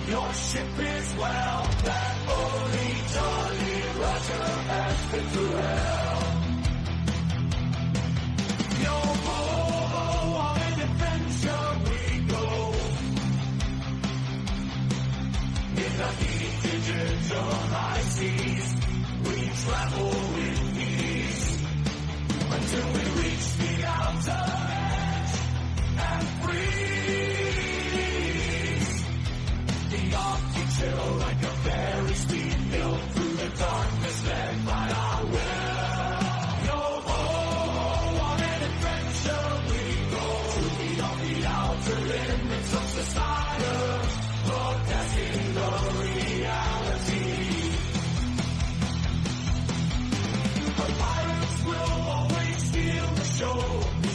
Your ship is well, that only Jolly Roger has been through hell. Yo ho, on an adventure we go. In the deep digital high seas, we travel with ease until we reach the outer edge and freeze. The Arctic chill like a very speed mill through the darkness led by our will. Yo ho, on an adventure we go to beyond the outer limits of society, broadcasting the reality. The pirates will always steal the show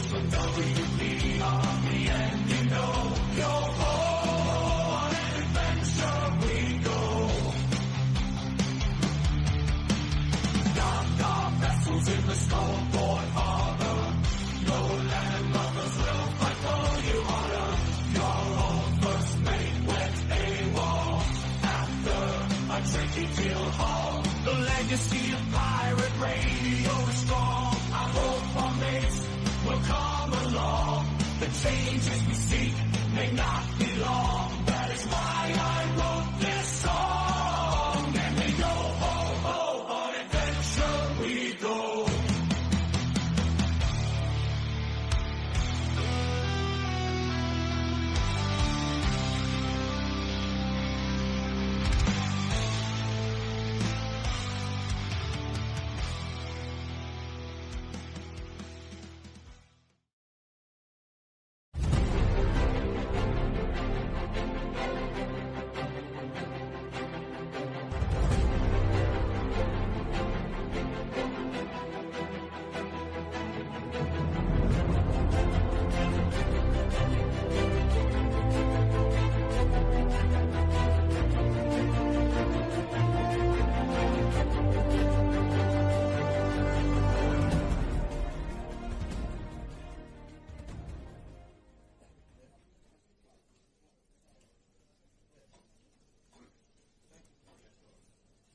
from WPRPN, you know. Yo ho, on an adventure we go. Docked our vessels in the Skullport Harbor. No landlubbers will fight for you honor. Your old first mate went AWOL after a tricky deal haul. The legacy of pirate radio is strong. I hope our mates will come along. The changes we seek may not be long. That is why I wrote this song. And we go ho ho, on adventure we go.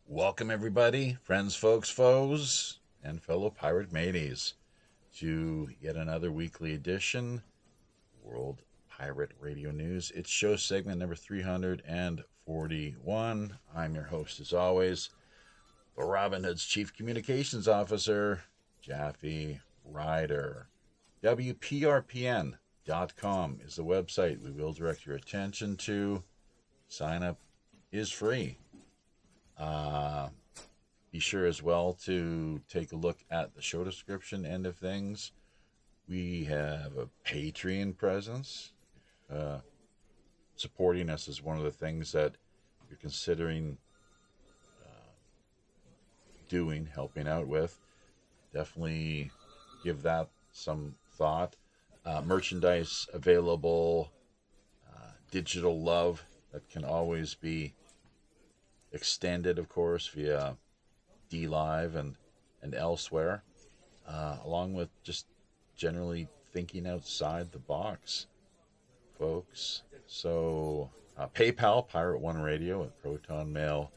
Welcome everybody, friends, folks, foes, and fellow pirate mateys, to yet another weekly edition, World Pirate Radio News. It's show segment number 341. I'm your host, as always, the Robin Hood's Chief Communications Officer, Jaffe Ryder. WPRPN.com is the website we will direct your attention to. Sign up is free. Be sure as well to take a look at the show description end of things. We have a Patreon presence. Supporting us is one of the things that you're considering doing, helping out with. Definitely give that some thought. Merchandise available, digital love that can always be extended, of course, via DLive and elsewhere, along with just generally thinking outside the box, folks. So PayPal, Pirate One Radio at protonmail.com.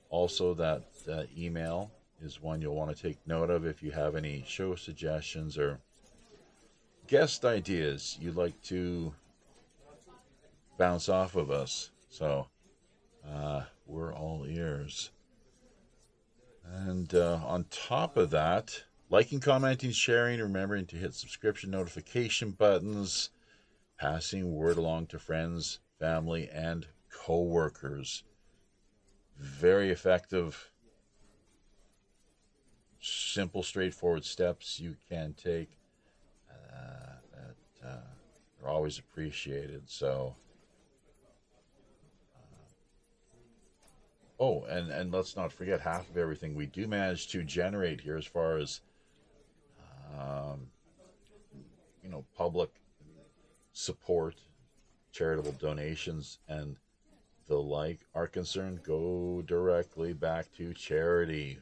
Also, that email is one you'll want to take note of if you have any show suggestions or guest ideas you'd like to bounce off of us. So we're all ears. And on top of that, liking, commenting, sharing, remembering to hit subscription notification buttons, passing word along to friends, family, and co-workers. Very effective, simple, straightforward steps you can take that are always appreciated. So, oh, and let's not forget, half of everything we do manage to generate here as far as, public support, charitable donations, and the like are concerned, go directly back to charity.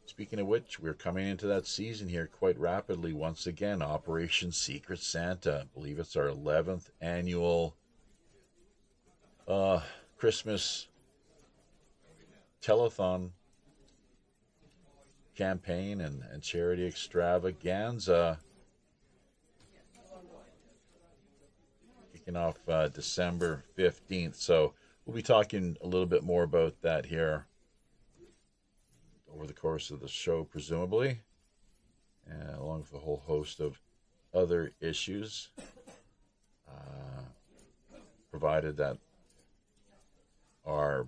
Speaking of which, we're coming into that season here quite rapidly once again. Operation Secret Santa. I believe it's our 11th annual Christmas telethon campaign and charity extravaganza kicking off December 15th. So we'll be talking a little bit more about that here over the course of the show, presumably, along with a whole host of other issues, provided that our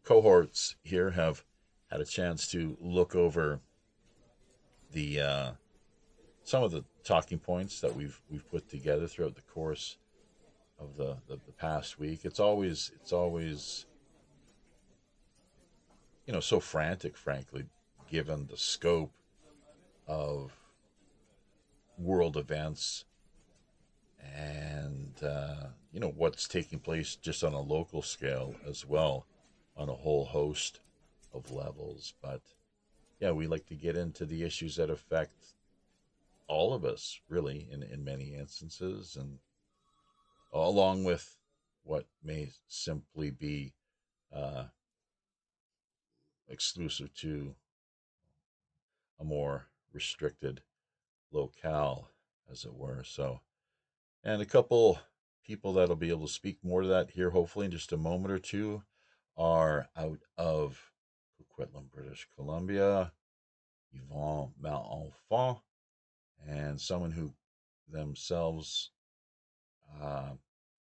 cohorts here have had a chance to look over the some of the talking points that we've put together throughout the course of the past week. It's always so frantic, frankly, given the scope of world events and what's taking place just on a local scale as well, on a whole host of levels. But yeah, we like to get into the issues that affect all of us, really, in many instances, and along with what may simply be exclusive to a more restricted locale, as it were. So, and a couple people that'll be able to speak more to that here, hopefully, in just a moment or two, are out of Coquitlam, British Columbia, Yvonne Malenfant, and someone who themselves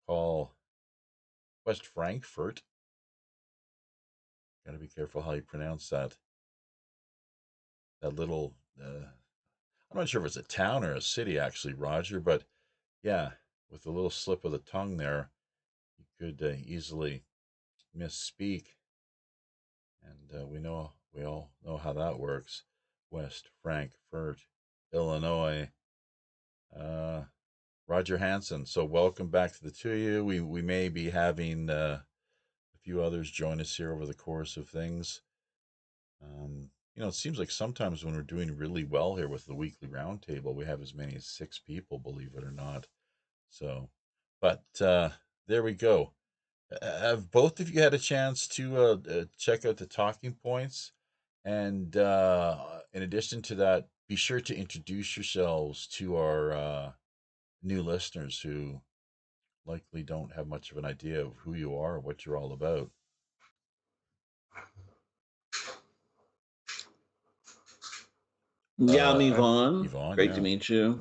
call West Frankfurt. Got to be careful how you pronounce that. That little, I'm not sure if it's a town or a city, actually, Roger, but yeah, with a little slip of the tongue there, you could easily misspeak. And we all know how that works. West Frankfurt, Illinois. Roger Hansen. So welcome back to the two of you. We may be having a few others join us here over the course of things. It seems like sometimes when we're doing really well here with the weekly roundtable, we have as many as 6 people, believe it or not. So, but there we go. Have both of you had a chance to check out the talking points? And in addition to that, be sure to introduce yourselves to our new listeners who likely don't have much of an idea of who you are or what you're all about. Yeah, I'm Yvonne. Yvonne, Great yeah. to meet you.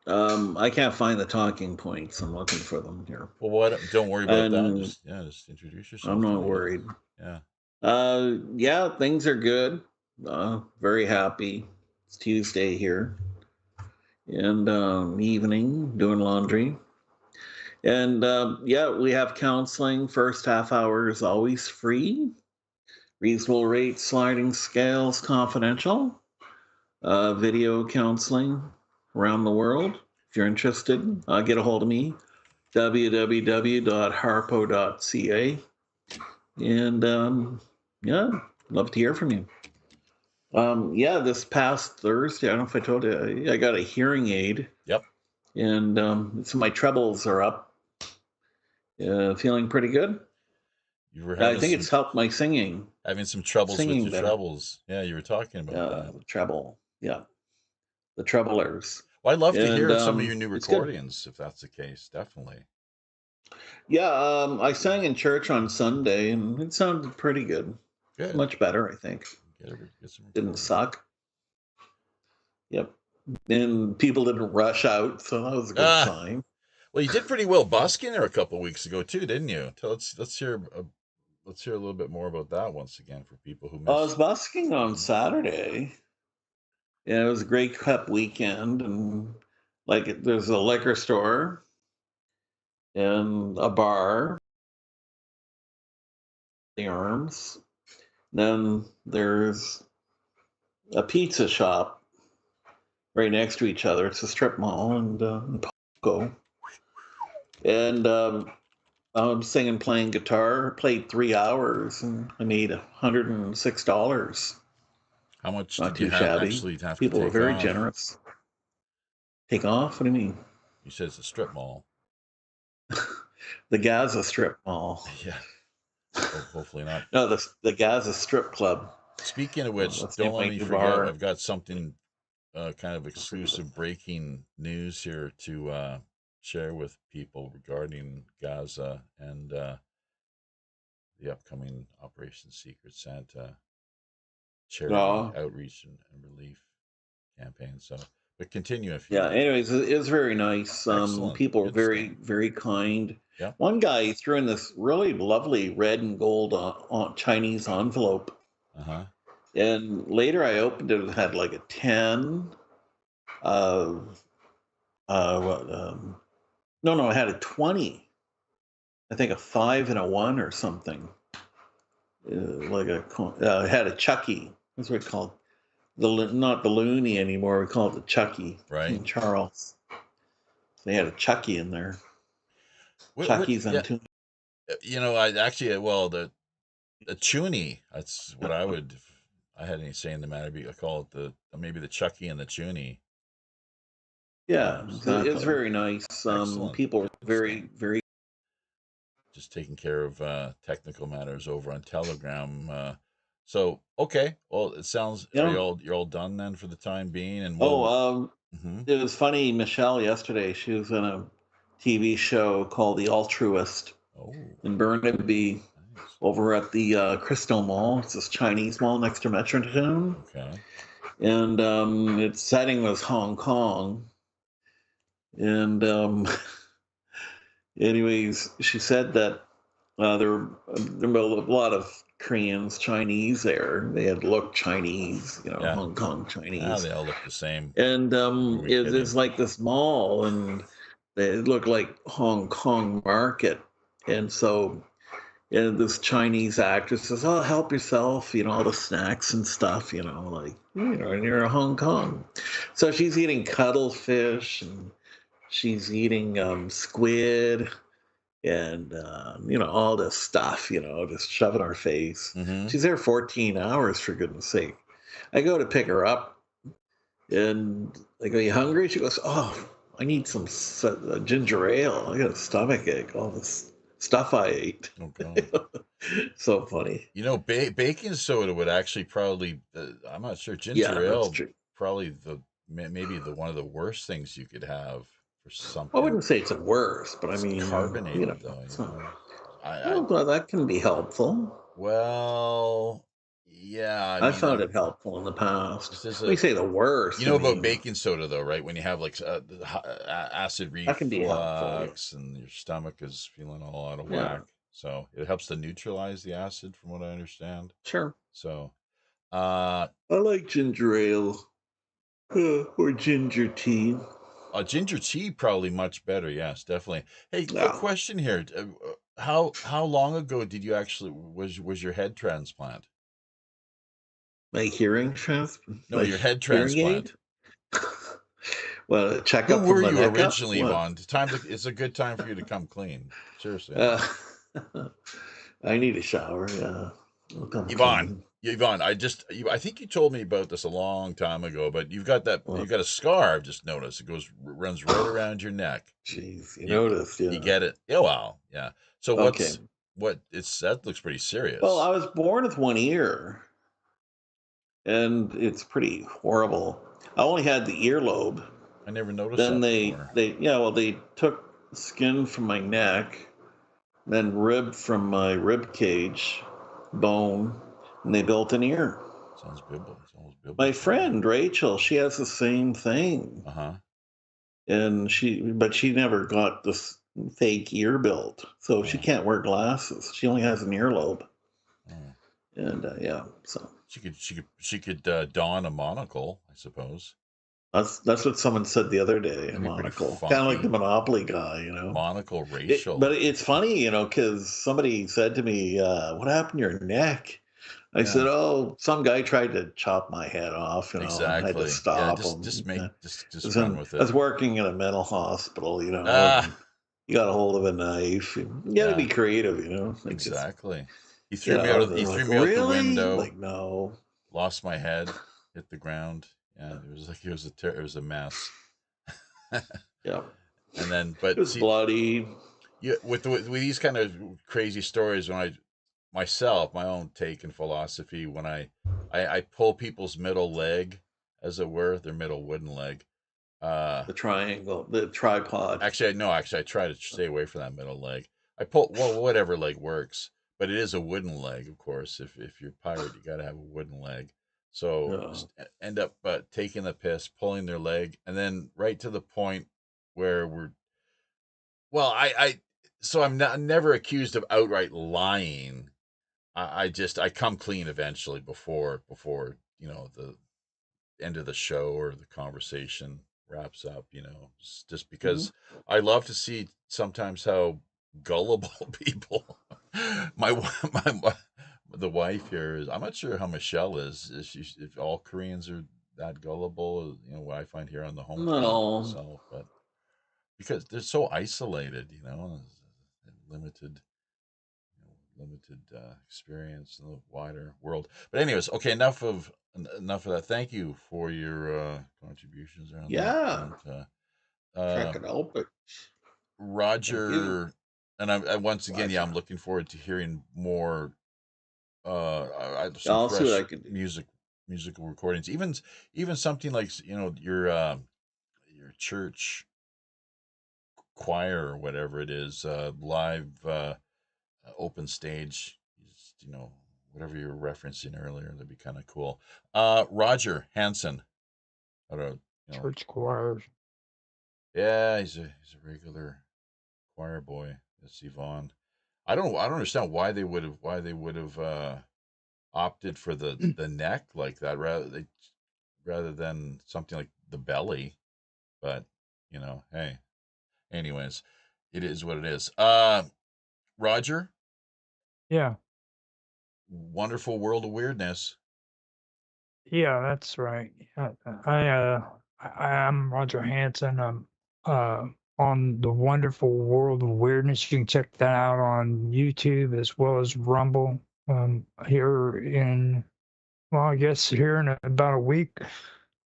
Mm-hmm. I can't find the talking points. I'm looking for them here. Well, don't worry about that. Just introduce yourself. I'm not worried. Yeah. Yeah, things are good. Very happy. It's Tuesday here, and evening doing laundry. And yeah, we have counseling. First half hour is always free. Reasonable rates, sliding scales, confidential. Video counseling around the world. If you're interested, get a hold of me, www.harpo.ca. And yeah, love to hear from you. Yeah, this past Thursday, I don't know if I told you, I got a hearing aid. Yep. And so my trebles are up. Feeling pretty good. I think it's helped my singing. Having some troubles with your trebles. Yeah, you were talking about that. The treble, yeah. The treblers. Well, I'd love to hear some of your new recordings, if that's the case, definitely. Yeah, I sang in church on Sunday, and it sounded pretty good. Good. Much better, I think. Didn't suck. Yep. And people didn't rush out, so that was a good sign. Well, you did pretty well busking there a couple of weeks ago too, didn't you? Let's hear a little bit more about that once again for people who missed. I was busking on Saturday. Yeah, it was a great cup weekend, and there's a liquor store and a bar, the Arms. Then there's a pizza shop right next to each other. It's a strip mall and Poco. And I'm singing, playing guitar. Played 3 hours, and I made $106. How much Not did you actually have People to were very generous. Take off? What do you mean? You said it's a strip mall. the Gaza Strip Mall. Yeah. Hopefully not. No, the Gaza Strip Club. Speaking of which, That's the name don't of let my me new forget, bar. I've got something kind of exclusive breaking news here to share with people regarding Gaza and the upcoming Operation Secret Santa charity No. outreach and relief campaign. So, but continue if you Yeah. would. Anyways, it was very nice. Excellent. People were Good stuff. very, very kind. Yeah. One guy threw in this really lovely red and gold Chinese envelope, Uh huh. and later I opened it. It had like a 10. What? No, it had a 20. I think a 5 and a 1 or something. It had a Chucky. That's what we call it. Not the loony anymore. We call it the Chucky. Right. King Charles. They had a Chucky in there. What? Chucky's Yeah. and tuna. I actually, well, the Chuny. That's what I would. If I had any say in the matter. I call it maybe the Chucky and the Chuny. Yeah, it's Exactly. very nice. Excellent. People were Good stuff. very, very. Just taking care of technical matters over on Telegram. So okay, well, it sounds You know. you're all done then for the time being, and Oh, we'll. Mhm. it was funny. Michelle yesterday. She was in a TV show called The Altruist Oh, in Burnaby, nice. over at the Crystal Mall. It's this Chinese mall next to Metrotown. Okay. And its setting was Hong Kong. And anyways, she said that there were a lot of Koreans, Chinese there. They had looked Chinese, Yeah. Hong Kong Ah, Chinese. they all look the same. And Who are we it kidding? is like this mall, and it looked like Hong Kong market. And so this Chinese actress says, "Oh, help yourself," all the snacks and stuff, and you're in Hong Kong. So she's eating cuttlefish, and she's eating squid, and all this stuff, just shove in our face. Mm-hmm. She's there 14 hours, for goodness sake. I go to pick her up, and I go, "You hungry?" She goes, "Oh, I need some ginger ale. I got a stomach ache. All this stuff I ate." Oh God. So funny. Baking soda would actually probably. I'm not sure. Yeah, Ginger that's ale true. probably maybe the one of the worst things you could have for I something. wouldn't say it's a worse, but I It's mean, carbonated though. it's not, I well, that can be helpful. well, yeah. I I mean, found it helpful in the past. this is When you a say the you worst, I know about mean, baking soda though, right? When you have like acid that can be helpful. reflux and your stomach is feeling all out of Yeah, whack, so it helps to neutralize the acid, from what I understand. sure. So, uh, I like ginger ale or ginger tea. ginger tea probably much better. Yes, definitely. Hey, quick Yeah. question here. How long ago did you actually was your head transplant? My hearing No, your head hearing aid. transplant. Well, check Who up from were the you neck up. originally, What? Yvonne? It's a good time for you to come clean. Seriously, Uh, I need a shower. Yeah, I'll come Yvonne. clean. Yvonne, I think you told me about this a long time ago, but you've Well, got a scar. I've just noticed it runs right around your neck. jeez, you You noticed, you yeah. get it? Yeah, wow, yeah. So Okay. that looks pretty Well, I serious. was born with one ear, and it's pretty horrible. I only had the earlobe. I never noticed Then that before. they took skin from my neck, then rib from my rib cage, bone, and they built an ear. Sounds biblical. It's almost My biblical. friend Rachel, she has the same thing, Uh huh. and she never got this fake ear built, so she Oh, can't wear glasses. She only has an earlobe, oh. and yeah, so She could don a monocle, I suppose. that's what someone said the other day. A That'd be pretty monocle, kind of like the funky. Monopoly guy. Monocle But racial. it's funny, because somebody said to me, "What happened to your neck?" I Yeah. said, "Oh, some guy tried to chop my head off, and I had to Exactly. Yeah, stop just him." just make just run I with it. was working in a mental hospital, Ah, and you got a hold of a knife. And you got to yeah, be creative. Like just, exactly. He they're threw like, me out the "Really?" window, Like, no. lost my head, hit the ground. Yeah, it was a mess. Yeah. And then It but was see bloody. Yeah, with these kind of crazy stories, when I myself, my own take and philosophy, when I pull people's middle leg, as it were, their middle wooden leg. The triangle, the tripod. Actually, I try to stay away from that middle leg. I pull, well, whatever leg works, but it is a wooden leg, of course. If you're a pirate, you got to have a wooden leg. So Yeah. end up taking the piss, pulling their leg, and then right to the point where we're well, so I'm not never accused of outright lying. I come clean eventually before the end of the show or the conversation wraps up. Just Mhm. because I love to see sometimes how gullible people. my my the wife here is. I'm not sure how Michelle is. If all Koreans are that gullible? What I find here on the home front No. myself, but because they're so isolated, limited limited experience in the wider world. But anyways, okay, enough of that. Thank you for your contributions there on that Yeah. front. Check it out, but thank you. Roger, and I once again, yeah, I'm Pleasure. looking forward to hearing more. Yeah, Some I'll see what fresh I can do. musical recordings, even something like your church choir or whatever it is, live open stage, whatever you were referencing earlier. That'd be kind of cool. Roger Hansen. I don't, you know, Church choirs. yeah, he's a regular choir boy. That's Yvonne. I don't understand why they would have opted for the neck like that rather than something like the belly. But hey, anyways, it is what it is. Roger, Yeah, wonderful world of weirdness. yeah, that's right. Yeah, I'm Roger Hansen. I'm uh, on the Wonderful World of Weirdness. You can check that out on YouTube as well as Rumble. Here in, well, I guess here in about a week,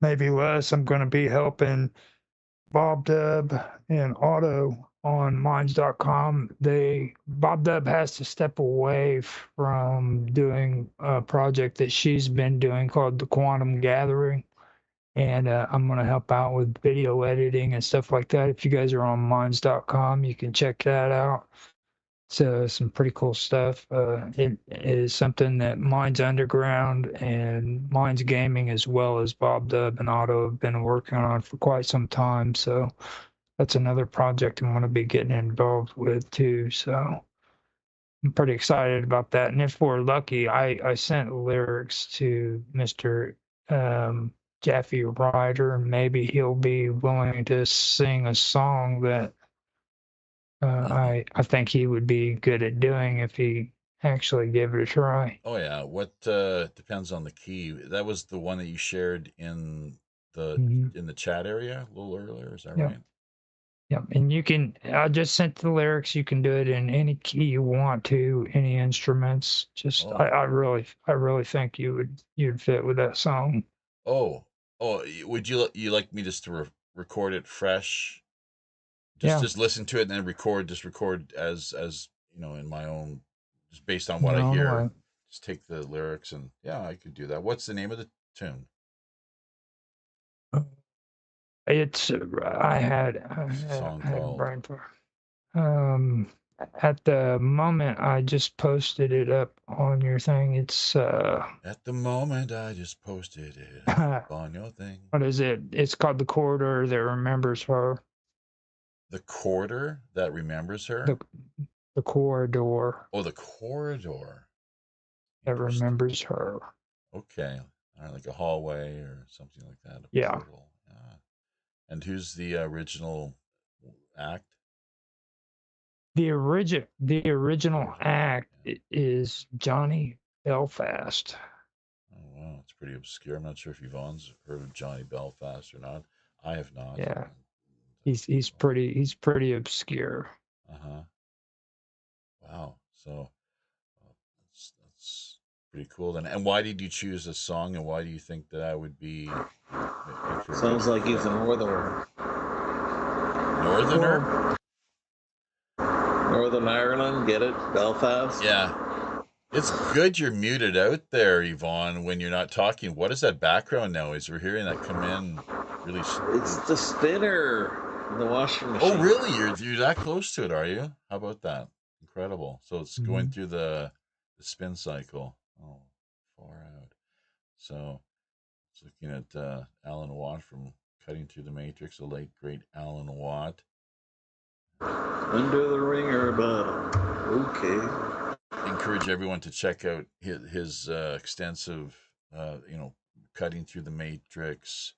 maybe less, I'm going to be helping Bob Dub and Otto on Minds.com. Bob Dub has to step away from doing a project that she's been doing called the Quantum Gathering, and I'm going to help out with video editing and stuff like that. If you guys are on Minds.com, you can check that out. So some pretty cool stuff. It is something that Minds Underground and Minds Gaming, as well as Bob Dub and Otto, have been working on for quite some time. So that's another project I'm going to be getting involved with too. So I'm pretty excited about that. And if we're lucky, I sent lyrics to Mr. Um, Jaffe Ryder. Maybe he'll be willing to sing a song that Hmm. I think he would be good at doing if he actually gave it a try. Oh yeah, what depends on the key. That was the one that you shared in the Mm-hmm. in the chat area a little earlier. Is that Yep. right? Yep. And you can, I just sent the lyrics. You can do it in any key you want to, any instruments. Just, Oh, I really think you'd fit with that song. oh, oh. Would you like me just to record it fresh? Just Yeah. just listen to it and then record as in my own, just based on what You I know, hear. Just take the lyrics and yeah, I could do that. What's the name of the tune? it's, Song I had a called. brain fart. Um, at the moment, I just posted it up on your thing. It's, At the moment, I just posted it what on your thing. is it? It's called The Corridor That Remembers Her. The quarter that remembers The, her. the Corridor Oh, the corridor. That Interesting. Remembers Her. Okay. All right, like a hallway or something like that, a Yeah. portal. And who's the original act? The original Original. act Yeah. is Johnny Belfast. Oh, wow. It's pretty obscure. I'm not sure if Yvonne's heard of Johnny Belfast or not. I have not. Yeah. He's pretty obscure. Uh huh. Wow. So that's pretty cool then. And why did you choose this song, and why do you think that I would make for a good Sounds like he's a recording? northerner. Northerner? Well, Northern Ireland, get it? Belfast? Yeah. It's good you're muted out there, Yvonne, when you're not talking. What is that background noise? We're hearing that come in really. It's the spinner in the washing Oh, machine. really? You're that close to it, are you? How about that? Incredible. So it's going Mhm. through the spin cycle. Oh, far out. So it's looking at Alan Watt from Cutting Through the Matrix, the late great Alan Watt. Under the ringer bottom. Okay. Encourage everyone to check out his extensive, Cutting Through the Matrix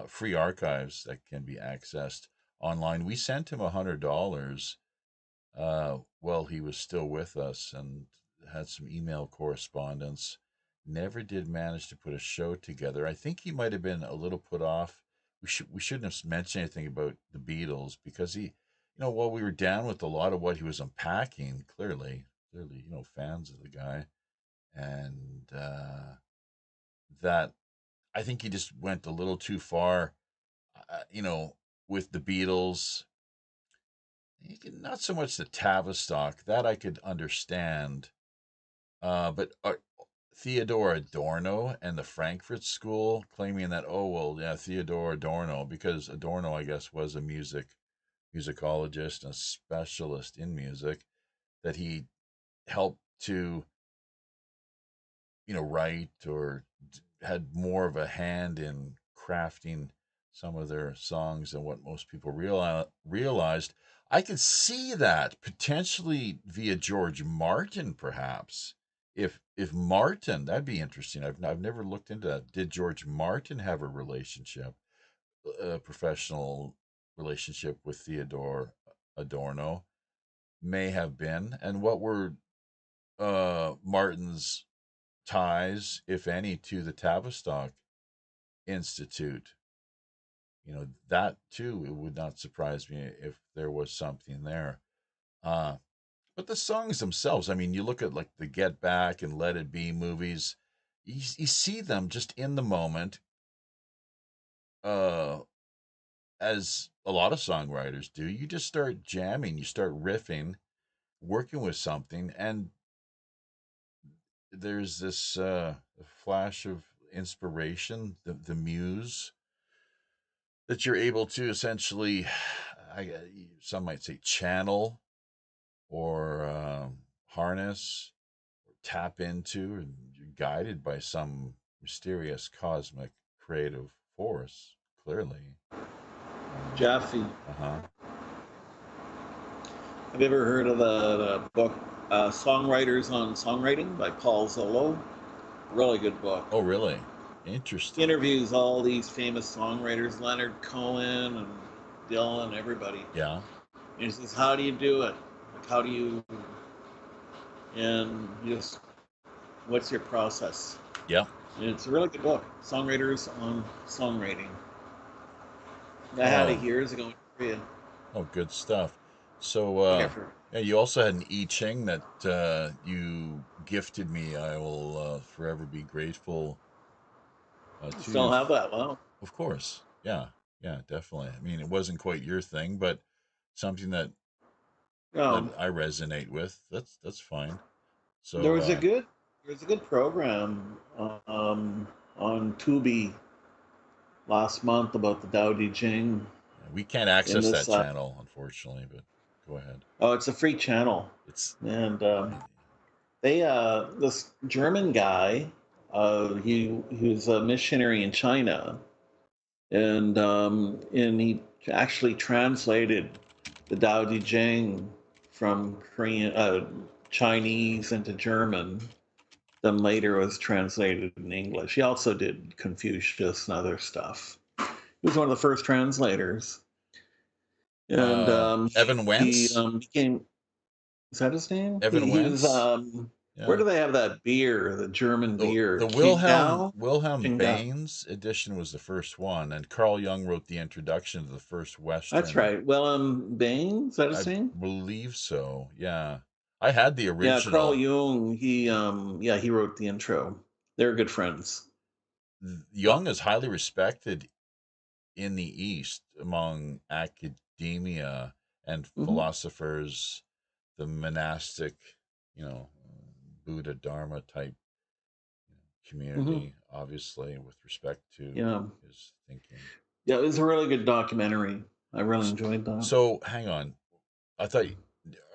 free archives that can be accessed online. We sent him $100 while he was still with us and had some email correspondence. Never did manage to put a show together. I think he might have been a little put off. We shouldn't have mentioned anything about the Beatles because while we were down with a lot of what he was unpacking, clearly, fans of the guy, and that I think he just went a little too far, with the Beatles. Not so much the Tavistock that I could understand, but Theodore Adorno and the Frankfurt School claiming that, oh well, yeah, Theodore Adorno, because Adorno, I guess, was a musicologist and a specialist in music, that he helped to write or had more of a hand in crafting some of their songs than what most people realized. I could see that potentially via George Martin, perhaps. If Martin, that'd be interesting. I've never looked into that. Did George Martin have a relationship, a professional relationship with Theodore Adorno? May have been. And what were Martin's ties, if any, to the Tavistock Institute? That too, it would not surprise me if there was something there. Uh, but the songs themselves, I mean, you look at like the Get Back and Let It Be movies, you see them just in the moment, uh, as a lot of songwriters do. You just start jamming, you start riffing, working with something, and there's this flash of inspiration, the muse that you're able to essentially, some might say, channel or harness or tap into, and you're guided by some mysterious cosmic creative force, clearly. Jaffe. Uh-huh. Have you ever heard of the book Songwriters on Songwriting by Paul Zollo? Really good book. Oh, really? Interesting. Interviews all these famous songwriters, Leonard Cohen and Dylan, everybody. Yeah. And he says, how do you do it? Like, how do you, and just, what's your process? Yeah. And it's a really good book, Songwriters on Songwriting. I had it Oh, years ago in Korea. oh, good stuff. So, yeah, you also had an I Ching that you gifted me. I will forever be grateful to you. Still have that. Wow. Of course. Yeah. Yeah, definitely. I mean, it wasn't quite your thing, but something that Um, I resonate with. That's fine. there So, was a good there was a good program on Tubi last month about the Tao Te Ching. we can't In access this, that channel, unfortunately, but go ahead. oh, it's a free channel, It's and they this German guy, he was a missionary in China, and he actually translated the Tao Te Ching from Korean, Chinese into German. Then later was translated in English. He also did Confucius and other stuff. He was one of the first translators, and Evan he Wentz. became. Is that his name? Evan He was. Wentz. Where Yeah. do they have that beer? The German beer, The Wilhelm Qingdao. Wilhelm Qingdao. Baines edition was the first one, and Carl Jung wrote the introduction to the first That's Western. right. Willem Bain. Is that his I name? believe so. Yeah, I had the Yeah, Carl original. Jung. He wrote the intro. They're good friends. Jung is highly respected in the East among academia and Hmm. philosophers the monastic, you know, Buddha Dharma type community, obviously, with respect to Yeah. his thinking. Yeah, it was a really good documentary. I really enjoyed that. So hang on, I thought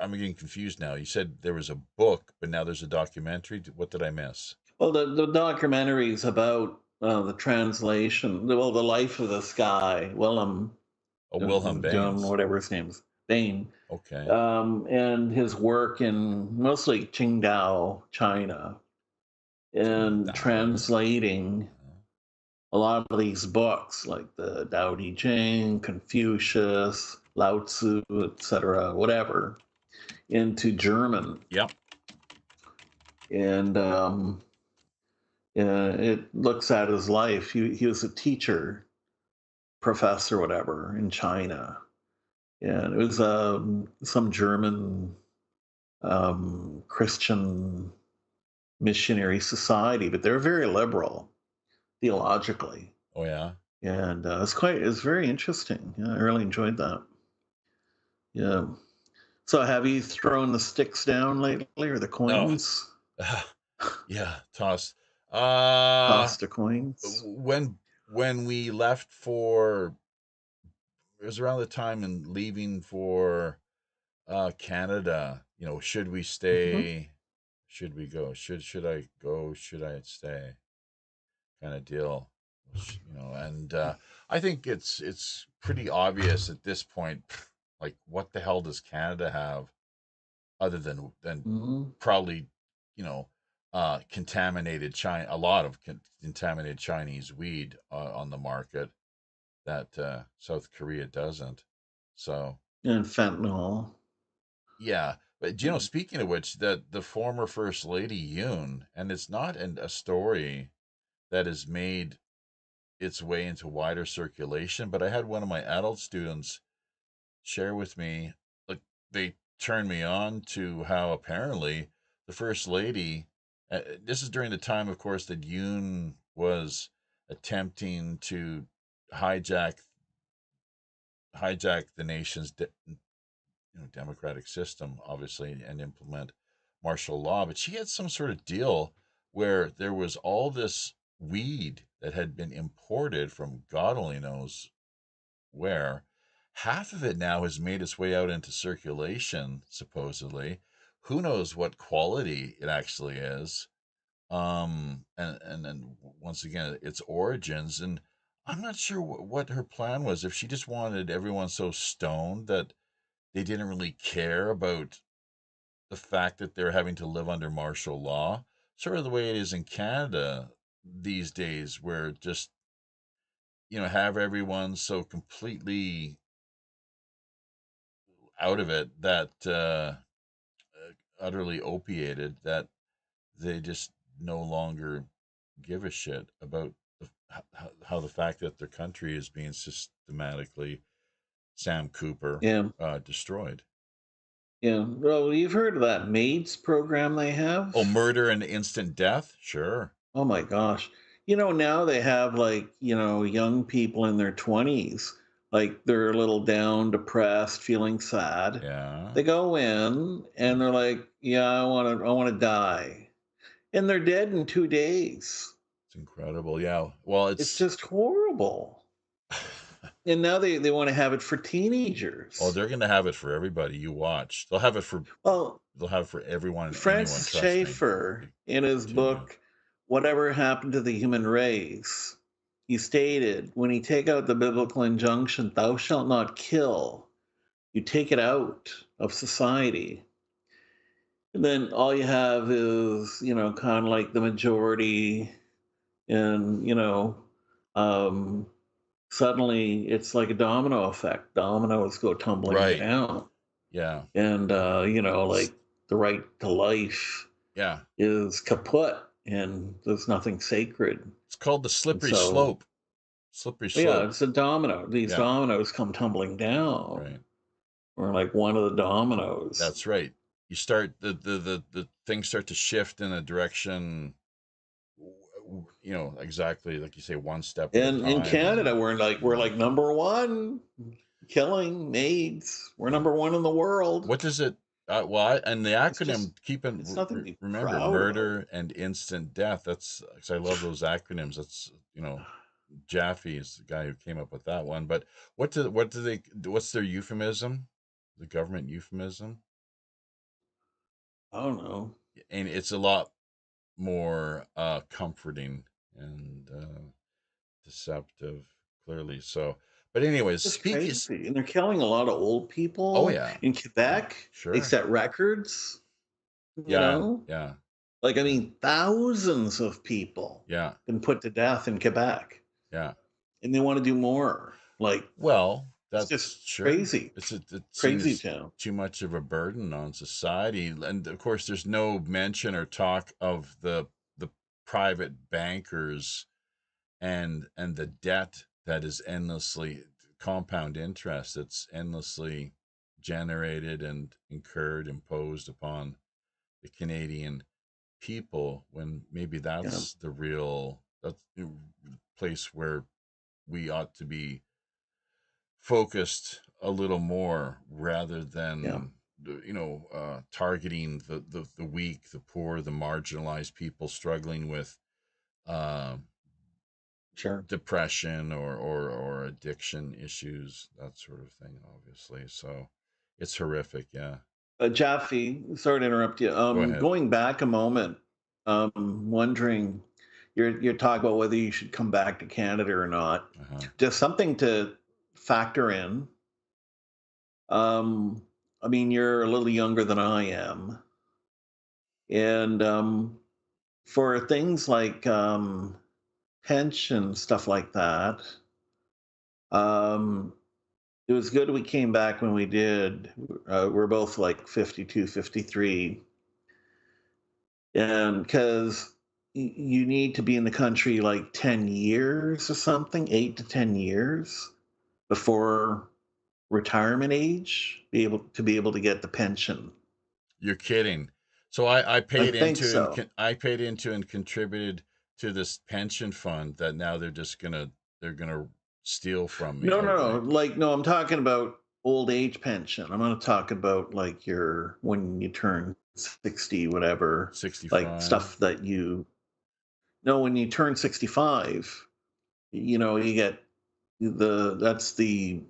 I'm getting confused now. You said there was a book, but now there's a documentary. What did I miss? Well, the documentary is about the translation, well, the life of this guy, Willem, Oh, Wilhelm John, Baines. whatever his name is, Bain, Okay. and his work in mostly Qingdao, China, and Qingdao. translating a lot of these books, like the Tao Te Ching, Confucius, Lao Tzu, etc., whatever, into German. Yep. And it looks at his life. He was a teacher, professor, whatever, in China. And it was some German Christian missionary society, but they're very liberal theologically. Oh yeah. And it's very interesting. Yeah, I really enjoyed that. Yeah. So have you thrown the sticks down lately, or the coins? Yeah, tossed. Tossed the coins. When we left for, it was around the time and leaving for Canada, you know, should we stay? Should we go? Should I go? Should I stay? Kind of deal, you know. And I think it's pretty obvious at this point. Like, what the hell does Canada have other than probably, you know, contaminated China, a lot of contaminated Chinese weed on the market that South Korea doesn't. So And fentanyl. yeah, but you know, speaking of which, that the former First Lady Yoon, and it's not a story that has made its way into wider circulation, but I had one of my adult students share with me, like, they turned me on to how apparently the First Lady, this is during the time, of course, that Yoon was attempting to hijack the nation's democratic system, obviously, and implement martial law. But she had some sort of deal where there was all this weed that had been imported from God only knows where. Half of it now has made its way out into circulation, supposedly. Who knows what quality it actually is? And then once again, its origins. And I'm not sure what her plan was. If she just wanted everyone so stoned that they didn't really care about the fact that they're having to live under martial law, sort of the way it is in Canada these days, where just, you know, have everyone so completely out of it that utterly opiated that they just no longer give a shit about how the fact that their country is being systematically Sam Cooper Yeah. destroyed. Yeah. Well, you've heard of that MAIDS program they have? Oh, murder and instant death? Sure. Oh my gosh. You know, now they have, like, young people in their 20s, like they're a little down, depressed, feeling sad. Yeah. They go in and they're like, "Yeah, I want to die." And they're dead in 2 days. It's incredible. Yeah. Well, It's it's just horrible. And now they want to have it for teenagers. oh, they're going to have it for everybody. You watch. They'll have it for Well, everyone and anyone, Francis trust me. Schaeffer, in his Continue. book, Whatever Happened to the Human Race, he stated, when you take out the biblical injunction, thou shalt not kill, you take it out of society. And then all you have is, kind of like the majority, and, suddenly it's like a domino effect. Dominoes go tumbling Right. down. Yeah. And, like the right to life Yeah. is kaput, and there's nothing sacred. It's called the slippery So- slope. Slippery slope. Yeah, it's a domino. These Yeah. dominoes come tumbling down. Right. Or like one of the dominoes. That's right. You start the things start to shift in a direction, you know, exactly like you say, one step at a And in time. Canada, we're like number one killing maids. We're number one in the world. What does it And the It's just, acronym, it's nothing to be remember, proud of. murder and instant death. That's, 'cause I love those acronyms. That's, Jaffe is the guy who came up with that one. But what's their euphemism? The government euphemism? I don't know. And it's a lot more comforting and deceptive, clearly. So, but anyways, It's speaking. crazy. And they're killing a lot of old Oh people yeah, in yeah, Quebec. They sure, set records, you yeah, know? yeah, Like, I yeah, mean, thousands of people yeah, been put to death in Quebec, yeah. and they want to do more. Like, Well, it's just that's sure. crazy, It's seen crazy as town. too much of a burden on society, and of course, there's no mention or talk of the private bankers and the debt that is endlessly compound interest that's endlessly generated and imposed upon the Canadian people, when maybe Yeah, that's the place where we ought to be focused a little more, rather yeah, than targeting the weak, the poor, the marginalized people struggling with uh, sure. depression or addiction issues, that sort of thing, obviously. So it's horrific. Yeah. Jaffe, sorry to interrupt you. Go ahead. Going back a moment, wondering, you're talking about whether you should come back to Canada or not. Uh-huh. Just something to factor in. Um, I mean, you're a little younger than I am, and for things like pension stuff like that, um, it was good we came back when we did. We're both like 52, 53. And because you need to be in the country like 10 years or something, 8 to 10 years before retirement age, be able to get the pension. You're kidding. So I I paid think into so. I paid into and contributed to this pension fund that now they're gonna steal from me, No, are no, no. they? Like, no, I'm talking about old age pension. I'm going to talk about like your, when you turn 60, whatever, like 65. stuff that you know, when you turn 65, you get that's the,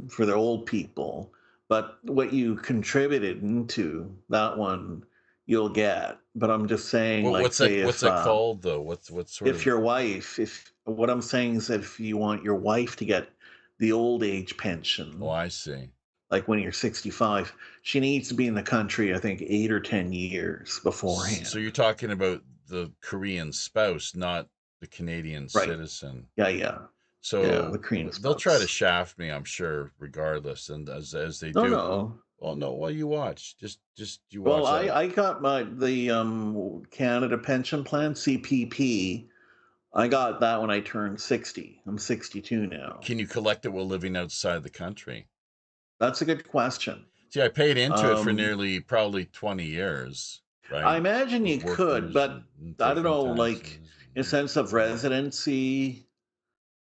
for the old people, but what you contributed into that one, you'll get. But I'm just saying, like, say What's that called though? What sort if of? your wife, if what I'm saying is that if you want your wife to get the old age Oh, pension, I see. like when you're 65, she needs to be in the country, I think, 8 or 10 years So beforehand. you're talking about the Korean spouse, not the Canadian Right. citizen. Yeah, yeah. Yeah, the So Korean they'll try to spouse. shaft me, I'm sure, regardless, and as they No, do. no. Well, no. Well, you watch. Just you Well, watch that. I got the Canada Pension Plan, CPP. I got that when I turned 60. I'm 62 now. Can you collect it while living outside the country? That's a good question. See, I paid into it for Um, nearly probably 20 years, I right? imagine With you could, workers but and I don't taking know, like taxes. in a sense of residency.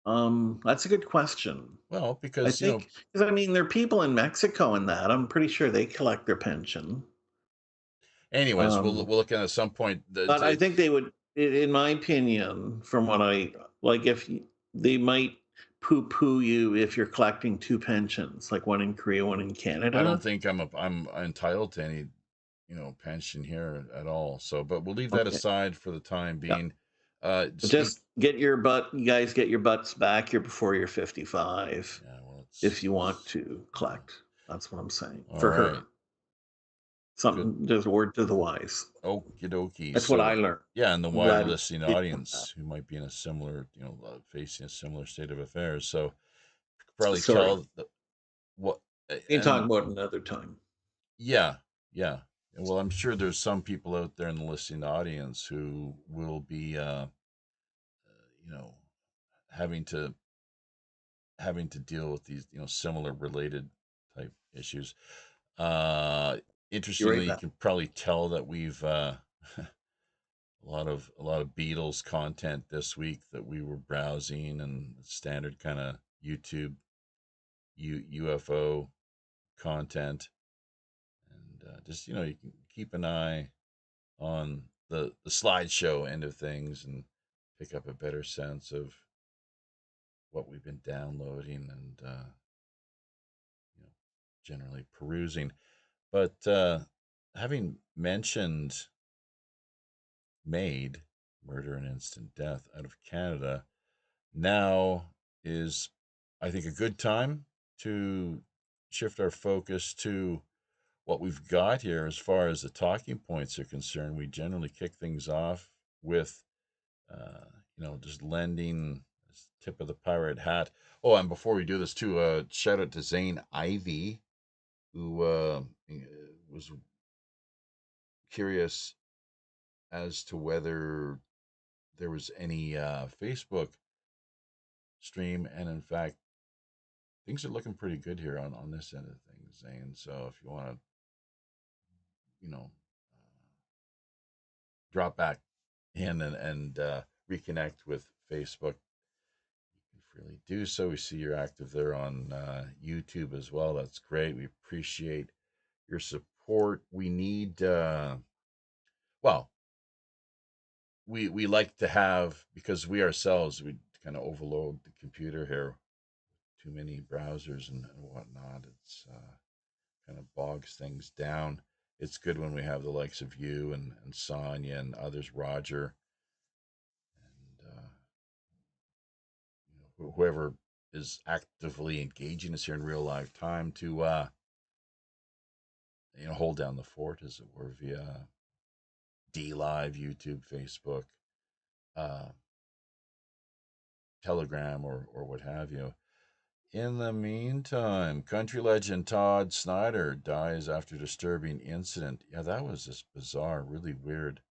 That's a good question. Well, I because think, because I mean, there are people in Mexico and that. I'm pretty sure they collect their pension. anyways, Um, we'll look at some point. but I think they would, in my opinion, from what I like, if they might poo-poo you if you're collecting two pensions, like one in Korea, one in I don't Canada. think I'm entitled to any pension here at all. So, but we'll leave that Okay, aside for the time yeah. being. But Speak. just get your butt, you guys get your butts back here before you're 55 Yeah, well, if you want to yeah. collect. That's what I'm saying All for right. her. Good. Something, just a word to the wise. Okie dokie. That's what I So, learned. yeah, and the I'm wider glad listening you did that. audience who might be in a similar, facing a similar state of affairs. So, you could probably Sorry. tell what, You can talk and about it another time. yeah, yeah. Well, I'm sure there's some people out there in the listening audience who will be, you know, having to deal with these, similar related type issues. Uh, You're right Interestingly, you back. can probably tell that we've a lot of Beatles content this week that we were browsing, and standard kind of YouTube UFO content, and just you can keep an eye on the slideshow end of things and pick up a better sense of what we've been downloading and you know, generally perusing. But having mentioned MAID, Murder and Instant Death, out of Canada, now is, I think, a good time to shift our focus to what we've got here as far as the talking points are concerned. We generally kick things off with, just lending this tip of the pirate hat. Oh, and before we do this, too, shout out to Zane Ivy, who was curious as to whether there was any Facebook stream, and in fact, things are looking pretty good here on this end of things, Zane. So if you want to, drop back in and reconnect with Facebook, you can freely do so. We see you're active there on YouTube as well. That's great. We appreciate your support. We need, well, we like to have, because we ourselves, we kind of overload the computer here, too many browsers and whatnot. It's kind of bogs things down. It's good when we have the likes of you and Sonia and others, Roger, and whoever is actively engaging us here in real life time to hold down the fort, as it were, via D Live, YouTube, Facebook, uh, Telegram, or what have you. In the meantime, country legend Todd Snyder dies after disturbing incident. Yeah, that was just bizarre, really weird.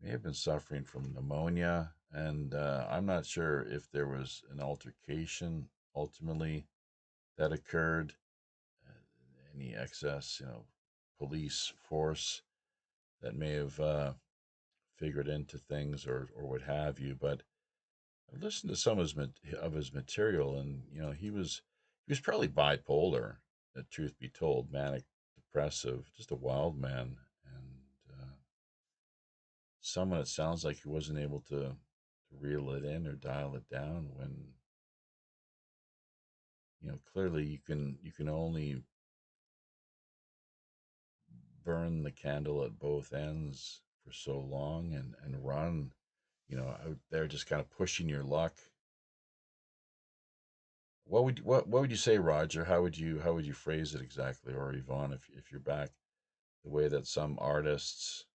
May have been suffering from pneumonia, and I'm not sure if there was an altercation ultimately that occurred, any excess, police force that may have figured into things, or what have you. But I've listened to some of his material, and he was probably bipolar. Truth be told, manic depressive, just a wild man, and someone, it sounds like, he wasn't able to reel it in or dial it down when clearly you can only burn the candle at both ends for so long and run out there just kind of pushing your luck. What would you say, Roger? How would you phrase it exactly, or Yvonne, if you're back, the way that some artists,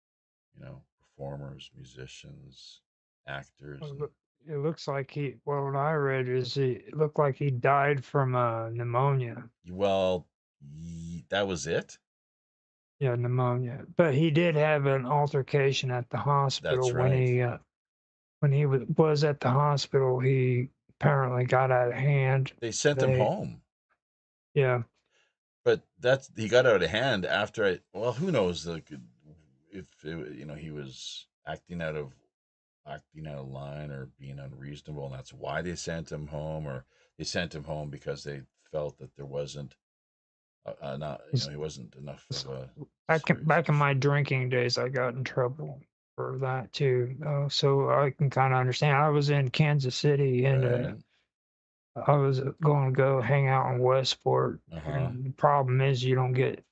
performers, musicians, actors, Well, and it looks like well, what I read is it looked like he died from pneumonia. well, that was it. Yeah, pneumonia. But he did have an altercation at the hospital That's right. when he was at the hospital. He apparently got out of hand. They sent him They, home, yeah, but he got out of hand after well, who knows, if he was acting out of line or being unreasonable, and that's why they sent him home, or they sent him home because they felt that there wasn't not s- he wasn't enough s- of a serious back in issue. my drinking days, I got in trouble for that too. So I can kind of understand. I was in Kansas City and Right. I was going to go hang out in Westport, Uh-huh. and the problem is you don't get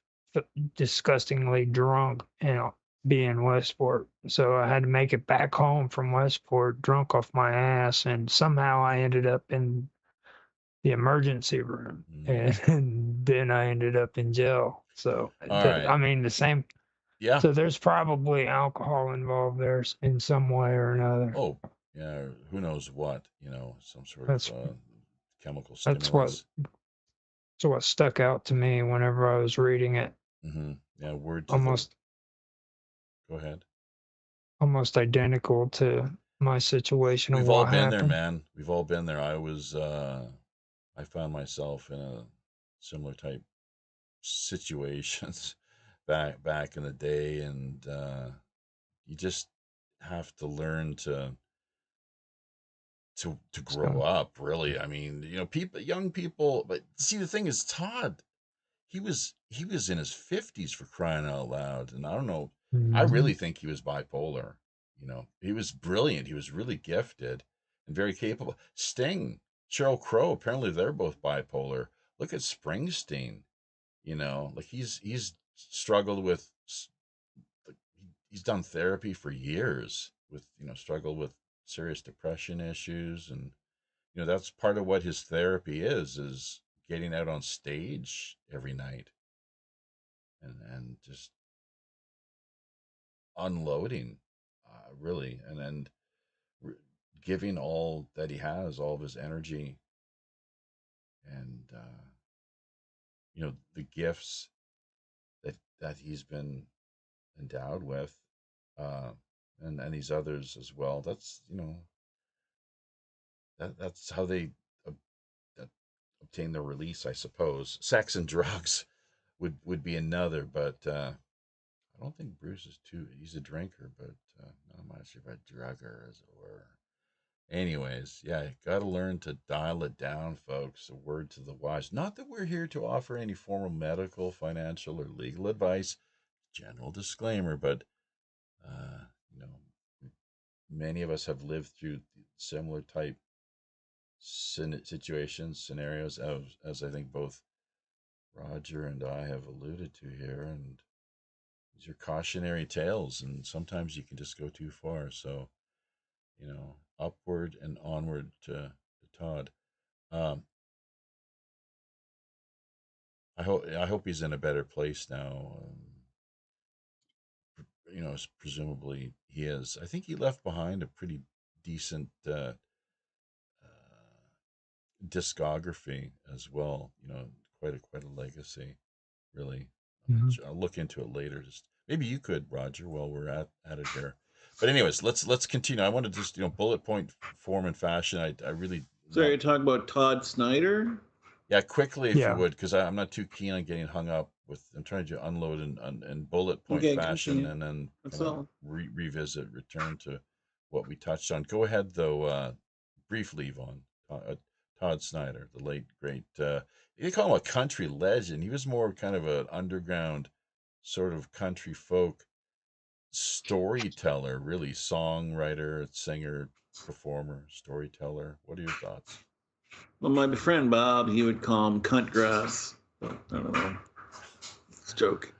disgustingly drunk and be in Westport. So I had to make it back home from Westport, drunk off my ass, and somehow I ended up in the emergency room, Mm. and then I ended up in jail. So All right. I mean, the same. Yeah. So there's probably alcohol involved there in some way or another. Oh, yeah, who knows what, some sort of That's chemical that's what stimulus. that's what stuck out to me whenever I was reading it. Yeah, word to the Almost go ahead. identical to my situation of We've all what been there, happened. man. We've all been there. I found myself in a similar type situations back in the day, and you just have to learn to grow So up, really. I mean, young people, but see, the thing is, Todd, he was in his 50s, for crying out loud. And I don't know, I Mhm. really think he was bipolar. You know, he was brilliant. He was really gifted and very capable. Sting, Sheryl Crow, apparently they're both bipolar. Look at Springsteen. You know, like he's struggled with he's done therapy for years with, you know, struggled with serious depression issues. And you know, that's part of what his therapy is getting out on stage every night and just unloading, really, and then re- giving all that he has, all of his energy, and you know, the gifts that he's been endowed with, uh, and these others as well. That's, you know, that's how they ob- uh, obtain their release, I suppose. Sex and drugs would be another, but I don't think Bruce is too. He's a drinker, but not much of a drugger, as it were. Anyways, yeah, got to learn to dial it down, folks. A word to the wise. Not that we're here to offer any formal medical, financial, or legal advice. General disclaimer, but uh, you know, many of us have lived through similar type situations, scenarios, as I think both Roger and I have alluded to here, and these are cautionary tales, and sometimes you can just go too far. So, you know, upward and onward to Todd. Um, I hope he's in a better place now. You know, presumably he is. I think he left behind a pretty decent discography as well. You know, quite a legacy, really. I'm not Mhm. sure. I'll look into it later. Just maybe you could, Roger, while we're at it here. But anyways, let's continue. I want to just, you know, bullet point form and fashion. I really So want, you're talking about Todd Snyder? yeah, quickly if you Yeah. would, because I'm not too keen on getting hung up with. I'm trying to unload in bullet point Okay, fashion, continue. and then That's kind of all. revisit, return to what we touched on. Go ahead though, briefly, Yvonne. Todd Snyder, the late great. You call him a country legend. He was more kind of an underground sort of country folk storyteller, really songwriter, singer, performer, storyteller. What are your thoughts? Well, my friend Bob, he would call him cunt grass. I don't know. It's a joke.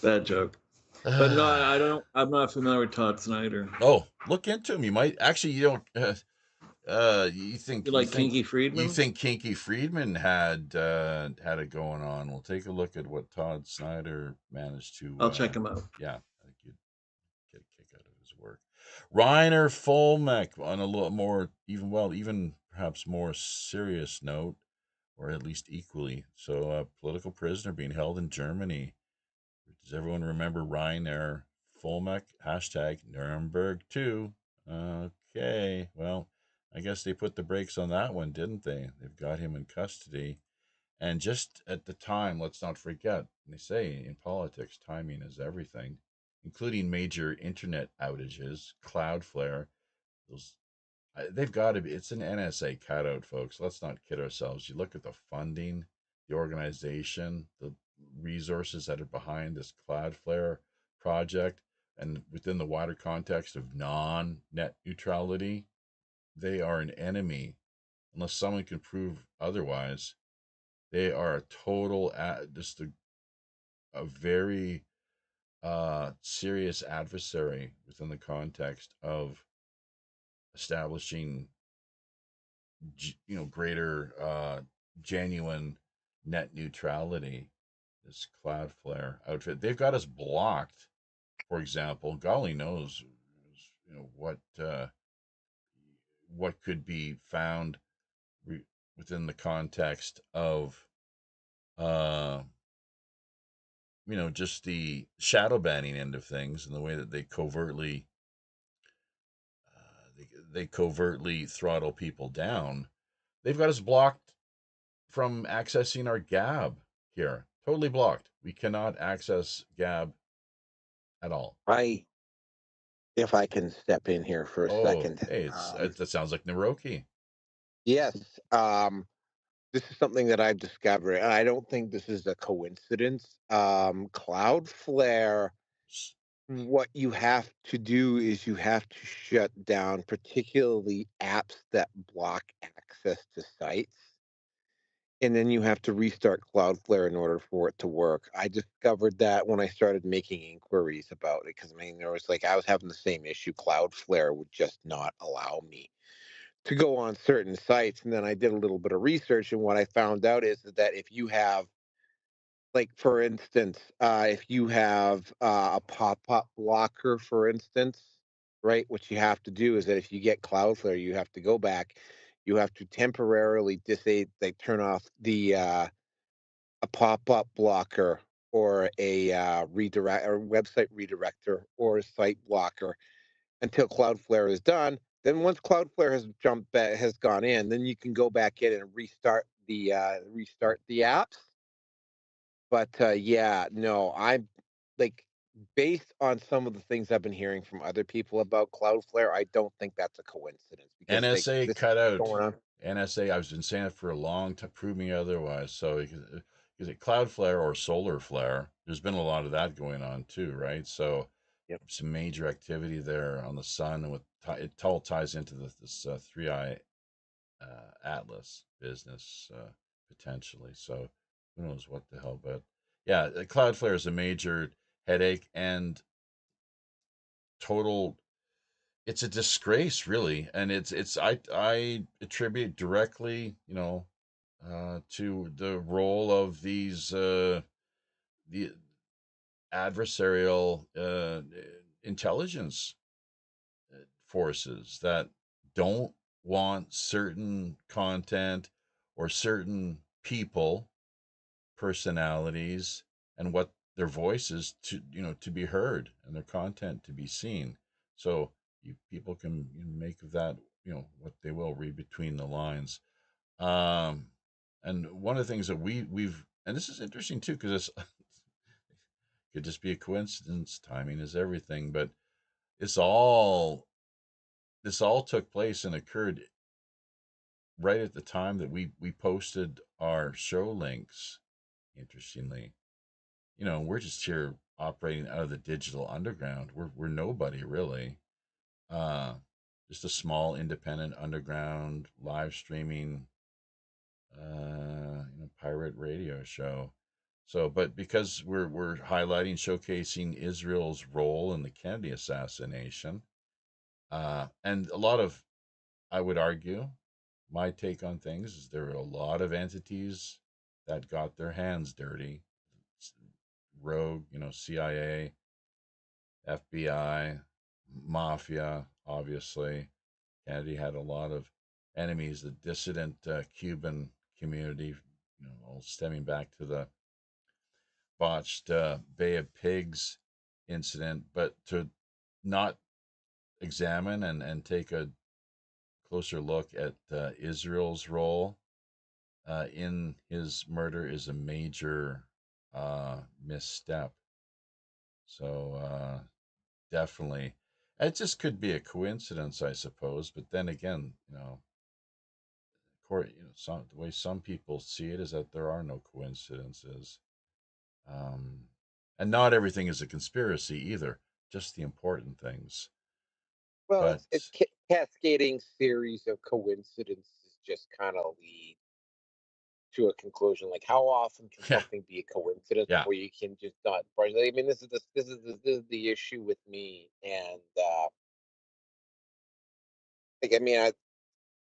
Bad joke. But no, I don't. I'm not familiar with Todd Snyder. Oh, look into him. You might actually. You don't. You You think like Kinky you Friedman? think Kinky Friedman had it going on? We'll take a look at what Todd Snyder managed to. I'll check him out. Yeah, I think you'd get a kick out of his work. Reiner Fulmeck on a little more even perhaps more serious note, or at least equally so. Political prisoner being held in Germany. Does everyone remember Reiner Fulmeck? Hashtag Nuremberg 2. Okay, well, I guess they put the brakes on that one, didn't they? They've got him in custody. And just at the time, let's not forget, they say in politics, timing is everything, including major internet outages, Cloudflare. Those they've got to be. It's an NSA cutout, folks. Let's not kid ourselves. You look at the funding, the organization, the resources that are behind this Cloudflare project, and within the wider context of non-net neutrality, they are an enemy unless someone can prove otherwise. They are a total, just a very serious adversary within the context of establishing you know, greater genuine net neutrality. This Cloudflare outfit, they've got us blocked, for example. Golly knows, you know, what could be found re- within the context of uh you know, just the shadow banning end of things, and the way that they covertly they covertly throttle people down. They've got us blocked from accessing our Gab here. Totally blocked. We cannot access Gab at all. I, if I can step in here for a Oh, second. hey, that sounds like Naroki. Yes. this is something that I've discovered, and I don't think this is a coincidence. Cloudflare, what you have to do is you have to shut down particularly apps that block access to sites. And then you have to restart Cloudflare in order for it to work. I discovered that when I started making inquiries about it, because I mean, there was like I was having the same issue. Cloudflare would just not allow me to go on certain sites. And then I did a little bit of research, and what I found out is that if you have, like, for instance, if you have a pop-up blocker, for instance, right, what you have to do is that if you get Cloudflare, you have to go back, you have to temporarily disable, like, turn off the a pop-up blocker or a redirect or website redirector or a site blocker until Cloudflare is done. Then once Cloudflare has jumped back, has gone in, then you can go back in and restart the apps. But yeah, no, I'm like, based on some of the things I've been hearing from other people about Cloudflare, I don't think that's a coincidence because like NSA this cut is out. going on. NSA, I've been saying it for a long time, prove me otherwise. So, is it Cloudflare or solar flare? There's been a lot of that going on too, right? So, Yep. some major activity there on the sun, and with it all ties into this 3i Atlas business potentially. So, who knows what the hell? But yeah, Cloudflare is a major headache and total, it's a disgrace really, and I attribute directly, to the role of these the adversarial intelligence forces that don't want certain content or certain people, personalities, and what their voices to, to be heard, and their content to be seen. So people can make of that, what they will, read between the lines. um and one of the things that we've, and this is interesting too, because it's could just be a coincidence, timing is everything, but it's all this all took place and occurred right at the time that we posted our show links. Interestingly, we're just here operating out of the digital underground. We're nobody really. Uh, just a small independent underground live streaming, pirate radio show. So, but because we're highlighting, showcasing Israel's role in the Kennedy assassination, and a lot of, I would argue, my take on things is there are a lot of entities that got their hands dirty, rogue, CIA, FBI, mafia, obviously. Kennedy had a lot of enemies, the dissident Cuban community, all stemming back to the botched Bay of Pigs incident. But to not examine and take a closer look at Israel's role in his murder is a major misstep. So definitely, it just could be a coincidence, I suppose. But then again, the way some people see it is that there are no coincidences, um, and not everything is a conspiracy either. Just the important things. Well, But it's cascading series of coincidences just kind of lead to a conclusion. Like, how often can yeah, something be a coincidence yeah, before you can just not? I mean, this is the issue with me, and like, I mean, I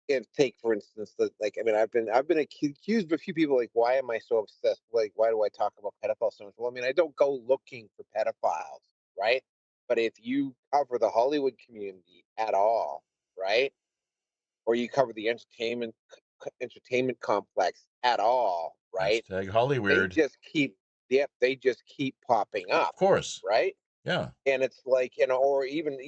and take for instance, like, I mean, I've been accused by a few people, like, why am I so obsessed? Like, why do I talk about pedophiles so much? Well, I mean, I don't go looking for pedophiles, right? But if you cover the Hollywood community at all, right, or you cover the entertainment complex at all, right? hashtag They Hollyweird. just keep, yep, they just keep popping Of up, course. right? Yeah. And it's like, or even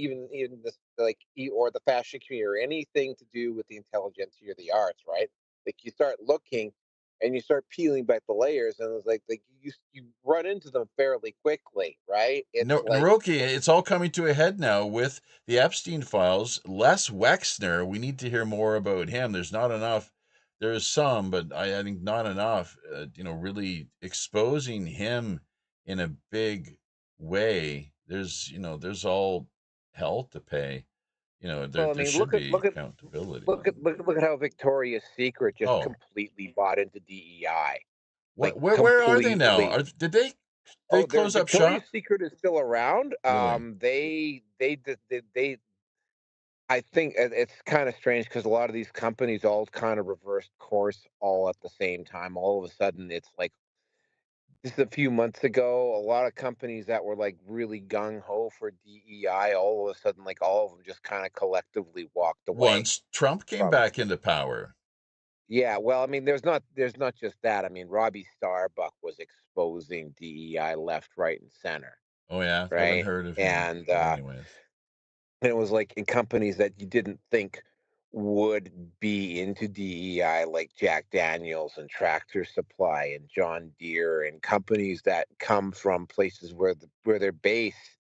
this, like, or the fashion community, or anything to do with the intelligentsia or the arts, right? Like, you start looking and you start peeling back the layers, and it's like you run into them fairly quickly, right? It's No, like, Naroki, it's all coming to a head now with the Epstein files. Les Wexner, we need to hear more about him. There's not enough there's some, but I think not enough. Really exposing him in a big way. There's all hell to pay. Well, I There mean, should look at be look at accountability. look at how Victoria's Secret just Oh, completely bought into DEI, like where are they now? completely. Did they Oh, their close up Victoria's shop? Secret is still around. Really? I think it's kind of strange because a lot of these companies all kind of reversed course all at the same time. All of a sudden, it's like just a few months ago, a lot of companies that were like really gung ho for DEI, all of a sudden, like all of them just kind of collectively walked away Once Trump came from it. back into power. Yeah, well, I mean, there's not just that. I mean, Robbie Starbuck was exposing DEI left, right, and center, Oh yeah, haven't right? heard of him. And But anyways, it was like in companies that you didn't think would be into DEI, like Jack Daniels and Tractor Supply and John Deere, and companies that come from places where their base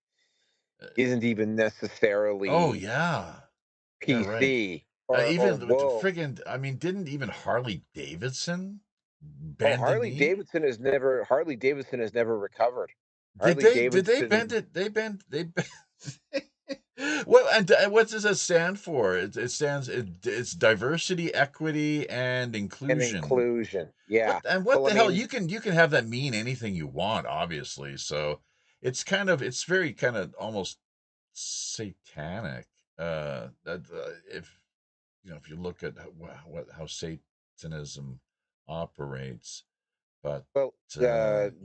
uh, isn't even oh necessarily yeah, yeah, right. PC or Even woke. friggin', I mean, didn't even Harley Davidson Oh, bend the knee? Harley Davidson has never recovered. Did Harley they bend Davidson it? They bend. Well, and what does it stand for? It's diversity, equity, and and inclusion. inclusion. Yeah. What Well, I the hell? mean, You can have that mean anything you want, obviously. So it's very kind of almost satanic. If if you look at how Satanism operates, but well,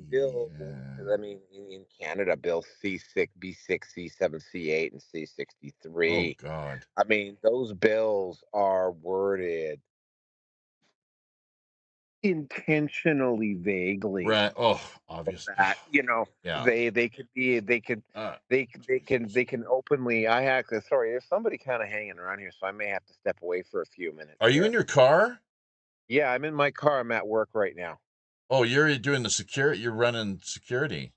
Bill, yeah. I mean, in Canada, Bill C6, B6, C7, C8, and Oh C63. God. I mean, those bills are worded intentionally vaguely Right. Oh, so obvious. that, Yeah. they could be, Uh, they can openly. I actually, sorry, there's somebody kind of hanging around here, so I may have to step away for a few minutes are you in here. your car? Yeah, I'm in my car. I'm at work right now. Oh, you're doing the security. You're running security.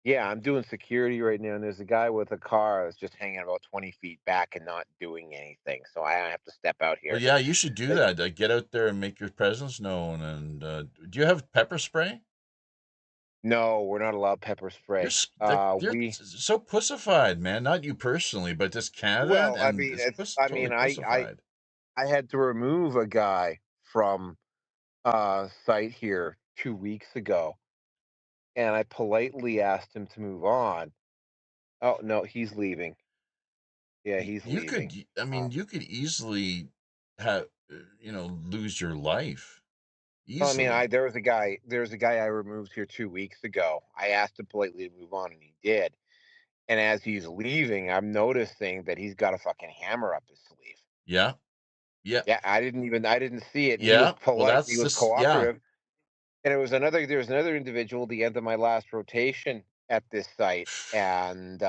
Yeah, I'm doing security right now, and there's a guy with a car that's just hanging about 20 feet back and not doing anything. So I have to step out Well, here. yeah, you should do Like, that. Get out there and make your presence known. And do you have pepper spray? no, we're not allowed pepper spray. You're We so pussified, man. Not you personally, but just Canada, well, I and mean, it's totally I pussified. I had to remove a guy from site here 2 weeks ago, and I politely asked him to move on. Oh no, he's leaving. Yeah, he's You could, leaving. I Uh, mean, you could easily have, lose your life well, I mean, easily. there's a guy I removed here 2 weeks ago. I asked him politely to move on, and he did. And as he's leaving, I'm noticing that he's got a fucking hammer up his sleeve. Yeah, yeah, Yeah, I didn't see it. And he was yeah. Well, polite. He that's was this. Yeah. cooperative. And there was another individual at the end of my last rotation at this site. And,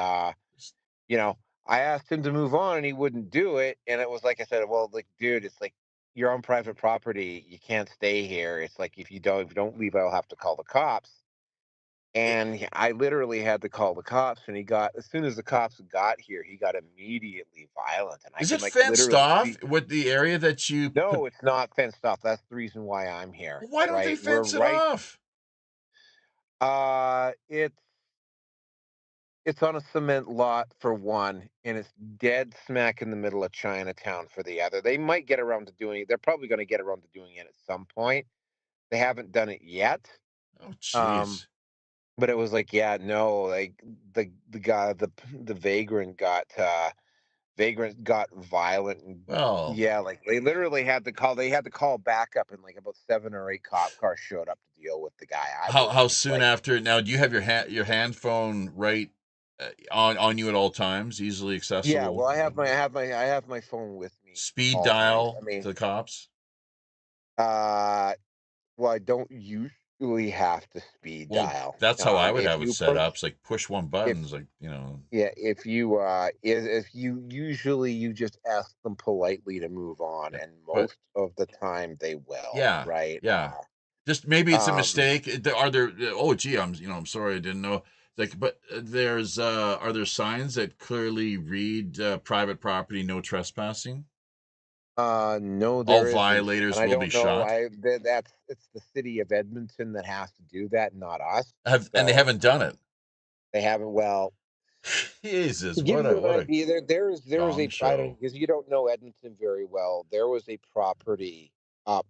you know, I asked him to move on and he wouldn't do it. And it was like I said, well, like, dude, it's like you're on private property. You can't stay here. It's like if you don't leave, I'll have to call the cops. And I literally had to call the cops, and as soon as the cops got here, he got immediately violent, and I Is can it like fenced literally off see. with the area that you put? No, it's not fenced off. That's the reason why I'm here. Why don't they Right, we're fence it right. off? It's on a cement lot for one, and it's dead smack in the middle of Chinatown for the other. They might get around to doing it. They're probably going to get around to doing it at some point. They haven't done it yet. Oh, Um, jeez. but it was like, yeah, no, like the guy, the vagrant got violent, and Well, yeah, like they had to call backup, and like about 7 or 8 cop cars showed up to deal with the guy. I was how just soon like, after? Now, do you have your hand phone right on you at all times, easily yeah, accessible? well, I have my phone with me Speed all times. dial I mean, to the cops. uh well, I don't usually have to speed Well, dial. that's how I would If have it you set put up. It's like push one if button. It's like. Yeah, if you usually you just ask them politely to move on, Yeah. and But most of the time they will, yeah, right? yeah. Just maybe it's a Um, mistake. Are there? Oh, gee, I'm sorry, I didn't know. Like, but there's are there signs that clearly read private property, no trespassing? No, All there isn't. violators And I will be don't know. shot. It's the city of Edmonton that has to do that, not us. And they haven't done it. They haven't. Well, Jesus, to give you an what a idea, there is gong a I don't show. because you don't know Edmonton very well. There was a property up.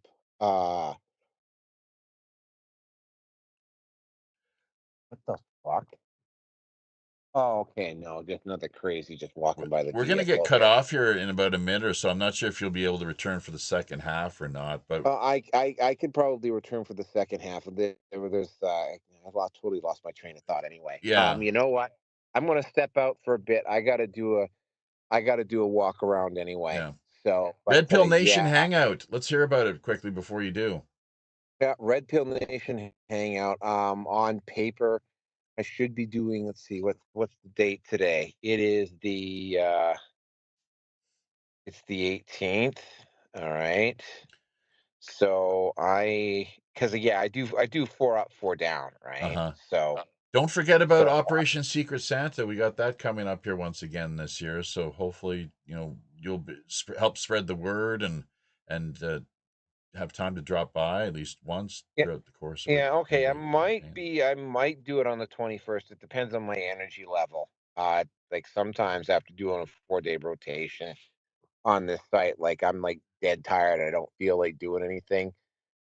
What the fuck? Oh, okay. No, just another crazy just walking by the We're going to get vehicle cut here. off here in about a minute or so. I'm not sure if you'll be able to return for the second half or not, but I could probably return for the second half of this. Totally lost my train of thought anyway. yeah, You know what? I'm gonna step out for a bit. I gotta do a walk around anyway. yeah. So, Red Pill Nation yeah, Hangout. Let's hear about it quickly before you do. yeah, Red Pill Nation Hangout. On paper, I should be doing. Let's see, what's the date today? It is it's the 18th. All right. So because I do 4 up, 4 down, right? Uh-huh. So Don't forget about so Operation Secret Santa. We got that coming up here once again this year. So hopefully, you'll help spread the word and have time to drop by at least once yeah, throughout the course of our yeah, okay. I campaign. might do it on the 21st. It depends on my energy level. Like sometimes after doing a 4-day rotation on this site, like I'm like dead tired. I don't feel like doing anything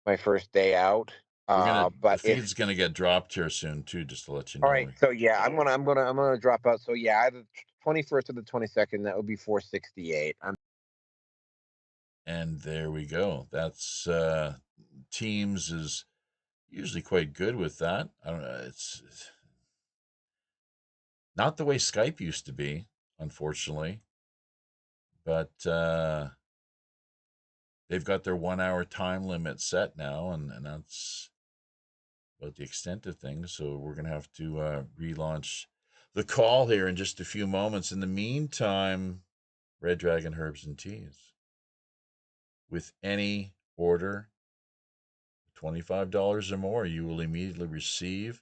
my first day out. The But feed's gonna get dropped here soon too, just to let you all know. right, so yeah, I'm gonna drop out. So yeah, either 21st or the 22nd. That would be 468. And there we go. That's Teams is usually quite good with that. I don't know. It's not the way Skype used to be, unfortunately, but they've got their 1 hour time limit set now, and that's about the extent of things. So we're going to have to relaunch the call here in just a few moments. In the meantime, Red Dragon Herbs and Teas. With any order, $25 or more, you will immediately receive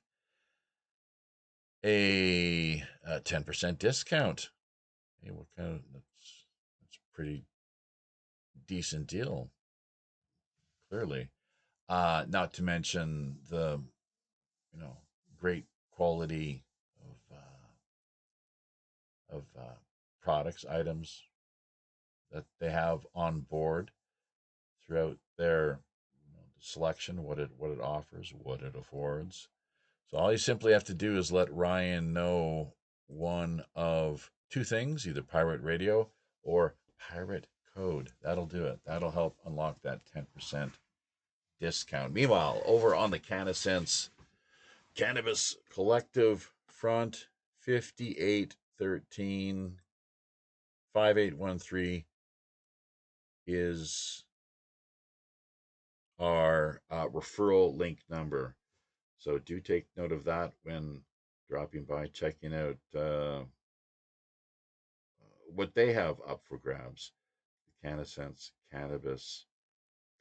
a 10% discount. Hey, that's a pretty decent deal, clearly. Not to mention the great quality of products, items that they have on board throughout their selection, what it offers, what it affords. So all you simply have to do is let Ryan know one of two things, either pirate radio or pirate code. That'll do it. That'll help unlock that 10% discount. Meanwhile, over on the CanaSense Cannabis Collective front, 5813 5813 is our referral link number. So do take note of that when dropping by, checking out what they have up for grabs. The CanaSense Cannabis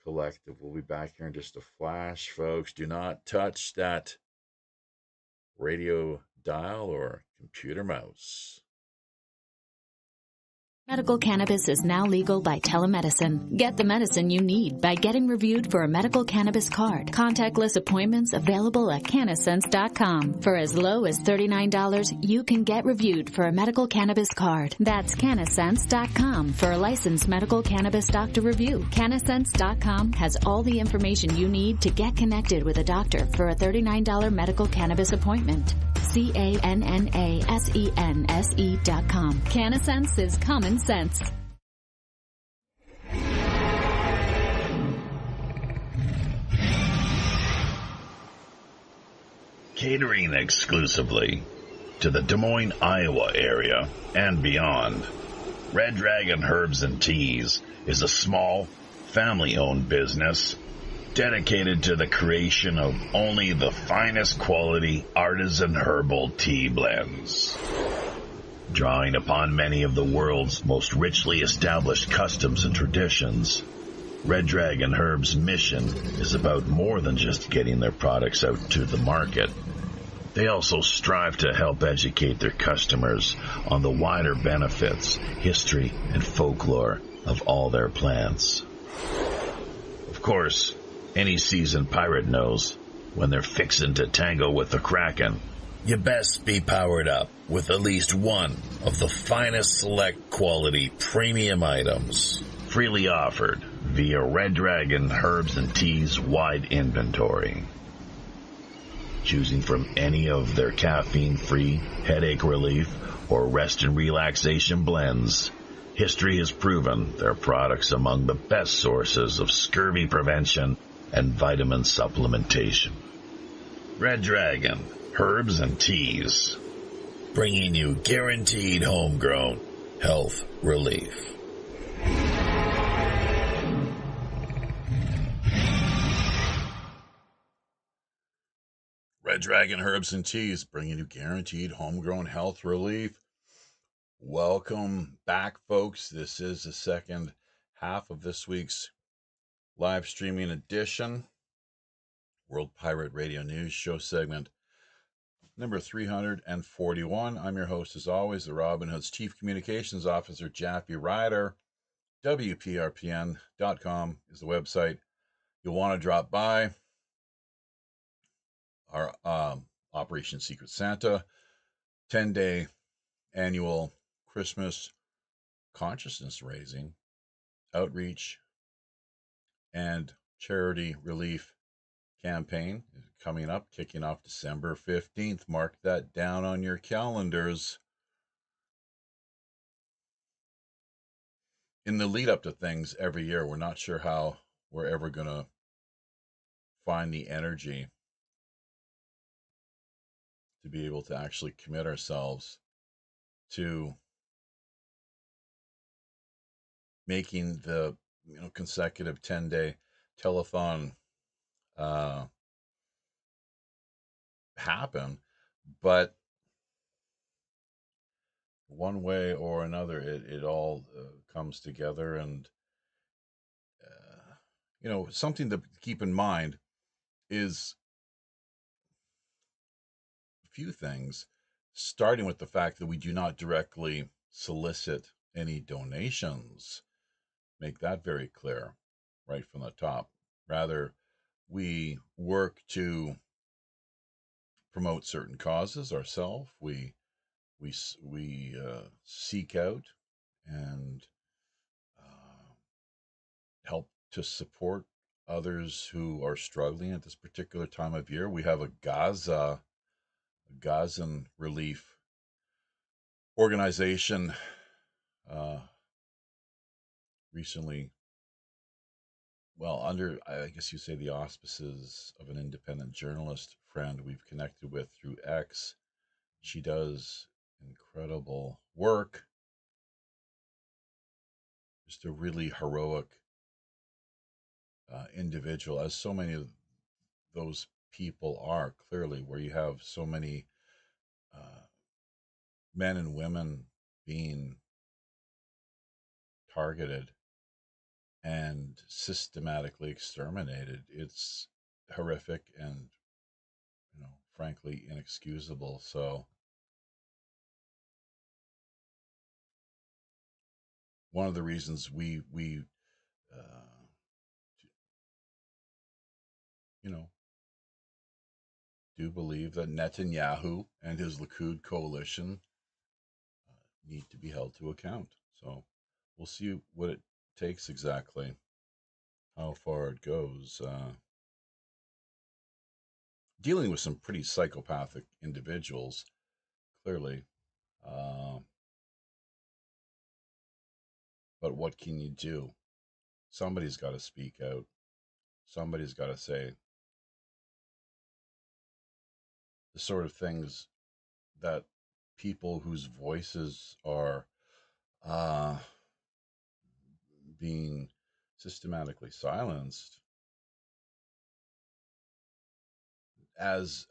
Collective. We'll be back here in just a flash, folks. Do not touch that radio dial or computer mouse. Medical cannabis is now legal by telemedicine. Get the medicine you need by getting reviewed for a medical cannabis card. Contactless appointments available at CanaSense.com. For as low as $39, you can get reviewed for a medical cannabis card. That's CanaSense.com for a licensed medical cannabis doctor review. CanaSense.com has all the information you need to get connected with a doctor for a $39 medical cannabis appointment. CanaSense.com. CanaSense is common sense. Catering exclusively to the Des Moines, Iowa area and beyond. Red Dragon Herbs and Teas is a small, family-owned business dedicated to the creation of only the finest quality artisan herbal tea blends. Drawing upon many of the world's most richly established customs and traditions, Red Dragon Herbs' mission is about more than just getting their products out to the market. They also strive to help educate their customers on the wider benefits, history, and folklore of all their plans. Of course, any seasoned pirate knows when they're fixin' to tango with the Kraken, you best be powered up with at least one of the finest select quality premium items freely offered via Red Dragon Herbs and Teas wide inventory. Choosing from any of their caffeine-free, headache relief, or rest and relaxation blends, history has proven their products among the best sources of scurvy prevention and vitamin supplementation. Red Dragon Herbs and Teas, bringing you guaranteed homegrown health relief. Red Dragon Herbs and Teas, bringing you guaranteed homegrown health relief. Welcome back, folks. This is the second half of this week's live streaming edition, World Pirate Radio News Show segment number 341. I'm your host, as always, the Robin Hood's Chief Communications Officer, Jappy Ryder. WPRPN.com is the website. You'll want to drop by our Operation Secret Santa 10-day annual Christmas consciousness raising, outreach, and charity relief campaign coming up, kicking off December 15th. Mark that down on your calendars. In the lead up to things every year, we're not sure how we're ever going to find the energy to be able to actually commit ourselves to making the consecutive 10-day telethon happen, but one way or another it all comes together. And something to keep in mind is a few things, starting with the fact that we do not directly solicit any donations. Make that very clear right from the top. Rather, we work to promote certain causes ourselves. We seek out and help to support others who are struggling at this particular time of year. We have a Gazan relief organization recently, well, under, I guess you say, the auspices of an independent journalist friend we've connected with through X. She does incredible work. Just a really heroic individual, as so many of those people are, clearly, where you have so many men and women being targeted and systematically exterminated. It's horrific and, frankly, inexcusable. So one of the reasons we do believe that Netanyahu and his Likud coalition need to be held to account. So we'll see what it takes exactly, how far it goes. Dealing with some pretty psychopathic individuals, clearly. But what can you do? Somebody's got to speak out. Somebody's got to say the sort of things that people whose voices are being systematically silenced, as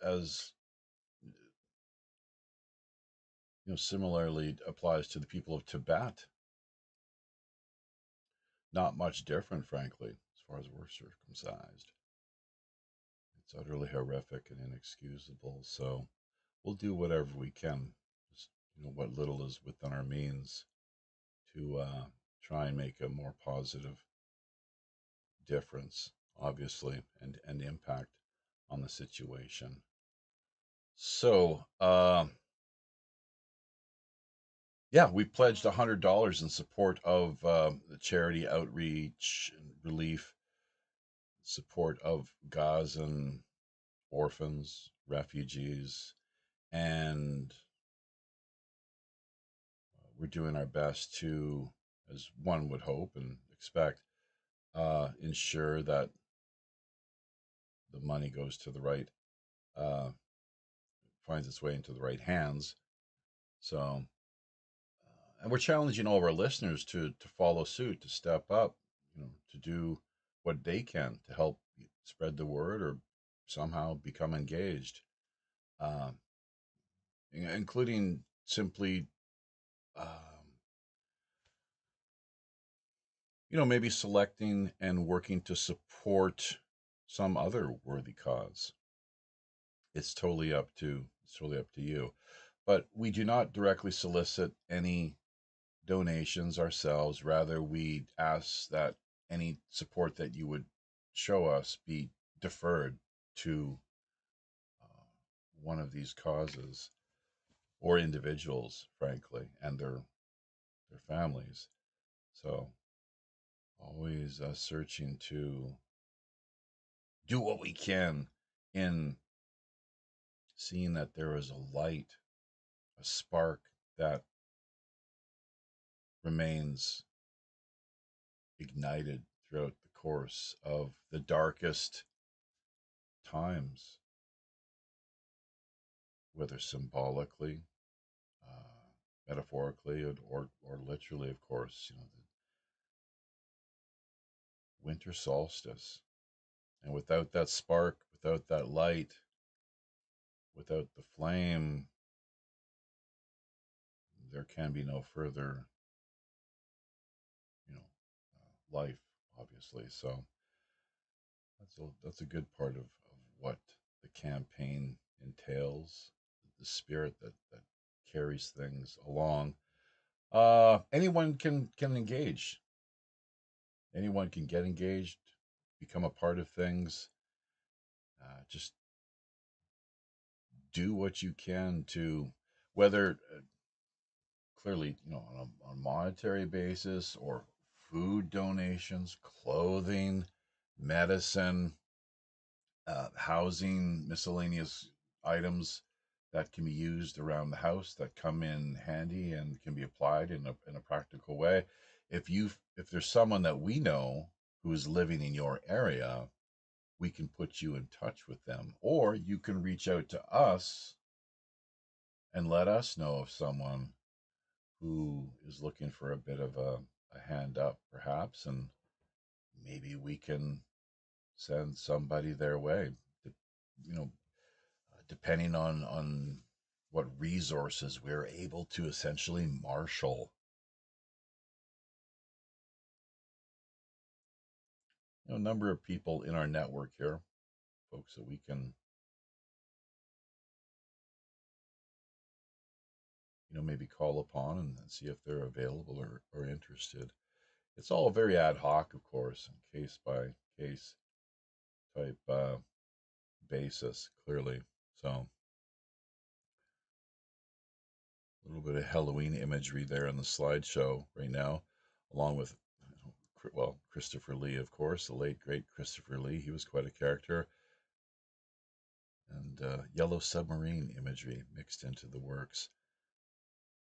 similarly applies to the people of Tibet. Not much different, frankly, as far as we're circumcised. It's utterly horrific and inexcusable. So we'll do whatever we can, just what little is within our means, to try and make a more positive difference, obviously, and impact on the situation. So, yeah, we pledged $100 in support of the charity outreach and relief, support of Gazan orphans, refugees, and we're doing our best to, as one would hope and expect, ensure that the money goes to the right, finds its way into the right hands. So, and we're challenging all of our listeners to follow suit, to step up, to do what they can to help spread the word or somehow become engaged, um, including simply, maybe selecting and working to support some other worthy cause. It's totally up to you. But we do not directly solicit any donations ourselves. Rather, we ask that any support that you would show us be deferred to uh, one of these causes or individuals, frankly, and their families. So always searching to do what we can in seeing that there is a light, a spark that remains ignited throughout the course of the darkest times, whether symbolically, metaphorically, or literally, of course, the winter solstice. And without that spark, without that light, without the flame, there can be no further, life, obviously. So that's a good part of what the campaign entails, the spirit that carries things along. Anyone can engage. Anyone can get engaged, become a part of things. Just do what you can to, whether clearly, on a monetary basis or food donations, clothing, medicine, housing, miscellaneous items that can be used around the house that come in handy and can be applied in a practical way. If there's someone that we know who is living in your area, we can put you in touch with them, or you can reach out to us and let us know of someone who is looking for a bit of a hand up, perhaps, and maybe we can send somebody their way. You know, depending on what resources we're able to essentially marshal. A number of people in our network here, folks that we can, maybe call upon and see if they're available or interested. It's all very ad hoc, of course, case by case type basis, clearly. So a little bit of Halloween imagery there in the slideshow right now, along with, Christopher Lee, of course, the late great Christopher Lee. He was quite a character. And yellow submarine imagery mixed into the works.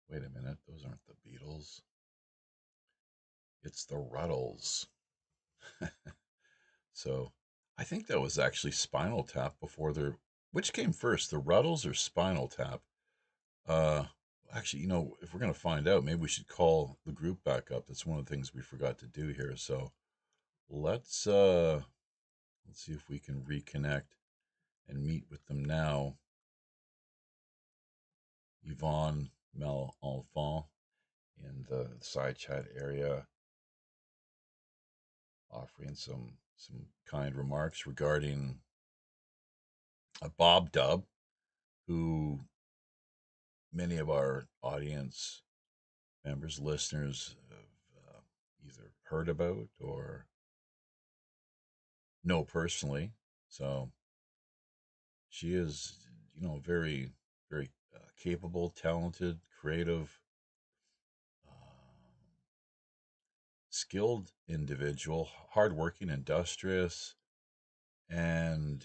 Wait a minute, those aren't the Beatles. It's the Ruddles. So I think that was actually Spinal Tap before their. Which came first, the Ruddles or Spinal Tap? Uh, Actually, if we're gonna find out, maybe we should call the group back up. That's one of the things we forgot to do here. So let's see if we can reconnect and meet with them now. Yvonne Malenfant in the side chat area, offering some kind remarks regarding Bob Dub, who many of our audience members, listeners have either heard about or know personally. So she is, very, very capable, talented, creative, skilled individual, hardworking, industrious, and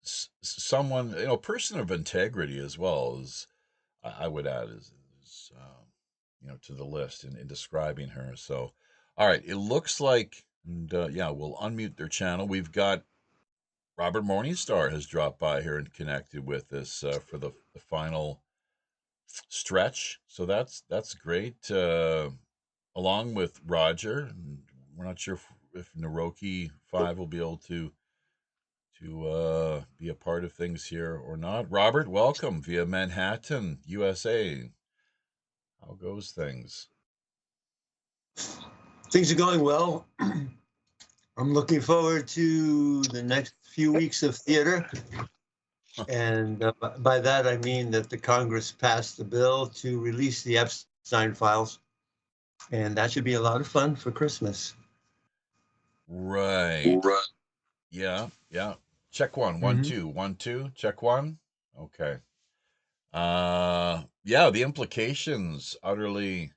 someone, person of integrity as well, as I would add, to the list in describing her. So, all right, it looks like, and yeah, we'll unmute their channel. We've got Robert Morningstar has dropped by here and connected with us for the final stretch. So that's great. Along with Roger, and we're not sure if Naroki 5 will be able to be a part of things here or not. Robert, welcome via Manhattan, USA. How goes things? Things are going well. I'm looking forward to the next few weeks of theater. And by that, I mean that the Congress passed the bill to release the Epstein files. And that should be a lot of fun for Christmas. Right. Yeah. Check one. 1 2 1 2. Check one. Okay. Yeah, the implications utterly.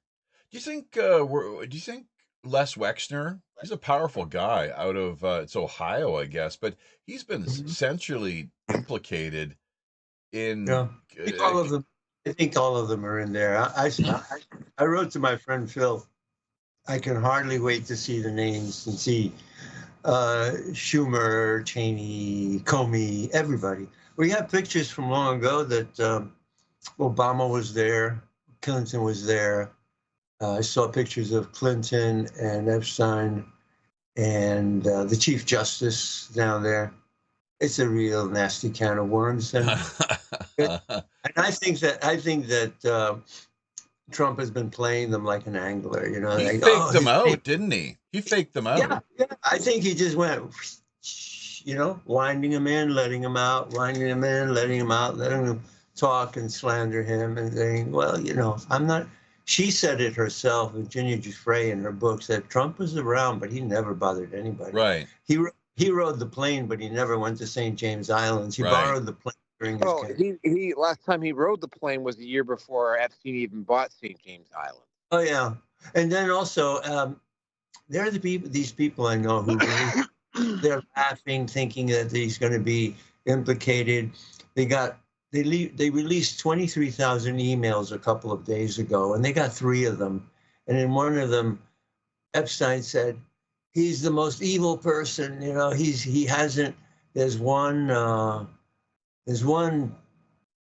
Do you think Les Wexner? He's a powerful guy out of it's Ohio, I guess, but he's been centrally implicated in. Yeah, I think all of them. I think all of them are in there. I wrote to my friend Phil. I can hardly wait to see the names and see Schumer, Cheney, Comey, everybody. We have pictures from long ago that Obama was there, Clinton was there. I saw pictures of Clinton and Epstein and the Chief Justice down there. It's a real nasty can of worms, and I think that Trump has been playing them like an angler. He like, faked them out, didn't he? He faked them out. Yeah. I think he just went, winding him in, letting him out, winding him in, letting him out, letting him talk and slander him, and saying, well, I'm not. She said it herself, Virginia Giuffre, in her book, said Trump was around, but he never bothered anybody. Right. He rode the plane, but he never went to St. James Islands. He borrowed the plane during his campaign. He last time he rode the plane was the year before Epstein even bought St. James Island. Oh yeah, and then also there are these people I know who they're laughing, thinking that he's going to be implicated. They released 23,000 emails a couple of days ago, and they got 3 of them. And in one of them, Epstein said, he's the most evil person. He hasn't. There's one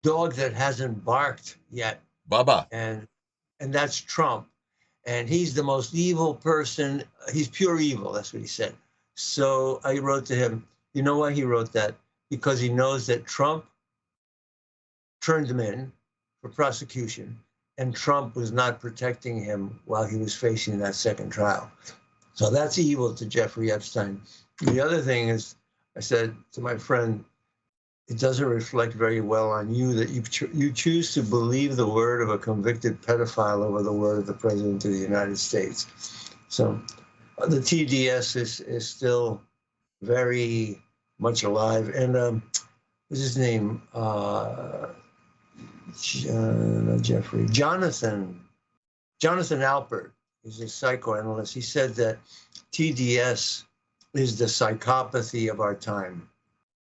dog that hasn't barked yet. Baba. And that's Trump. And he's the most evil person. He's pure evil. That's what he said. So I wrote to him, you know why he wrote that? Because he knows that Trump turned him in for prosecution, and Trump was not protecting him while he was facing that second trial. So that's evil to Jeffrey Epstein. The other thing is, I said to my friend, it doesn't reflect very well on you that you choose to believe the word of a convicted pedophile over the word of the President of the United States. So the TDS is still very much alive. And what's his name? Jeffrey. Jonathan Alpert is a psychoanalyst. He said that TDS is the psychopathy of our time,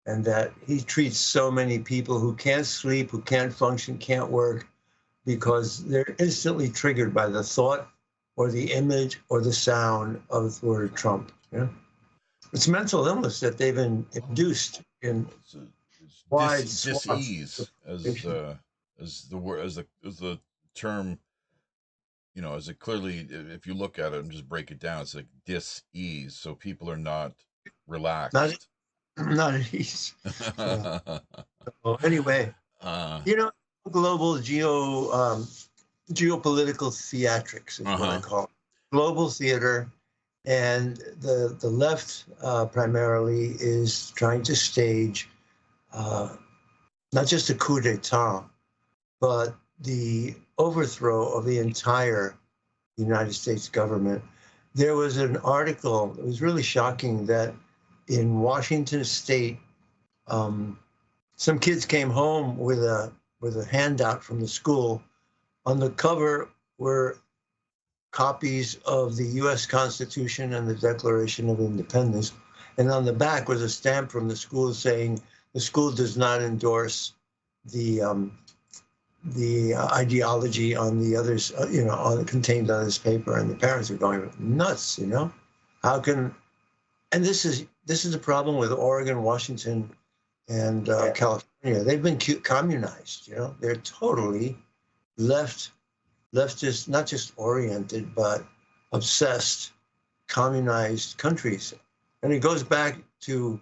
and that he treats so many people who can't sleep, who can't function, can't work, because they're instantly triggered by the thought or the image or the sound of the word Trump. It's mental illness that they've induced in wide dis-ease as the term, as it clearly, if you look at it and just break it down, it's like dis-ease. So people are not relaxed. Not at ease. Anyway, global geopolitical theatrics is what I call it. Global theater, and the left primarily is trying to stage not just a coup d'etat, but the overthrow of the entire United States government. There was an article, it was really shocking, that in Washington State, some kids came home with a handout from the school. On the cover were copies of the U.S. Constitution and the Declaration of Independence, and on the back was a stamp from the school saying the school does not endorse the ideology on the others, contained on this paper. And the parents are going nuts, how can? And this is the problem with Oregon, Washington, and California. They've been communized. They're totally leftist, not just oriented, but obsessed, communized countries. And it goes back to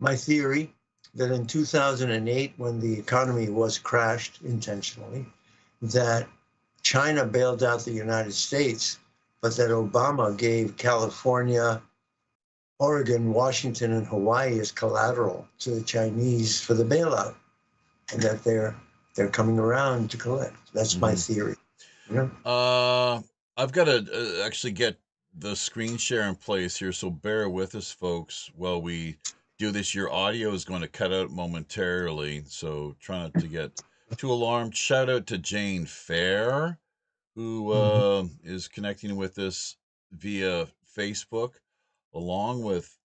my theory that in 2008, when the economy was crashed intentionally, that China bailed out the United States, but that Obama gave California, Oregon, Washington, and Hawaii as collateral to the Chinese for the bailout, and that they're coming around to collect. That's my theory. I've got to actually get the screen share in place here, so bear with us, folks, while we do this. Your audio is going to cut out momentarily, so try not to get too alarmed. Shout out to Jane Fair, who is connecting with us via Facebook, along with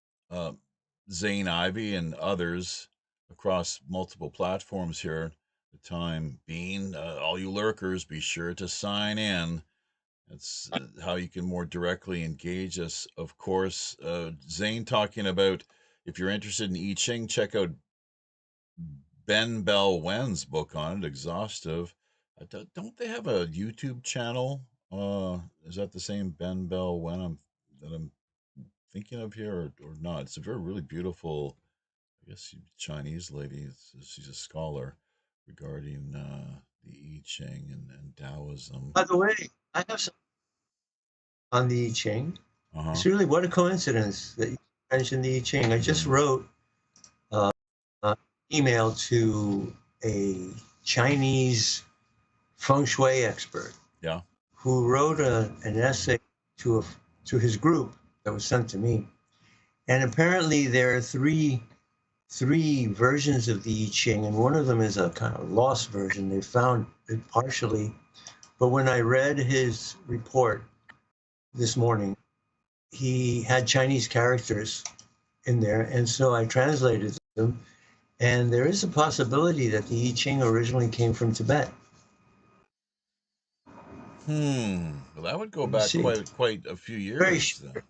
Zane Ivy and others across multiple platforms here. The time being, all you lurkers, be sure to sign in. That's how you can more directly engage us. Of course, Zane talking about, if you're interested in I Ching, check out Ben Bell Wen's book on it, exhaustive. Don't they have a YouTube channel? Is that the same Ben Bell Wen that I'm thinking of here, or not? It's a really beautiful, I guess, Chinese lady. She's a scholar regarding the I Ching and Taoism. By the way, I have some on the I Ching. It's really, what a coincidence that you mentioned the I Ching. I just wrote an email to a Chinese feng shui expert, who wrote an essay to his group that was sent to me. And apparently there are three versions of the I Ching, and one of them is a kind of lost version. They found it partially, but when I read his report this morning, he had Chinese characters in there, and so I translated them. And there is a possibility that the I Ching originally came from Tibet. Well, that would go back quite a few years. Very sure.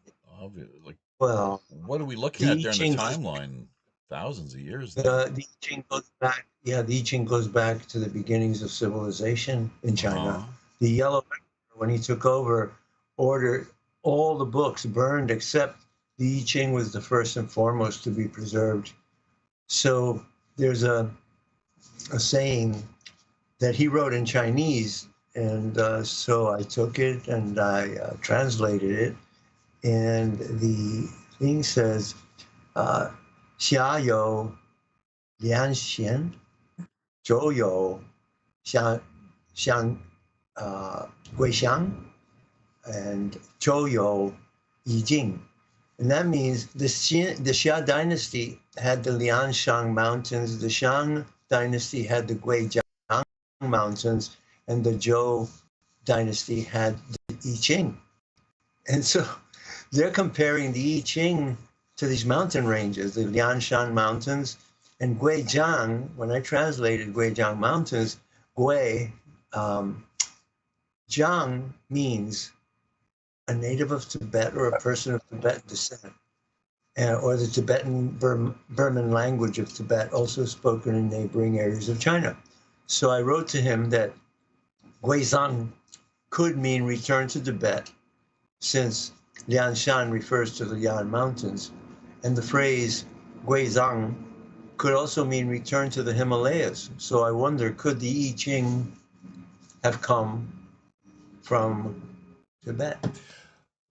Well, what are we looking at there in the timeline? Thousands of years. The I Ching goes back. Yeah, the I Ching goes back to the beginnings of civilization in China. The Yellow Emperor, when he took over, ordered all the books burned except the I Ching was the first and foremost to be preserved. So there's a saying that he wrote in Chinese, and so I took it and I translated it, and the thing says, 下有两贤，左有桂香 and 周有义境. And that means the Xia dynasty had the Lianshan Mountains, the Shang dynasty had the Guijiang Mountains, and the Zhou dynasty had the I Ching. And so they're comparing the I Ching to these mountain ranges, the Lianshan Mountains, and Guijiang. When I translated Guijiang Mountains, Jiang means a native of Tibet or a person of Tibetan descent, or the Tibetan Burman language of Tibet, also spoken in neighboring areas of China. So I wrote to him that Guizang could mean return to Tibet, since Lianshan refers to the Lian Mountains, and the phrase Guizang could also mean return to the Himalayas. So I wonder, could the I Ching have come from Tibet?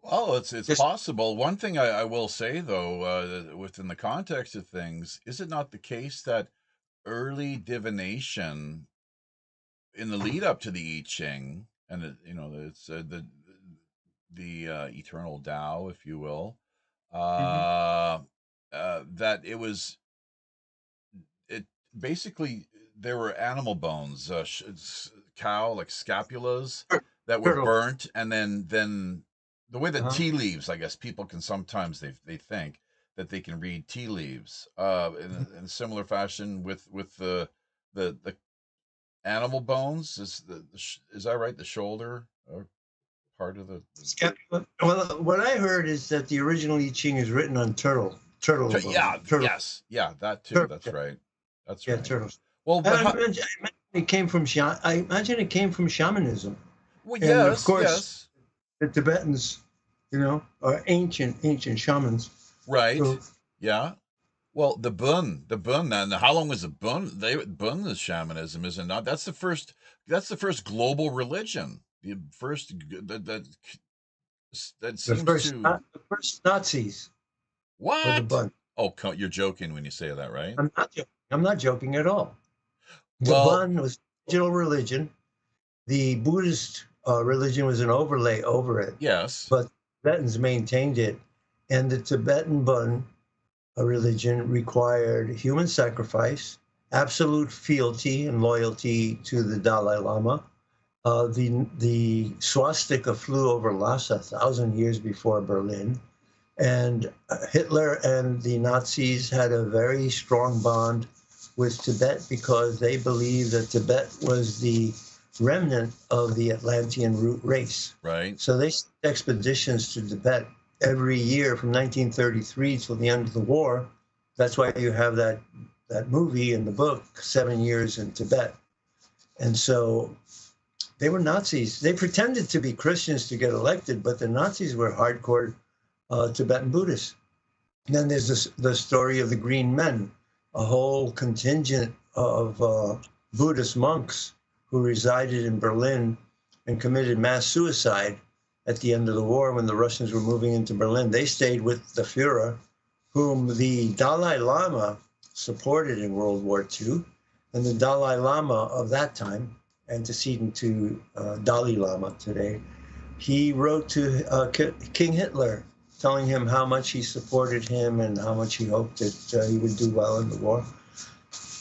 Well, it's possible. One thing I will say, though, within the context of things, is it not the case that early divination in the lead up to the I Ching, and it's the eternal Tao, if you will, Mhm. that it basically there were animal bones, cow like scapulas that were Turtle. burnt, and then the way that Uh-huh. tea leaves, I guess people can sometimes they think that they can read tea leaves, in a similar fashion with the animal bones. Is that right? The shoulder or part of the Scapula. Well, what I heard is that the original I Ching is written on turtle bone. yeah, Turtle. yes, yeah, that too. Turtle. That's right. That's Yeah, right. turtles. Well, but I imagine it came from shamanism, well, and of yes, course yes, the Tibetans, are ancient shamans. right, So yeah. Well, the bun. Now, how long was the bun? Bun is shamanism, is it not? That's the first. That's the first global religion. The first that seems to the first Nazis were the what? Bun. Oh, you're joking when you say that, right? I'm not joking. I'm not joking at all. The Well, Bun was original religion. The Buddhist religion was an overlay over it, yes, but Tibetans maintained it, and the Tibetan Bun religion required human sacrifice, absolute fealty and loyalty to the Dalai Lama. The swastika flew over Lhasa 1,000 years before Berlin, and Hitler and the Nazis had a very strong bond with Tibet because they believed that Tibet was the remnant of the Atlantean root race. right, So they sent expeditions to Tibet every year from 1933 till the end of the war. That's why you have that movie and the book, 7 Years in Tibet. And so they were Nazis. They pretended to be Christians to get elected, but the Nazis were hardcore Tibetan Buddhists. And then there's the story of the Green Men, a whole contingent of Buddhist monks who resided in Berlin and committed mass suicide at the end of the war when the Russians were moving into Berlin. They stayed with the Führer, whom the Dalai Lama supported in World War II. And the Dalai Lama of that time, antecedent to Dalai Lama today, he wrote to King Hitler, telling him how much he supported him and how much he hoped that he would do well in the war.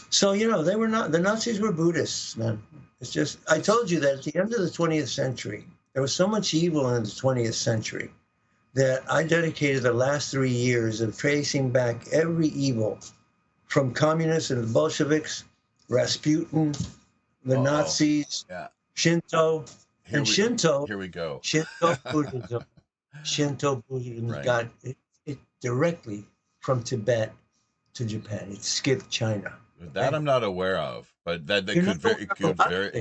So, they were not, the Nazis were Buddhists, man. It's just, I told you that at the end of the 20th century, there was so much evil in the 20th century that I dedicated the last 3 years of tracing back every evil from communists and the Bolsheviks, Rasputin, the Nazis, yeah. Shinto. Here we go. Shinto Buddhism. Shinto Buddhism Right. got it directly from Tibet to Japan. It skipped China. That I'm not aware of, but that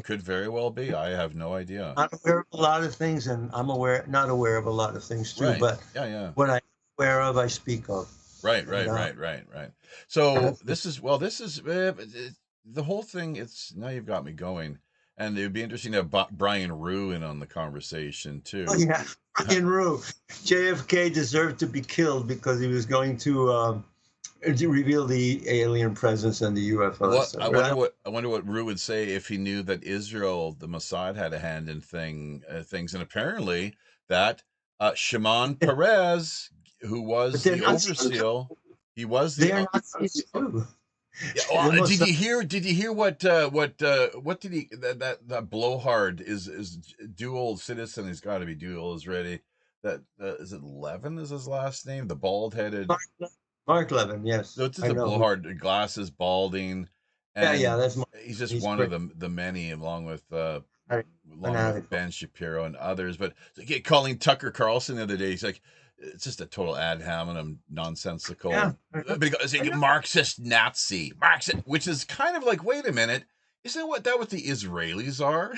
could very well be. I have no idea. Not aware of a lot of things, and I'm not aware of a lot of things too. Right. But yeah. what I'm aware of, I speak of. Right. So this is the whole thing. It's now you've got me going, and it would be interesting to have Brian Rue in on the conversation too. Oh yeah, Brian Rue. JFK deserved to be killed because he was going to reveal the alien presence and the UFOs. I wonder what Rue would say if he knew that Israel, the Mossad, had a hand in things, and apparently that Shimon Peres, who was the overseer, he was the. They're Nazis too. Yeah, well, did you hear what did he that blowhard is dual citizen? He's got to be dual Israeli. That is it. Levin is his last name. The bald headed. Mark Levin, yes. So it's just a blowhard, glasses, balding, and that's he's just one of the many, along with Ben Shapiro and others. But calling Tucker Carlson the other day, he's like, it's just a total ad hominem, nonsensical. Yeah. Because Marxist Nazi, which is kind of like, wait a minute, isn't that what the Israelis are?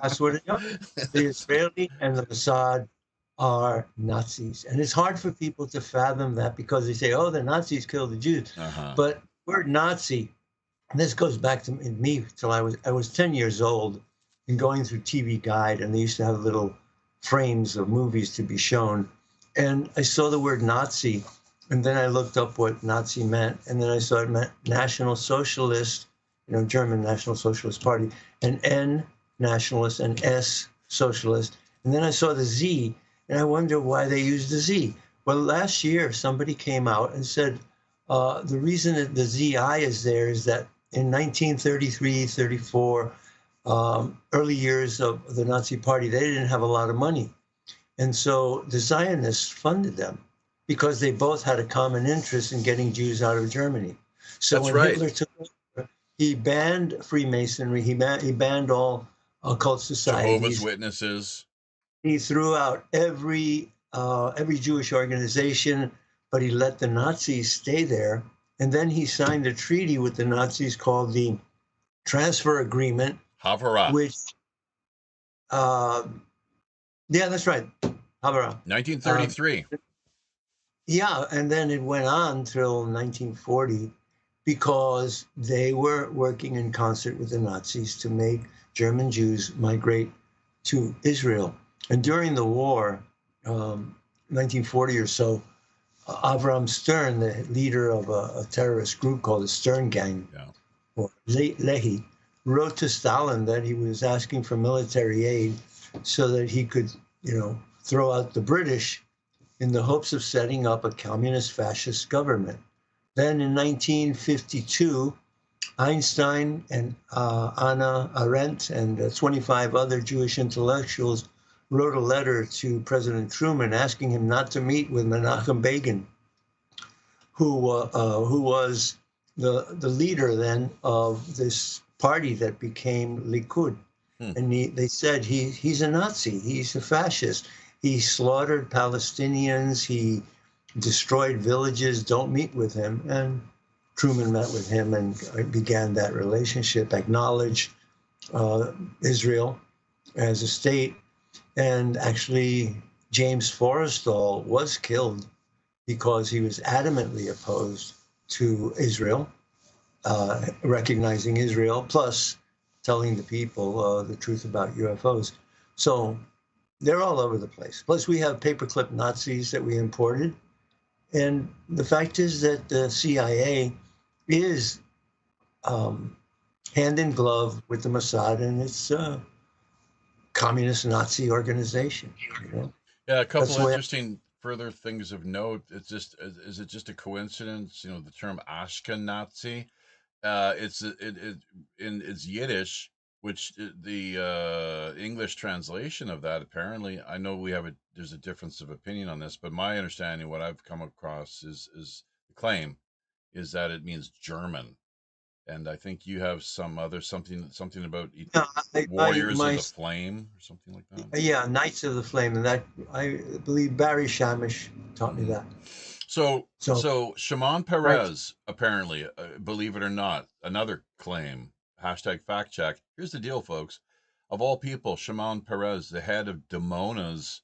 That's what it is. The Israeli and the Mossad are Nazis. And it's hard for people to fathom that because they say, oh, the Nazis killed the Jews. But we're Nazi. And this goes back to me till I was 10 years old and going through TV Guide, and they used to have little frames of movies to be shown. And I saw the word Nazi, and then I looked up what Nazi meant, and then I saw it meant National Socialist German National Socialist Party, and N nationalist and S socialist. And then I saw the Z, and I wonder why they used the Z. Well, last year somebody came out and said the reason that the ZI is there is that in 1933, 34, early years of the Nazi Party, they didn't have a lot of money. And so the Zionists funded them because they both had a common interest in getting Jews out of Germany. So That's when right. Hitler took over, he banned Freemasonry, he banned all occult societies. Jehovah's Witnesses. He threw out every Jewish organization, but he let the Nazis stay there. And then he signed a treaty with the Nazis called the Transfer Agreement, Havara. which, yeah, that's right, Havara. 1933. Yeah, and then it went on till 1940 because they were working in concert with the Nazis to make German Jews migrate to Israel. And during the war, 1940 or so, Avram Stern, the leader of a terrorist group called the Stern Gang, or Lehi, wrote to Stalin that he was asking for military aid so that he could, throw out the British in the hopes of setting up a communist fascist government. Then in 1952, Einstein and Anna Arendt and 25 other Jewish intellectuals wrote a letter to President Truman asking him not to meet with Menachem Begin, who was the leader then of this party that became Likud. And they said he's a Nazi, he's a fascist. He slaughtered Palestinians, he destroyed villages, don't meet with him. And Truman met with him and began that relationship, acknowledged Israel as a state. And actually, James Forrestal was killed because he was adamantly opposed to Israel, recognizing Israel, plus telling the people the truth about UFOs. So they're all over the place. Plus, we have paperclip Nazis that we imported. And the fact is that the CIA is hand in glove with the Mossad and its communist Nazi organization. Yeah, a couple interesting further things of note. It's just, is it just a coincidence? The term Ashkenazi, it's Yiddish, which the English translation of that, apparently, I know there's a difference of opinion on this, but my understanding, what I've come across is the claim is that it means German. And I think you have something about Warriors of the Flame or something like that. Yeah, Knights of the Flame, and that I believe Barry Shamish taught me that. So Shimon Peres, apparently, believe it or not, another claim. #fact check. Here's the deal, folks. Of all people, Shimon Peres, the head of Damona's,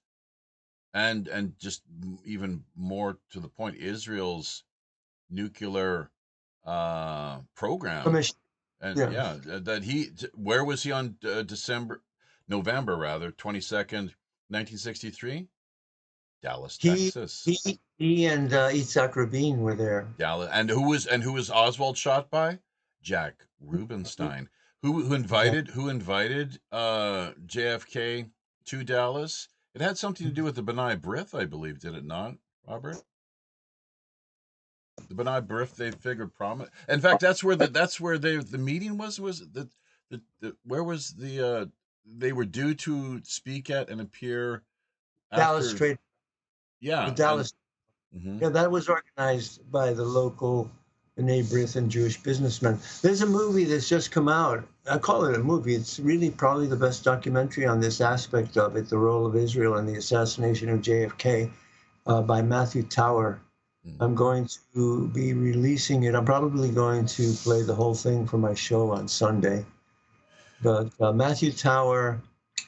and just even more to the point, Israel's nuclear program. And that where was he on November 22nd, 1963? Dallas, Texas. He and Yitzhak Rabin were there. Dallas, and who was Oswald shot by? Jack Rubenstein, who invited JFK to Dallas. It had something to do with the B'nai B'rith, I believe, did it not, Robert? The B'nai B'rith, they figured prominent. In fact, that's where the meeting was the where was the they were due to speak at and appear after, Dallas Trade. Yeah, Dallas. Yeah, that was organized by the local B'nai B'rith and Jewish businessmen. There's a movie that's just come out. I call it a movie. It's really probably the best documentary on this aspect of it, the role of Israel in the assassination of JFK, by Matthew Tower. I'm going to be releasing it. I'm probably going to play the whole thing for my show on Sunday. But Matthew Tower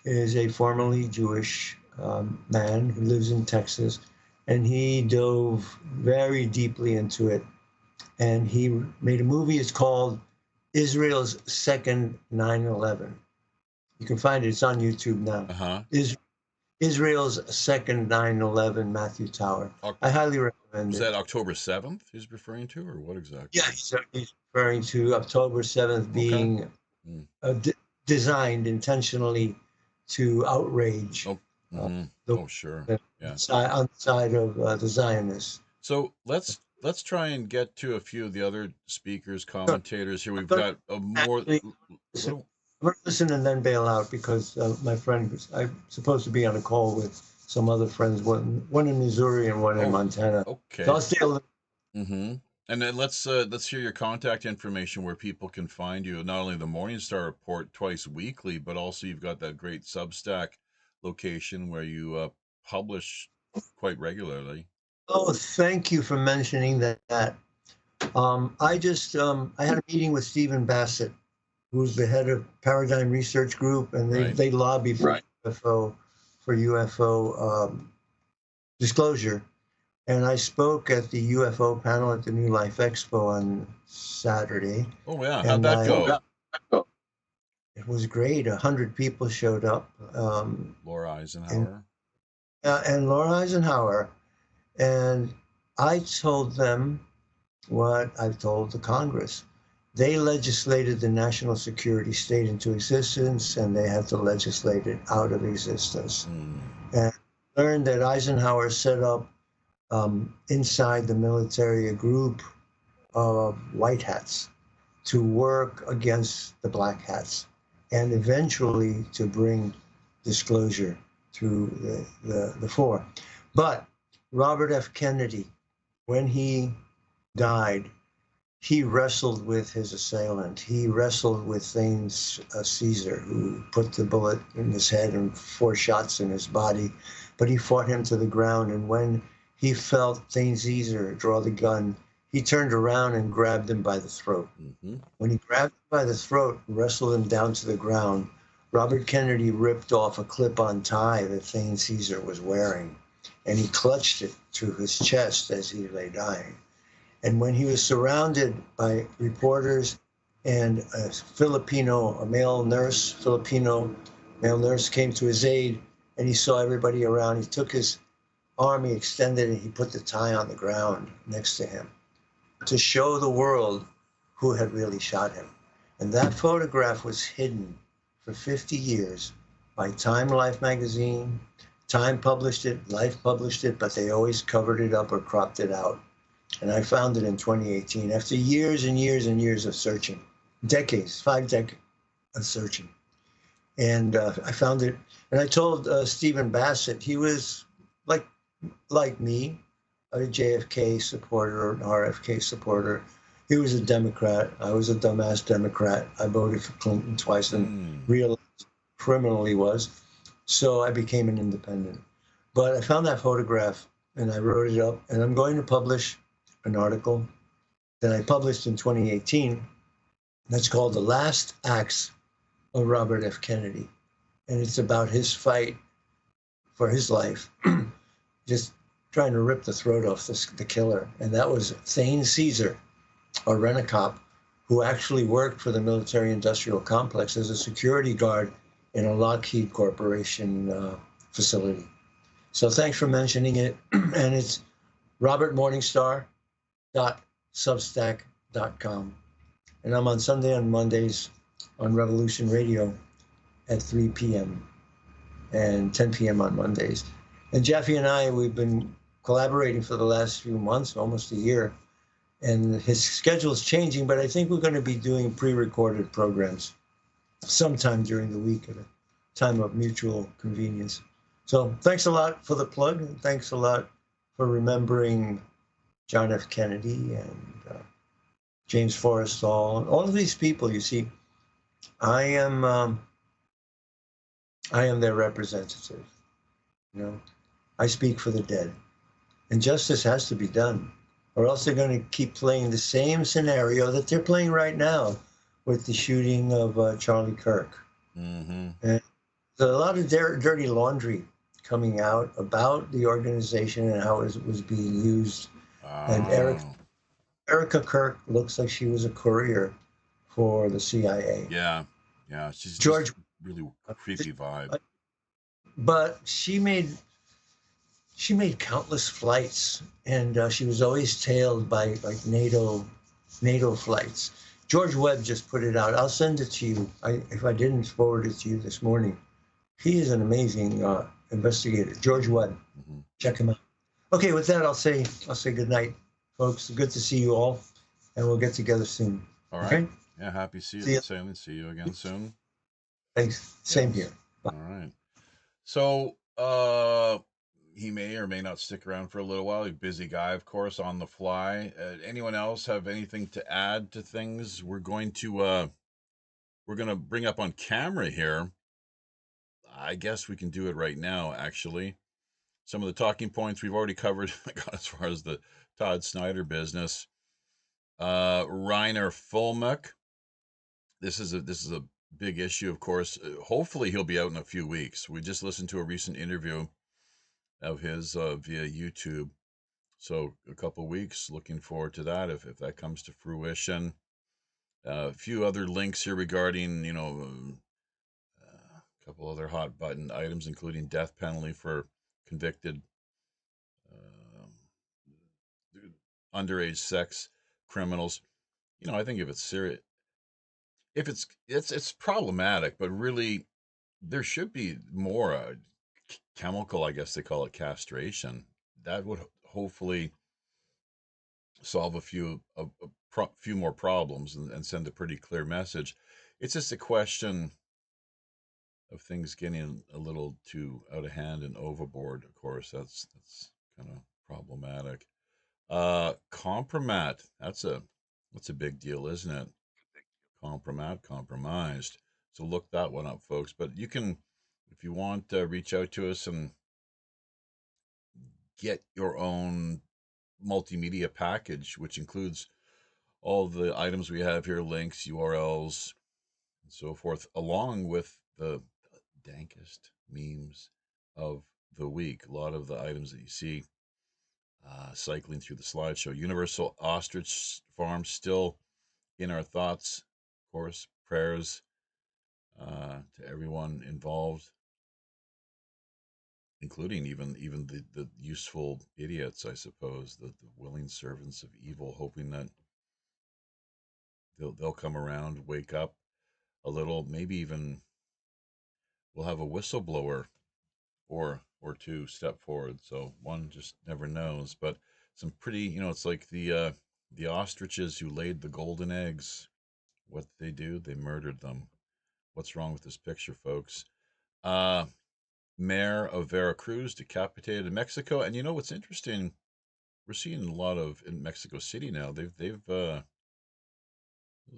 is a formerly Jewish man who lives in Texas, and he dove very deeply into it. And he made a movie. It's called Israel's Second 9/11. You can find it. It's on YouTube now. Israel's second 9/11 Matthew Tower. I highly recommend Was it. that October 7th he's referring to, or what exactly? Yeah, he's referring to October 7th being designed intentionally to outrage Sure. Yeah. on the side of the Zionists. So let's try and get to a few of the other speakers, commentators here. We've got a more. I'm going to listen and then bail out because my friend, I'm supposed to be on a call with some other friends, one in Missouri and one in Montana. Okay. So I'll stay a little. And then let's hear your contact information where people can find you. Not only the Morningstar Report twice weekly, but also you've got that great Substack location where you publish quite regularly. Oh, thank you for mentioning that. I had a meeting with Stephen Bassett, who's the head of Paradigm Research Group, and they lobby for UFO disclosure. And I spoke at the UFO panel at the New Life Expo on Saturday. Oh yeah, how'd that go? It was great. 100 people showed up. Laura Eisenhower. And Laura Eisenhower. And I told them what I've told the Congress. They legislated the national security state into existence, and they had to legislate it out of existence. And learned that Eisenhower set up inside the military a group of white hats to work against the black hats and eventually to bring disclosure to the fore. But Robert F. Kennedy, when he died, he wrestled with his assailant. He wrestled with Thanes Caesar, who put the bullet in his head and 4 shots in his body, but he fought him to the ground. And when he felt Thanes Caesar draw the gun, he turned around and grabbed him by the throat. When he grabbed him by the throat and wrestled him down to the ground, Robert Kennedy ripped off a clip-on tie that Thanes Caesar was wearing, and he clutched it to his chest as he lay dying. And when he was surrounded by reporters and a Filipino male nurse came to his aid, and he saw everybody around, he took his arm, he extended, and he put the tie on the ground next to him to show the world who had really shot him. And that photograph was hidden for 50 years by Time Life magazine. Time published it, Life published it, but they always covered it up or cropped it out. And I found it in 2018 after years and years and years of searching, decades, 5 decades of searching. And I found it, and I told Stephen Bassett, he was like me, a JFK supporter, an RFK supporter. He was a Democrat. I was a dumbass Democrat. I voted for Clinton twice and realized criminal he was. So I became an independent. But I found that photograph and I wrote it up, and I'm going to publish an article that I published in 2018 that's called The Last Acts of Robert F. Kennedy. And it's about his fight for his life, just trying to rip the throat off the killer. And that was Thanes Caesar, a rent-a-cop who actually worked for the military-industrial complex as a security guard in a Lockheed Corporation facility. So thanks for mentioning it. And it's robertmorningstar.substack.com. And I'm on Sunday and Mondays on Revolution Radio at 3 p.m. and 10 p.m. on Mondays. And Jeffy and I, we've been collaborating for the last few months, almost a year. And his schedule is changing, but I think we're going to be doing pre-recorded programs sometime during the week at a time of mutual convenience. So thanks a lot for the plug, and thanks a lot for remembering John F. Kennedy and James Forrestal, and all of these people. You see, I am their representative. You know, I speak for the dead, and justice has to be done, or else they're going to keep playing the same scenario that they're playing right now with the shooting of Charlie Kirk. And there's a lot of dirty laundry coming out about the organization and how it was being used. And Erica Kirk looks like she was a courier for the CIA. Yeah, she's George, really creepy vibe. but she made countless flights, and she was always tailed by like NATO flights. George Webb just put it out. I'll send it to you. If I didn't forward it to you this morning, he is an amazing investigator. George Webb, check him out. Okay, with that, I'll say good night, folks. Good to see you all, and we'll get together soon. All right. Okay? Yeah, happy to see See you. ya. See you again soon. Thanks. Same Yes. here. Bye. All right. So, he may or may not stick around for a little while. He's a busy guy, of course, on the fly. Anyone else have anything to add to things? We're going to bring up on camera here. I guess we can do it right now, actually. Some of the talking points we've already covered as far as the Todd Snyder business. Reiner Fulmuck. This is a big issue, of course. Hopefully he'll be out in a few weeks. We just listened to a recent interview of his via YouTube. So a couple of weeks, looking forward to that if that comes to fruition. A few other links here regarding, a couple other hot button items, including death penalty for convicted underage sex criminals. I think if it's serious, if it's problematic, but really there should be more chemical, I guess they call it castration. That would hopefully solve a few more problems and send a pretty clear message. It's just a question of things getting a little too out of hand and overboard. Of course, that's kind of problematic. Compromat. That's a big deal, isn't it? Compromat, compromised. So look that one up, folks. But you can, if you want, reach out to us and get your own multimedia package, which includes all the items we have here, links, URLs, and so forth, along with the dankest memes of the week. A lot of the items that you see cycling through the slideshow. Universal Ostrich Farm still in our thoughts, of course, prayers to everyone involved, including even the useful idiots, I suppose, the willing servants of evil, hoping that they'll come around, wake up a little, maybe even we'll have a whistleblower or two step forward. So one just never knows. But some pretty, it's like the ostriches who laid the golden eggs. What did they do? They murdered them. What's wrong with this picture, folks? Mayor of Veracruz decapitated in Mexico. And what's interesting? We're seeing a lot of in Mexico City now. They've there's a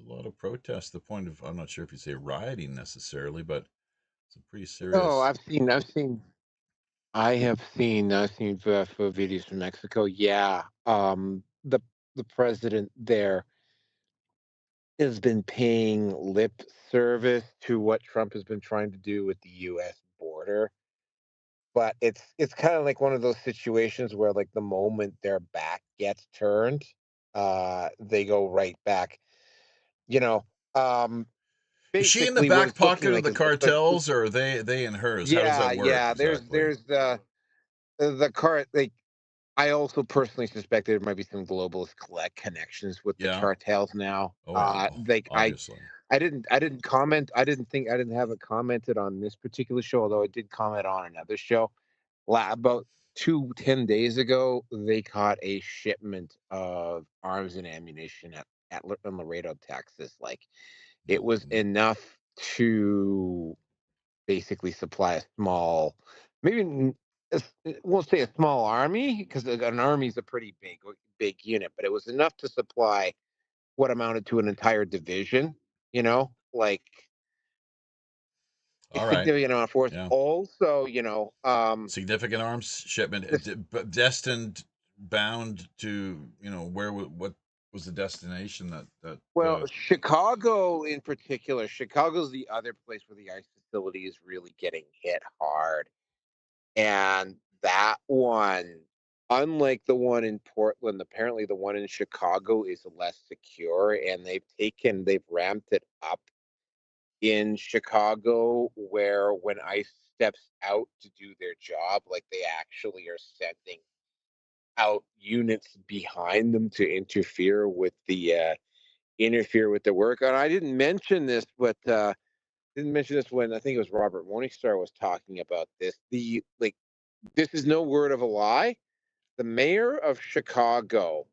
lot of protests. The point of, I'm not sure if you say rioting necessarily, but some pretty serious. Oh, I've seen for videos from Mexico. Yeah, the president there has been paying lip service to what Trump has been trying to do with the U.S. border, but it's kind of like one of those situations where, like, the moment their back gets turned, they go right back. You know, um, Is she in the basically what back it's looking pocket of like the is like cartels, or are they in hers? How does yeah, that work yeah. exactly? There's the car like I also personally suspect there might be some globalist connections with the Yeah. cartels now. Like Obviously. I didn't comment. I didn't have it commented on this particular show, although I did comment on another show. About 10 days ago, they caught a shipment of arms and ammunition in Laredo, Texas. Like, it was enough to basically supply a small, maybe we'll say a small army, because an army is a pretty big unit, but it was enough to supply what amounted to an entire division. Like, All right. significant amount of force. Yeah. Also, Significant arms shipment, destined, bound to, what was the destination that well, Chicago in particular. Chicago's the other place where the ICE facility is really getting hit hard. And that one, unlike the one in Portland, apparently the one in Chicago is less secure, and they've ramped it up in Chicago where when ICE steps out to do their job, like they actually are sending out units behind them to interfere with the work. And I didn't mention this, but didn't mention this when I think it was Robert Morningstar was talking about this. This is no word of a lie. The mayor of Chicago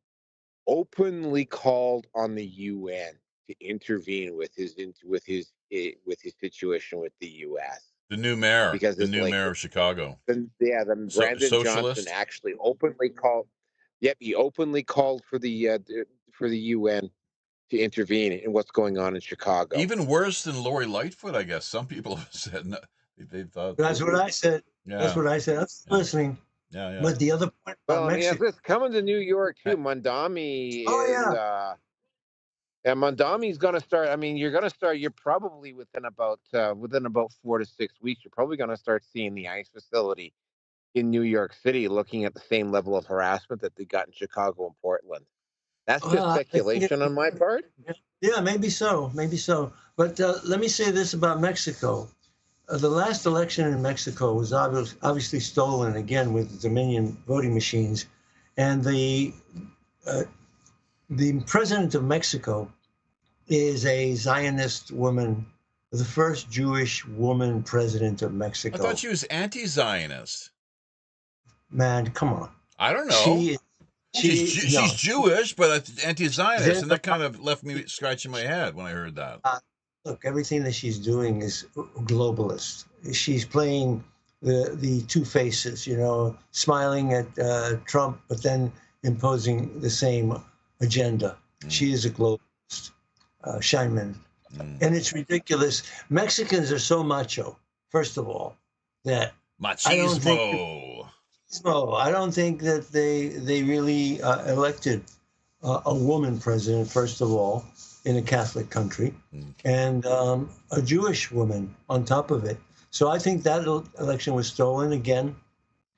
openly called on the UN to intervene with his situation with the U.S. The new mayor, because the it's new like mayor of Chicago. the Brandon Johnson Socialist. actually openly called. Yep, he openly called for the UN to intervene in what's going on in Chicago. Even worse than Lori Lightfoot, I guess. Some people have said no, they thought. That's what I said. Yeah. That's what I said. I was listening. Yeah. But the other point about Mexico. It's coming to New York too. Mondami is. And Mondami's going to start. I mean, you're going to start. You're probably within about 4 to 6 weeks. You're probably going to start seeing the ICE facility in New York City looking at the same level of harassment that they got in Chicago and Portland. That's just speculation on my part. Yeah, maybe so. Maybe so. But let me say this about Mexico. The last election in Mexico was obviously stolen again with Dominion voting machines, and the president of Mexico is a Zionist woman, the first Jewish woman president of Mexico. I thought she was anti-Zionist. Man, come on. I don't know. She's Jewish, but anti-Zionist, and that kind of left me scratching my head when I heard that. Look, everything that she's doing is globalist. She's playing the two faces, smiling at Trump, but then imposing the same agenda. She is a globalist. Scheinman. And it's ridiculous. Mexicans are so macho, first of all, that machismo. I don't think that they really elected a woman president, first of all, in a Catholic country, and a Jewish woman on top of it. So I think that election was stolen again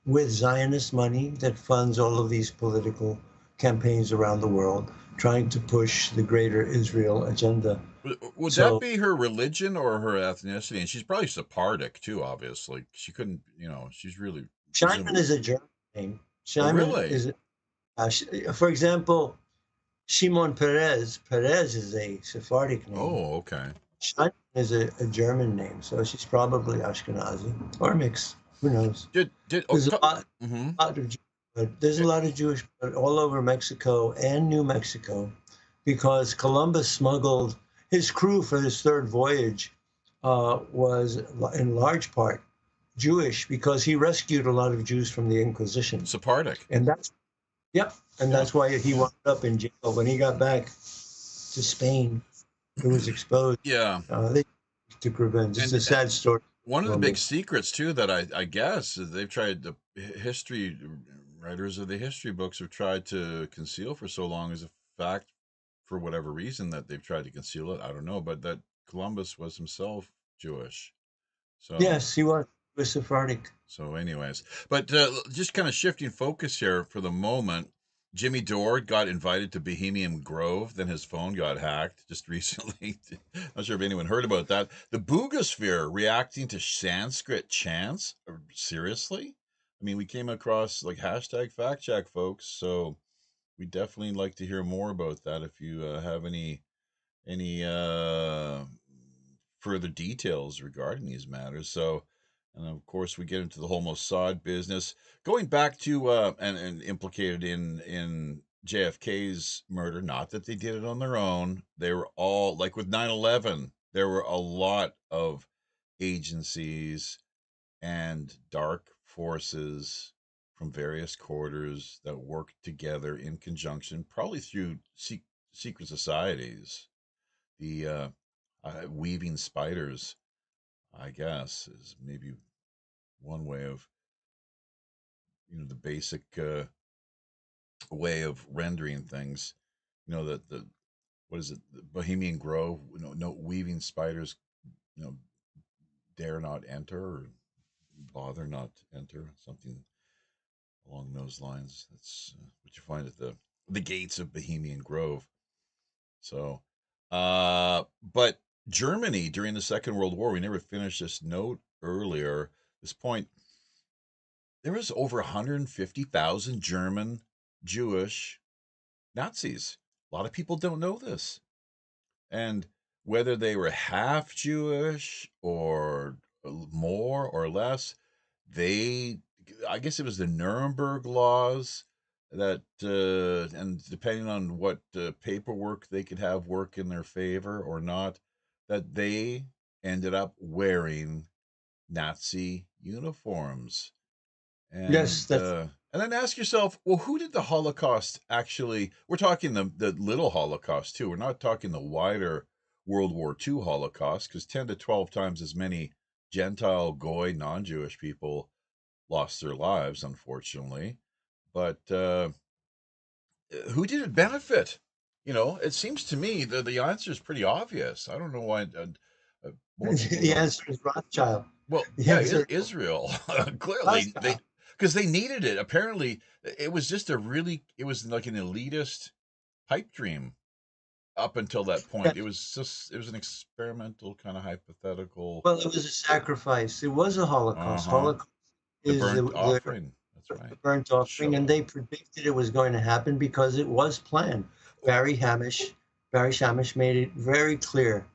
with Zionist money that funds all of these political campaigns around the world, trying to push the greater Israel agenda. Would that be her religion or her ethnicity? And she's probably Sephardic too, obviously. She couldn't, she's really... Scheinman is a German name. Really? Is for example, Shimon Peres is a Sephardic name. Oh, okay. Scheinman is a German name, so she's probably Ashkenazi or mixed. Who knows? There's a lot of there's a lot of Jewish all over Mexico and New Mexico, because Columbus smuggled his crew for his third voyage was in large part Jewish, because he rescued a lot of Jews from the Inquisition. Sephardic. And that's why he wound up in jail when he got back to Spain. It was exposed. Yeah. They took revenge. It's a sad story. One of the big secrets too that I guess they've tried, the history writers of the history books have tried to conceal for so long, is a fact, for whatever reason that they've tried to conceal it. I don't know, but that Columbus was himself Jewish. So yes, he was Sephardic. So anyways, but just kind of shifting focus here for the moment, Jimmy Dore got invited to Bohemian Grove, then his phone got hacked just recently. Not sure if anyone heard about that. The Boogosphere reacting to Sanskrit chants? Seriously? I mean, we came across like hashtag fact check, folks, so we definitely like to hear more about that if you have any further details regarding these matters. So, and of course, we get into the whole Mossad business, going back to and implicated in JFK's murder. Not that they did it on their own. They were all, like with 9/11, there were a lot of agencies and dark forces from various quarters that worked together in conjunction, probably through secret societies. The weaving spiders, I guess, is maybe one way of, the basic way of rendering things. That the what is it, the Bohemian Grove? No weaving spiders, dare not enter, or bother not enter, something along those lines. That's what you find at the gates of Bohemian Grove. So, but Germany during the Second World War, we never finished this note earlier, this point, there was over 150,000 German Jewish Nazis. A lot of people don't know this. And whether they were half Jewish or more or less, I guess it was the Nuremberg laws that, and depending on what paperwork they could have work in their favor or not, that they ended up wearing Nazi uniforms. Yes, And then ask yourself, well, who did the Holocaust actually? We're talking the little Holocaust too. We're not talking the wider World War II Holocaust, because 10 to 12 times as many Gentile, Goy, non-Jewish people lost their lives, unfortunately. But who did it benefit? It seems to me that the answer is pretty obvious. I don't know why. the answer is Rothschild. Well, yeah, Israel. Clearly, because they needed it. Apparently, it was just it was like an elitist pipe dream up until that point. It was an experimental kind of hypothetical. Well, it was a sacrifice. It was a Holocaust. Holocaust is the burnt offering. That's right. The burnt offering, and they predicted it was going to happen because it was planned. Barry Shamish made it very clear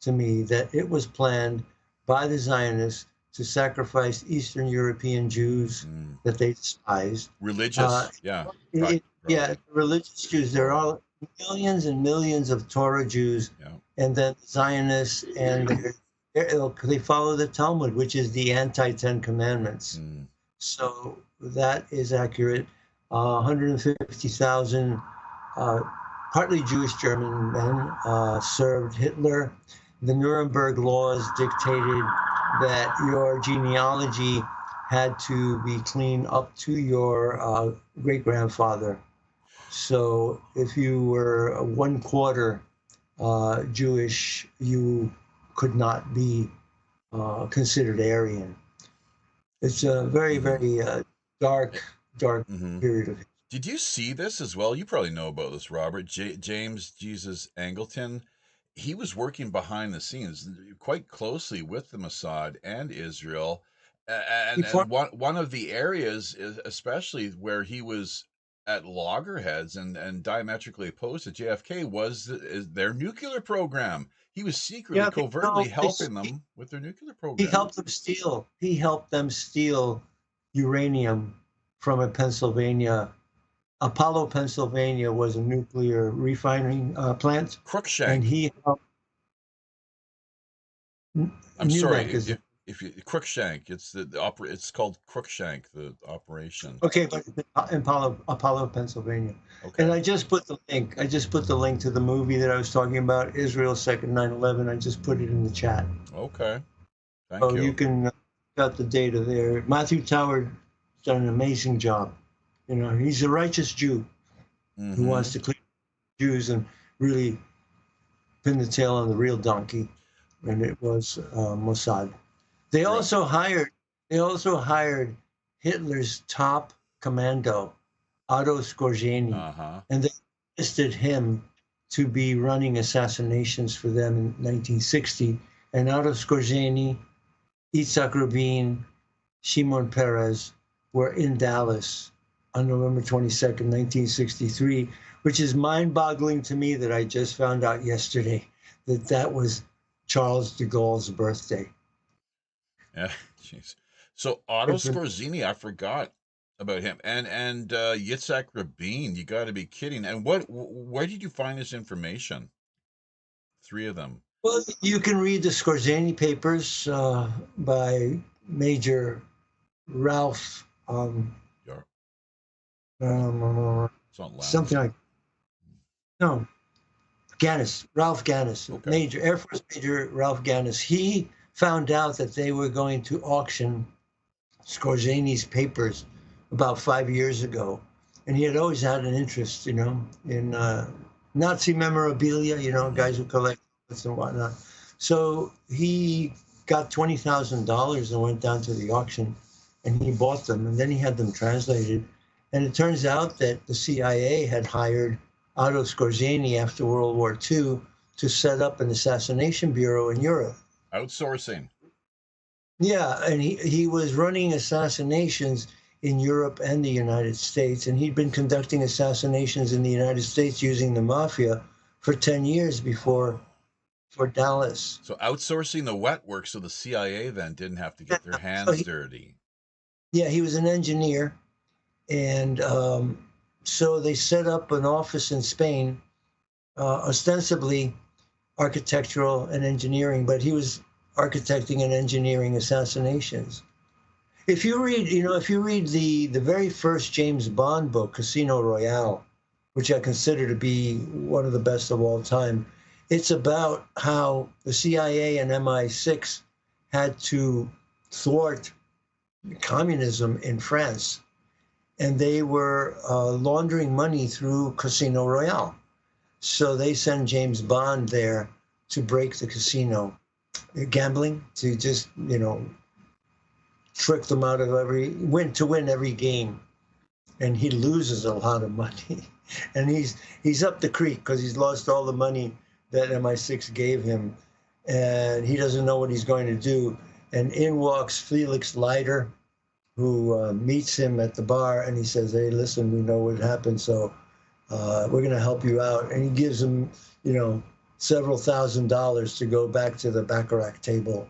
to me that it was planned by the Zionists to sacrifice Eastern European Jews that they despised. Religious, religious Jews. There are millions and millions of Torah Jews, and then Zionists, and they follow the Talmud, which is the anti-Ten Commandments. So that is accurate. 150,000 partly Jewish German men served Hitler. The Nuremberg laws dictated that your genealogy had to be clean up to your great-grandfather. So if you were 1/4 Jewish, you could not be considered Aryan. It's a very, very dark period of history. Did you see this as well? You probably know about this, Robert. James Jesus Angleton. He was working behind the scenes quite closely with the Mossad and Israel. And one of the areas, especially where he was at loggerheads and diametrically opposed to JFK, was their nuclear program. He was secretly, covertly helping them with their nuclear program. He helped them steal uranium from Apollo, Pennsylvania was a nuclear refining plant. Crookshank. And he helped. I'm sorry, if you Crookshank, it's called Crookshank, the operation. Okay, but Apollo, Pennsylvania. Okay. And I just put the link. To the movie that I was talking about, Israel's Second 9/11. I just put it in the chat. Okay. Thank you. So you can got the data there. Matthew Tower done an amazing job. He's a righteous Jew who wants to clean Jews and really pin the tail on the real donkey, and it was Mossad. They also hired Hitler's top commando, Otto Skorzeny, and they enlisted him to be running assassinations for them in 1960. And Otto Skorzeny, Yitzhak Rabin, Shimon Peres were in Dallas on November 22nd, 1963, which is mind-boggling to me that I just found out yesterday that was Charles de Gaulle's birthday. Yeah, jeez. So Otto Skorzeny, I forgot about him, and Yitzhak Rabin. You got to be kidding! And where did you find this information? 3 of them. Well, you can read the Skorzeny papers by Major Ralph. Something like Ralph Gannis, okay. Air Force Major Ralph Gannis. He found out that they were going to auction Skorzeny's papers about 5 years ago, and he had always had an interest, in Nazi memorabilia, guys who collect and whatnot. So he got $20,000 and went down to the auction, and he bought them, and then he had them translated. And it turns out that the CIA had hired Otto Skorzeny after World War II to set up an assassination bureau in Europe. Outsourcing. Yeah, and he was running assassinations in Europe and the United States, and he'd been conducting assassinations in the United States using the mafia for 10 years for Dallas. So outsourcing the wet work so the CIA then didn't have to get their hands dirty. Yeah, he was an engineer, and so they set up an office in Spain, ostensibly architectural and engineering, but he was architecting and engineering assassinations. If you read, the very first James Bond book, Casino Royale, which I consider to be one of the best of all time, it's about how the CIA and MI6 had to thwart communism in France, and they were laundering money through Casino Royale. So they send James Bond there to break the casino, gambling, to just, trick them out of win every game. And he loses a lot of money. And he's up the creek because he's lost all the money that MI6 gave him. And he doesn't know what he's going to do. And in walks Felix Leiter, who meets him at the bar, and he says, "Hey, listen, we know what happened, so we're going to help you out." And he gives him, several $1,000s to go back to the baccarat table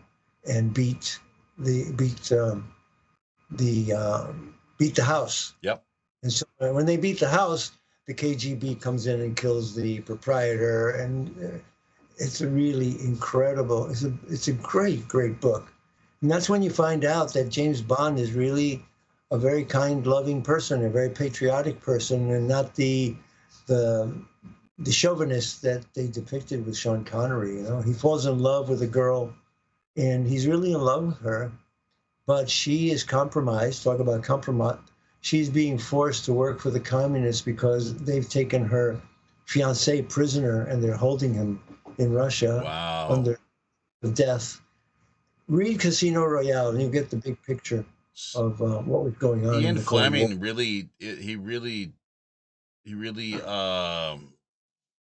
and beat the house. Yep. And so when they beat the house, the KGB comes in and kills the proprietor, and it's a really incredible. It's a great book. And that's when you find out that James Bond is really a very kind, loving person, a very patriotic person, and not the chauvinist that they depicted with Sean Connery. He falls in love with a girl, and he's really in love with her, but she is compromised. Talk about compromise. She's being forced to work for the communists because they've taken her fiancé prisoner, and they're holding him in Russia. Wow. Under death. Read Casino Royale, and you get the big picture of what was going on. Ian Fleming really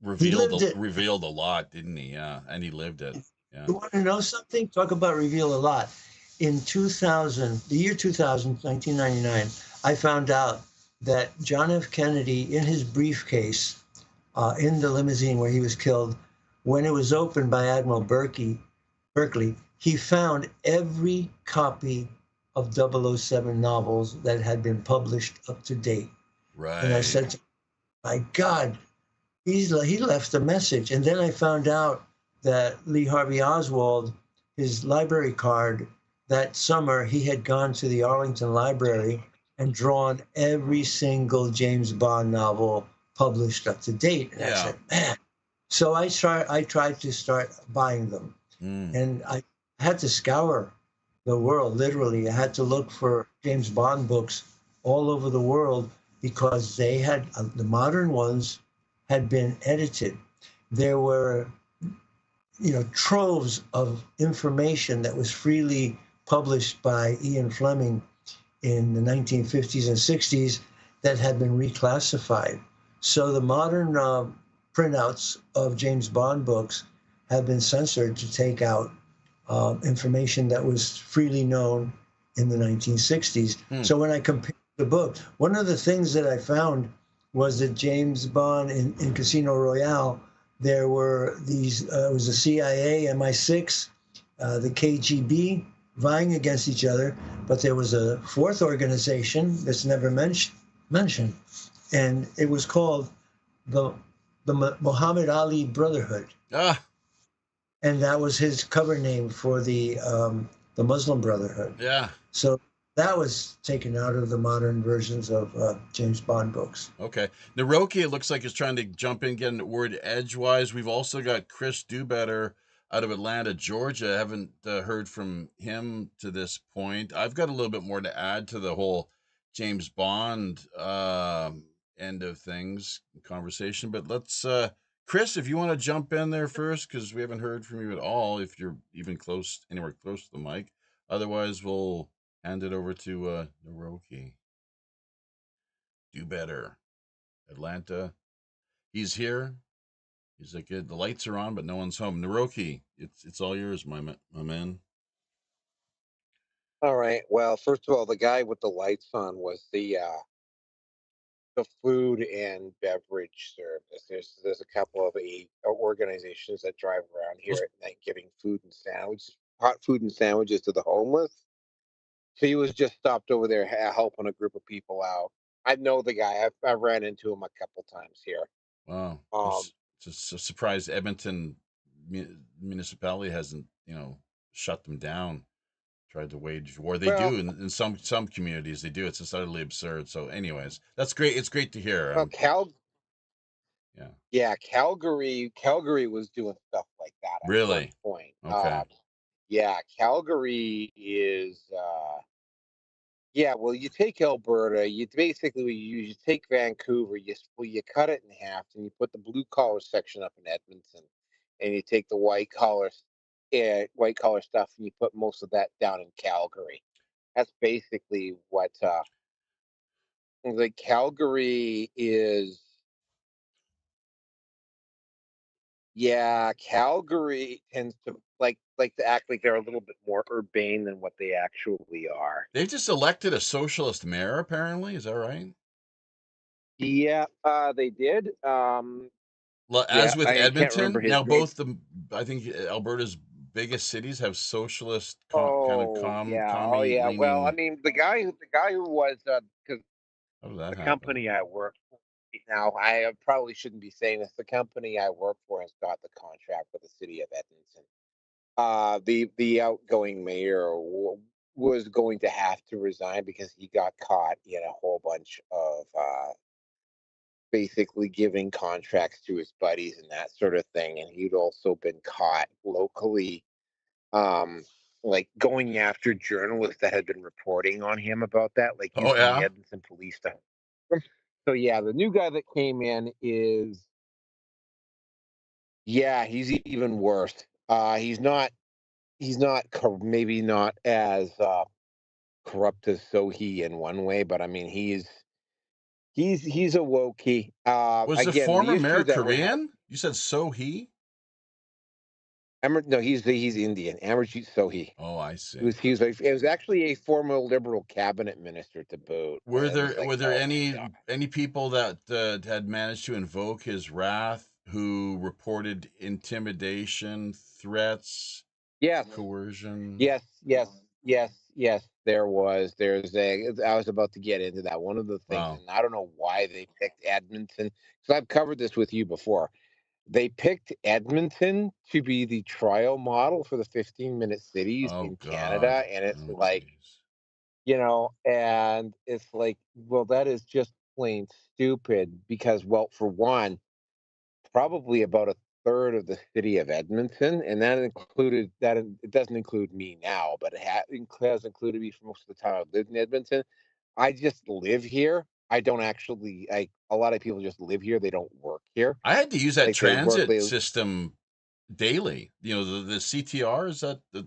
revealed a lot, didn't he? Yeah, and he lived it. Yeah. You want to know something? Talk about reveal a lot. In the year 2000, 1999, I found out that John F. Kennedy, in his briefcase, in the limousine where he was killed, when it was opened by Admiral Berkeley, he found every copy of 007 novels that had been published up to date. Right. And I said, my God, he left a message. And then I found out that Lee Harvey Oswald, his library card, that summer he had gone to the Arlington Library and drawn every single James Bond novel published up to date. And I said, man. So I tried to start buying them. And I had to scour the world, literally. I had to look for James Bond books all over the world because they had, the modern ones had been edited. There were, troves of information that was freely published by Ian Fleming in the 1950s and 60s that had been reclassified. So the modern printouts of James Bond books have been censored to take out information that was freely known in the 1960s. So when I compared the book, one of the things that I found was that James Bond in Casino Royale, there were these, it was the CIA, MI6, the KGB vying against each other, but there was a fourth organization that's never mentioned, and it was called the Muhammad Ali Brotherhood. And that was his cover name for the Muslim Brotherhood. Yeah. So that was taken out of the modern versions of James Bond books. Okay. Naroki, it looks like, is trying to jump in, getting a word edgewise. We've also got Chris Dobetter out of Atlanta, Georgia. I haven't heard from him to this point. I've got a little bit more to add to the whole James Bond end of things conversation, but let's Chris, if you want to jump in there first, because we haven't heard from you at all, if you're even anywhere close to the mic. Otherwise, we'll hand it over to Naroki. Do better. Atlanta. He's here. He's like, the lights are on, but no one's home. Naroki, it's all yours, my man. All right. Well, first of all, the guy with the lights on was the food and beverage service. There's a couple of organizations that drive around here at night giving hot food and sandwiches to the homeless. So he was just stopped over there helping a group of people out. I know the guy. I've ran into him a couple times here. Wow. It's a surprise Edmonton municipality hasn't, shut them down, tried to wage war. They do in some communities. They do. It's just utterly absurd. So, anyways, that's great. It's great to hear. Calgary was doing stuff like that at really? one point. Okay. Calgary is. Well, you take Alberta. You take Vancouver. You cut it in half, and you put the blue collar section up in Edmonton, and you take the white collar stuff, and you put most of that down in Calgary. That's basically what. Calgary is. Yeah, Calgary tends to like to act like they're a little bit more urbane than what they actually are. They just elected a socialist mayor, apparently. Is that right? Yeah, they did. As with Edmonton, now name. I think Alberta's biggest cities have socialist leaning. Well, I mean, the guy who was because the company I work for now, I probably shouldn't be saying this. The company I work for has got the contract with the city of Edmonton. The outgoing mayor was going to have to resign because he got caught in a whole bunch of basically giving contracts to his buddies and that sort of thing, and he'd also been caught locally like going after journalists that had been reporting on him about that, like using the Edmonton police stuff. So the new guy that came in is he's even worse. He's not maybe not as corrupt as Sohi in one way, but I mean he's a wokey. Was the former mayor Korean? You said Sohi? No, he's Indian. Amarjeet Sohi. Oh, I see. It was actually a former Liberal cabinet minister to boot. Were there any people that had managed to invoke his wrath who reported intimidation, threats, coercion? Yes. There was. I was about to get into that. One of the things, and I don't know why they picked Edmonton, because I've covered this with you before. They picked Edmonton to be the trial model for the 15-minute cities in Canada, and it's and it's like, well, that is just plain stupid because, well, for one, probably about a third of the city of Edmonton, and it doesn't include me now, but it has included me for most of the time I've lived in Edmonton. I just live here. I don't actually. A lot of people just live here. They don't work here. I had to use that transit system daily. The CTR, is that the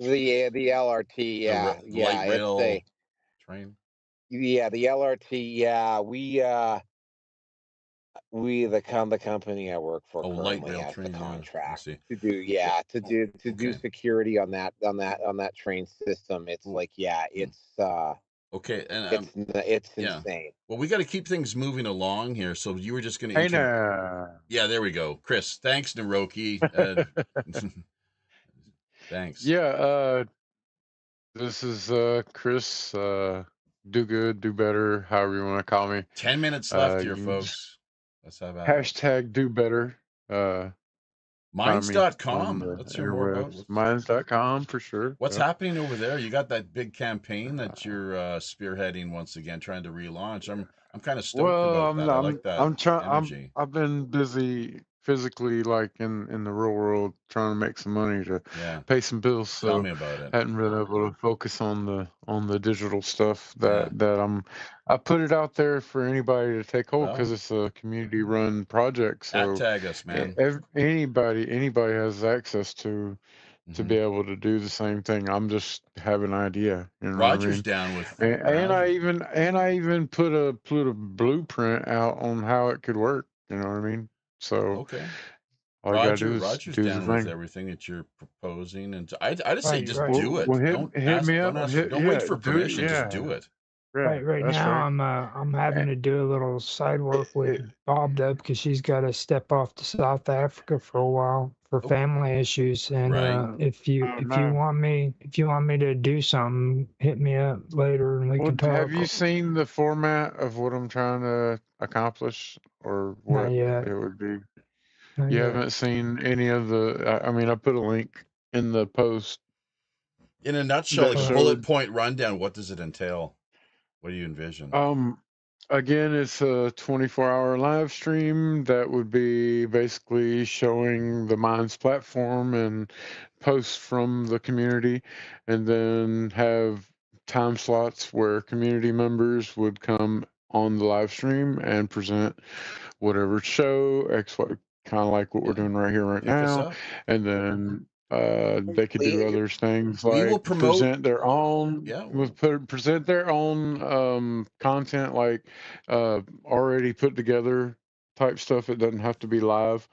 LRT? Light rail train. Yeah, the LRT. Yeah, the company I work for currently has the contract to do security on that train system. It's okay, and it's insane. Well, we got to keep things moving along here. So you were just going to yeah, there we go, Chris. Thanks, Naroki. Thanks. Yeah, this is Chris. Do good, do better, however you want to call me. 10 minutes left here, folks. Let's have hashtag do better. Minds.com. Let's hear more about Minds.com for sure. What's happening over there? You got that big campaign that you're spearheading once again, trying to relaunch. I'm kind of stoked about that. I like that. I've been busy physically, like in the real world, trying to make some money to pay some bills. So tell me about it. Hadn't been able to focus on the digital stuff that I put it out there for anybody to take hold because it's a community run project. So tag us, man. Anybody has access to be able to do the same thing. I'm just having an idea. You know Roger's down with and I even put a blueprint out on how it could work. You know what I mean? So Okay. all you gotta do is Roger's do the down with thing. everything that you're proposing, and I just say Right, just right. do it. Well, Don't hit me don't up. don't wait for Do it. permission. Just do it. Right, right That's now right. I'm having to do a little side work with Bob Dub because she's got to step off to South Africa for a while for family issues. And Right. if you want me to do something, hit me up later and we Well, can talk. have you seen the format of what I'm trying to accomplish, or Not what yet. it would be? Not You yet. haven't seen any of the? I mean, I put a link in the post. In a nutshell, that like a showed, bullet point rundown, what does it entail? What do you envision? Again, it's a 24-hour live stream that would be basically showing the Minds platform and posts from the community, and then have time slots where community members would come on the live stream and present whatever show, kind of like what we're doing right here, right Pick us now. up. And then they could do other things We will like promote. present their own, present their own content, like already put together type stuff. It doesn't have to be live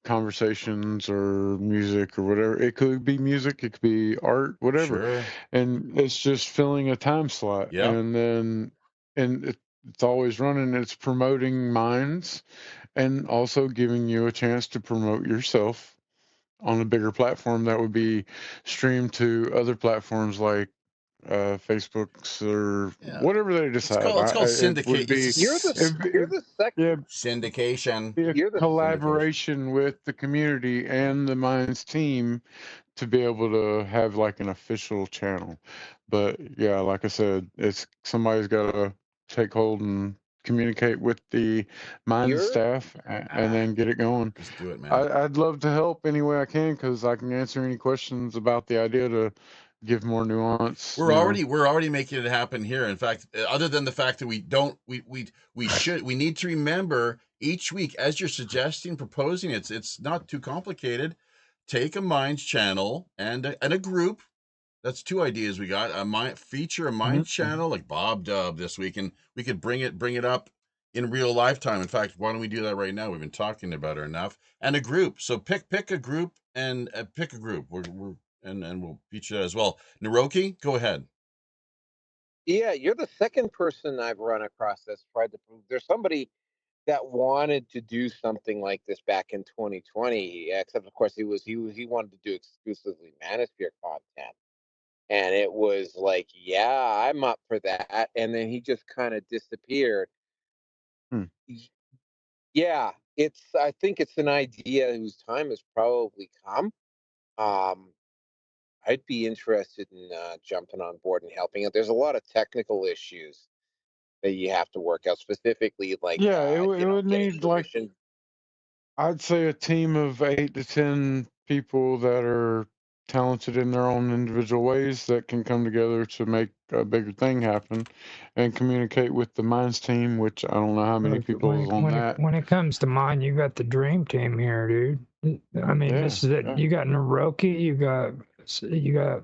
conversations or music or whatever. It could be music, it could be art, whatever. Sure. And it's just filling a time slot. Yep. And then it's always running. It's promoting Minds and also giving you a chance to promote yourself on a bigger platform that would be streamed to other platforms like Facebook's or whatever they decide. It's called It would be, You're the second syndication. Be a collaboration with the community and the Minds team to be able to have like an official channel. But yeah, like I said, it's somebody's got to take hold and communicate with the Minds staff and then get it going. Just do it, man. I'd love to help any way I can, because I can answer any questions about the idea to give more nuance. We're already making it happen here. In fact, other than the fact that we need to remember each week, as you're suggesting, proposing, it's not too complicated. Take a Minds channel and a group. That's two ideas we got. Feature a Minds channel like Bob Dub this week, and we could bring it up in real lifetime. In fact, why don't we do that right now? We've been talking about it enough. And a group. So pick a group and pick a group. And we'll feature that as well. Naroki, go ahead. Yeah, you're the second person I've run across that's tried to prove. There's somebody that wanted to do something like this back in 2020, except of course he wanted to do exclusively Manosphere content. And it was like, yeah, I'm up for that. And then he just kind of disappeared. Yeah, I think it's an idea whose time has probably come. I'd be interested in jumping on board and helping out. There's a lot of technical issues that you have to work out, specifically like it would need permission. like, I'd say a team of 8 to 10 people that are talented in their own individual ways that can come together to make a bigger thing happen, and communicate with the Minds team, which I don't know how many people is on that. When it comes to mine, you got the dream team here, dude. I mean, this is it. You got Naroki, you got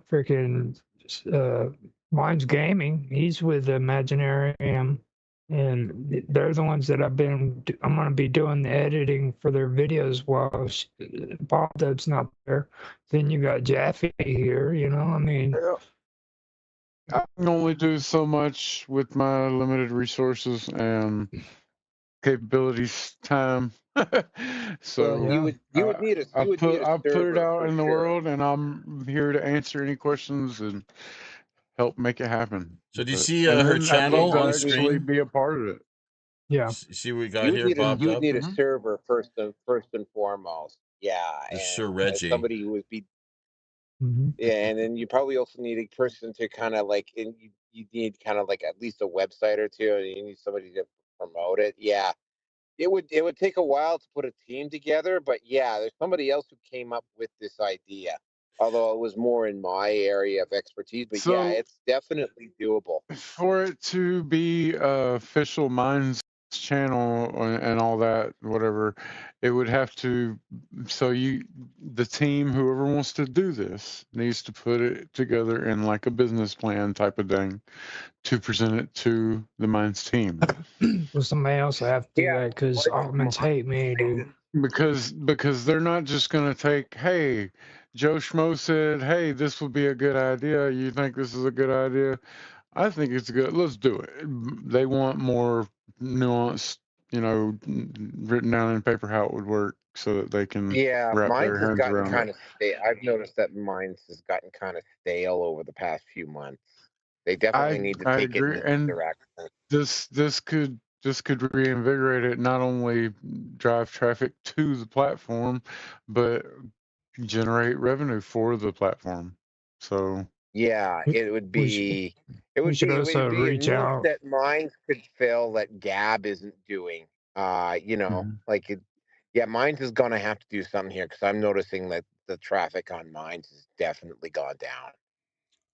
freaking Minds Gaming. He's with Imaginarium, and they're the ones that I'm going to be doing the editing for their videos while Bob Dub's not there. Then you got Jaffe here, I mean. I can only do so much with my limited resources and capabilities, time. So you would need a I put it out in the sure. world, and I'm here to answer any questions and help make it happen. So do you see her channel on actually screen? Be a part of it. Yeah. See what we got here, Bob? You would need a server first and foremost. Yeah. Sir Reggie. Somebody who would be. Yeah, and then you probably also need a person to kind of like, and you need kind of like at least a website or two, and you need somebody to promote it. Yeah, it would take a while to put a team together, but yeah, there's somebody else who came up with this idea, although it was more in my area of expertise. But yeah, it's definitely doable. For it to be official Minds channel and all that, whatever, it would have to, the team, whoever wants to do this, needs to put it together in like a business plan type of thing to present it to the Minds team. Well, somebody else will have to do that, because Altmans hate me, dude. Because they're not just going to take, hey, Joe Schmo said, hey, this would be a good idea. You think this is a good idea? I think it's good. Let's do it. They want more nuanced, written down in paper how it would work so that they can Yeah, wrap mine their has hands gotten around it. kind of stale. I've noticed that mine has gotten kind of stale over the past few months. They definitely need to I take it in agree, a new and direction. this could reinvigorate it. Not only drive traffic to the platform, but generate revenue for the platform. So Yeah, We, it would we should be it we would should be it also would be a reach niche out. that mine could fill that Gab isn't doing. mhm. Like it, yeah, Mines is gonna have to do something here because I'm noticing that the traffic on Mines has definitely gone down.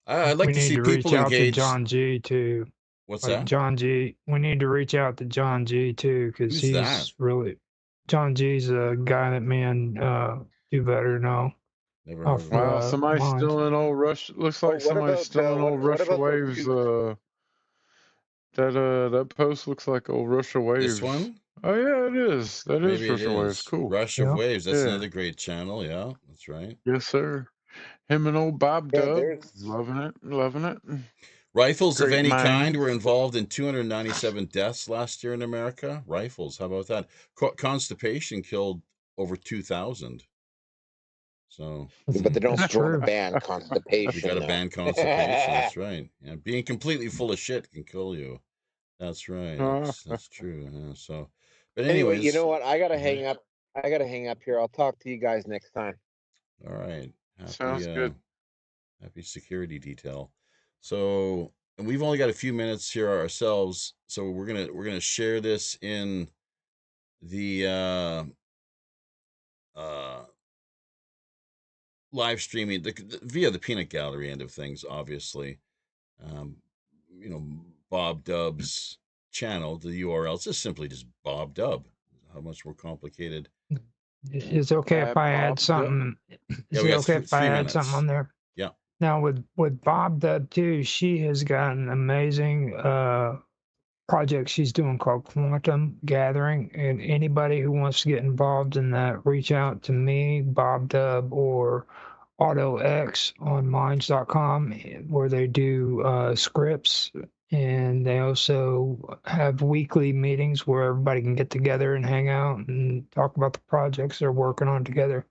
I'd like We to need see to reach people out to engage. John G too. What's Like that? John G, we need to reach out to John G too because Who's that? he's really John G's a guy that me and Do Better know Never heard off of him. Wow, somebody's Mines. stealing old Rush. Looks Oh, like somebody's stealing old what Russia about those Waves. two? That post looks like old Russia This Waves. one? Oh yeah, it is. That is Maybe it Russia Waves. is. Cool. Rush of Yeah. Waves. That's Yeah. another great channel. Yeah, that's right. Yes, sir. Him and old Bob Yeah, Dub. there's Loving it. Loving it. Rifles of Great any kind minds. were involved in 297 deaths last year in America. Rifles, how about that? Constipation killed over 2,000. So but they don't That's want to true. ban we got constipation to though. ban constipation. That's right. Yeah, being completely full of shit can kill you. That's right. That's true. Yeah, so, but Anyway, you anyways, know what? I gotta mhm. hang up. I gotta hang up here. I'll talk to you guys next time. All right. Sounds good. Happy security detail. So, and we've only got a few minutes here ourselves, so we're gonna share this in the uh live streaming via the peanut gallery end of things, obviously. um you know, Bob Dub's channel, the URL is just Bob Dub. How much more complicated? Is it okay if I add Bob Dub. something? Yeah, Is we it got okay if I three add something minutes. on there? Yeah. Now with Bob Dub too, she has got an amazing project she's doing called Quantum Gathering, and anybody who wants to get involved in that, reach out to me, Bob Dub, or AutoX on Minds.com, where they do scripts, and they also have weekly meetings where everybody can get together and hang out and talk about the projects they're working on together.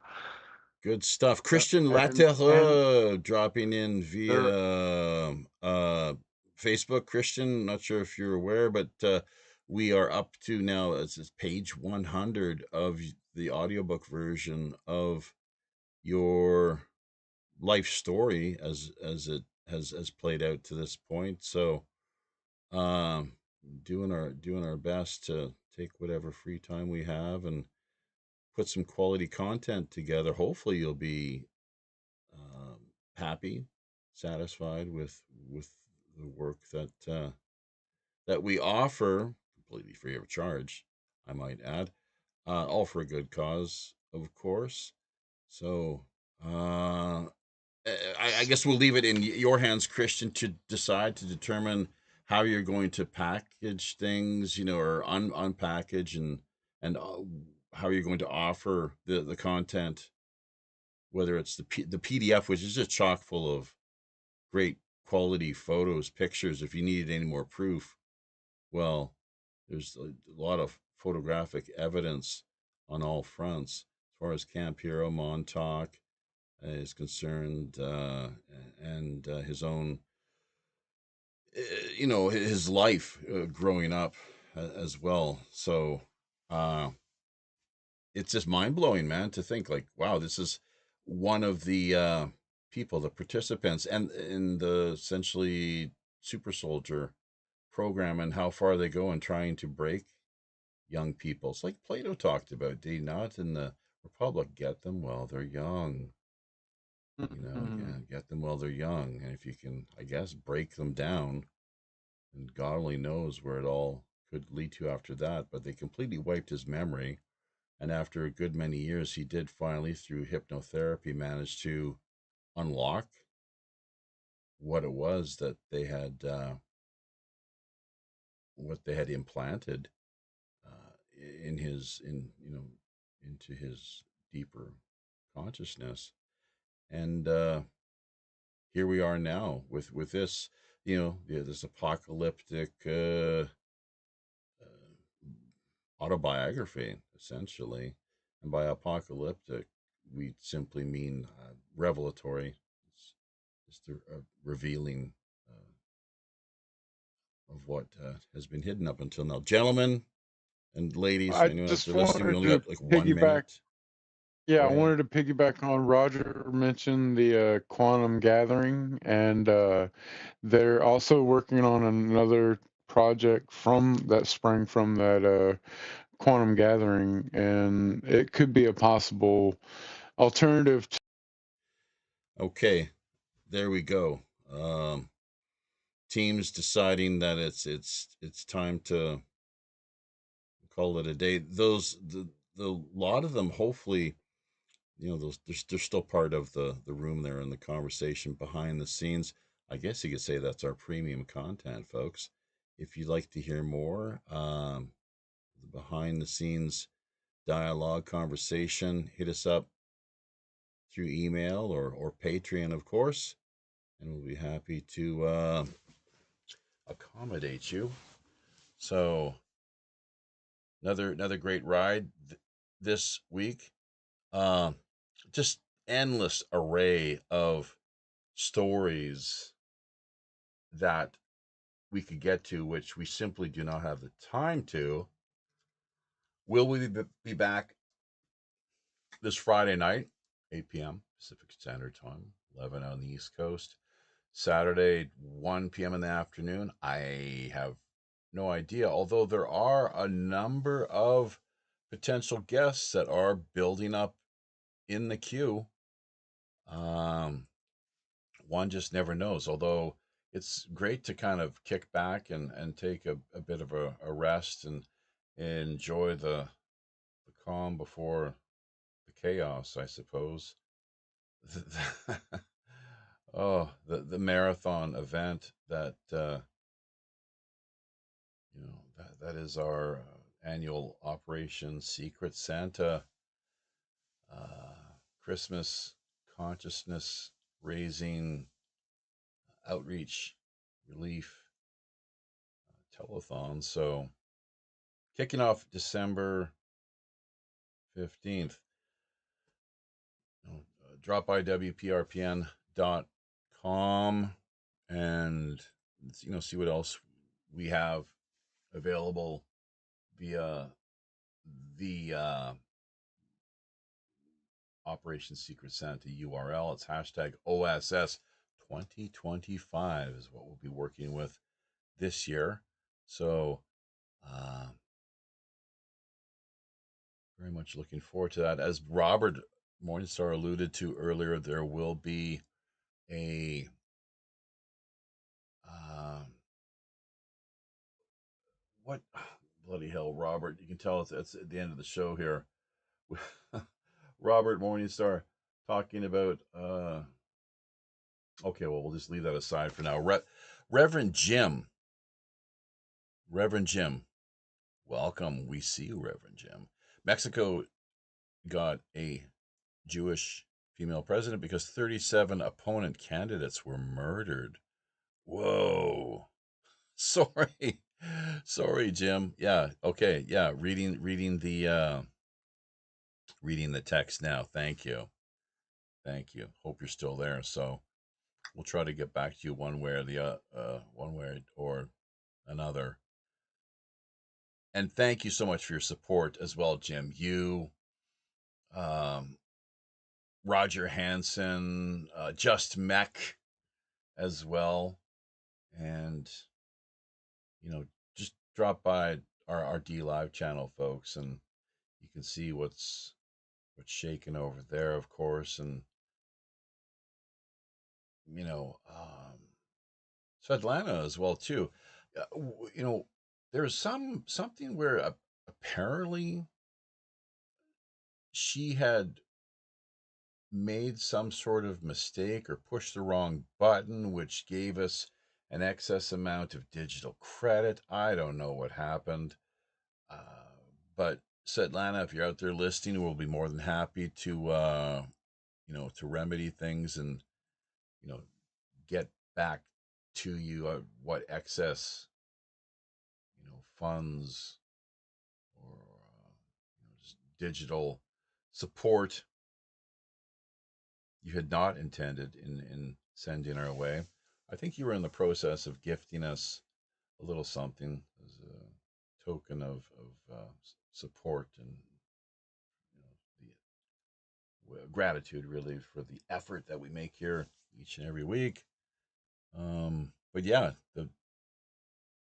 Good stuff. Yep. Christian And Laterre dropping in there. via Facebook. Christian, not sure if you're aware, but we are up to now, it's page 100 of the audiobook version of your life story as it has played out to this point. So um doing our best to take whatever free time we have and put some quality content together. Hopefully you'll be happy, satisfied with the work that we offer, completely free of charge, I might add, all for a good cause, of course. So I guess we'll leave it in your hands, Christian, to decide, to determine how you're going to package things, or unpackage, and how you're going to offer the content, whether it's the PDF, which is just chock full of great quality photos, pictures. If you needed any more proof, well, there's a lot of photographic evidence on all fronts as far as Camp Hero, Montauk is concerned, and his own, his life growing up as well. So uh, it's just mind blowing, man, to think like, wow, this is one of the people, the participants, and in the essentially super soldier program, and how far they go in trying to break young people. It's like Plato talked about, did he not, in the Republic? Get them while they're young. Get them while they're young. And if you can, I guess, break them down, and God only knows where it all could lead to after that. But they completely wiped his memory. And after a good many years, he did finally, through hypnotherapy, manage to unlock what it was that they had, what they had implanted in his, in into his deeper consciousness. And here we are now with this, this apocalyptic autobiography, essentially. And by apocalyptic, we simply mean revelatory. It's just a revealing of what has been hidden up until now. Gentlemen and ladies, I anyone out just there listening, we wanted only to got like 1 piggyback. minute. Yeah, Go I ahead. wanted to piggyback on Roger mentioned the quantum gathering, and they're also working on another project from that sprang from that quantum gathering, and it could be a possible alternative. Okay, there we go. Teams deciding that it's time to call it a day. The lot of them, hopefully, those they're still part of the room there in the conversation behind the scenes. I guess you could say that's our premium content, folks. If you'd like to hear more, the behind the scenes dialogue conversation, hit us up through email or Patreon, of course, and we'll be happy to accommodate you. So another great ride this week. Just endless array of stories that we could get to, which we simply do not have the time to. Will we be back this Friday night, 8 p.m. Pacific Standard Time, 11 on the East Coast? Saturday, 1 p.m. in the afternoon? I have no idea, although there are a number of potential guests that are building up in the queue. One just never knows, although it's great to kind of kick back and take a bit of a rest and enjoy the calm before the chaos, I suppose. Oh, the marathon event that that is our annual Operation Secret Santa Christmas consciousness raising outreach relief telethon. So kicking off December 15th. Drop by WPRPN.com and see what else we have available via the Operation Secret Santa URL. It's hashtag OSS 2025 is what we'll be working with this year. So very much looking forward to that. As Robert Morningstar alluded to earlier, there will be a what bloody hell, Robert? You can tell it's at the end of the show here. Robert Morningstar talking about okay, well, we'll just leave that aside for now. Reverend Jim. Welcome. We see you, Reverend Jim. Mexico got a Jewish female president because 37 opponent candidates were murdered. Whoa. Sorry. Sorry, Jim. Yeah, okay. Yeah, reading the text now. Thank you. Hope you're still there. So we'll try to get back to you one way or another. And thank you so much for your support as well, Jim. You, Roger Hansen, Just Mech as well. And, just drop by our D Live channel, folks, and you can see what's shaking over there, of course. And, Svetlana as well, too. There's something where apparently she had made some sort of mistake or pushed the wrong button, which gave us an excess amount of digital credit. I don't know what happened, but Svetlana, if you're out there listening, we'll be more than happy to to remedy things and you know get back to you what excess funds or just digital support you had not intended in sending our way. I think you were in the process of gifting us a little something as a token of support and the gratitude really for the effort that we make here each and every week. But yeah, the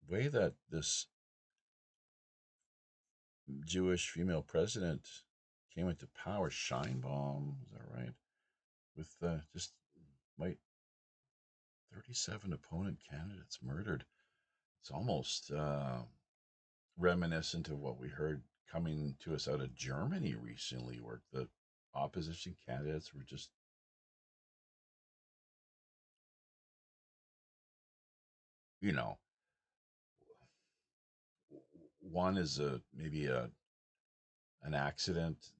way that this Jewish female president came into power, Scheinbaum, is that right? With just might 37 opponent candidates murdered. It's almost reminiscent of what we heard coming to us out of Germany recently, where the opposition candidates were just you know one is a maybe a an accident,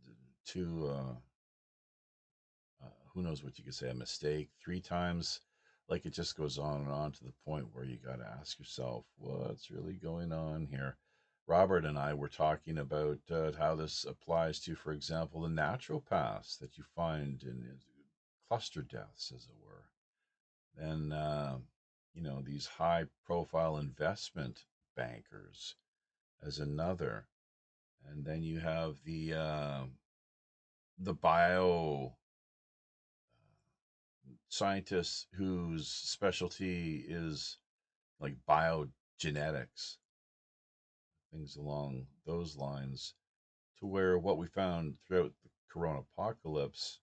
two who knows what you could say, a mistake, three times, like it just goes on and on to the point where you got to ask yourself what's really going on here. Robert and I were talking about how this applies to, for example, the naturopaths that you find in cluster deaths, as it were. Then, these high profile investment bankers as another. And then you have the bio scientists whose specialty is like biogenetics, things along those lines, to where what we found throughout the corona apocalypse,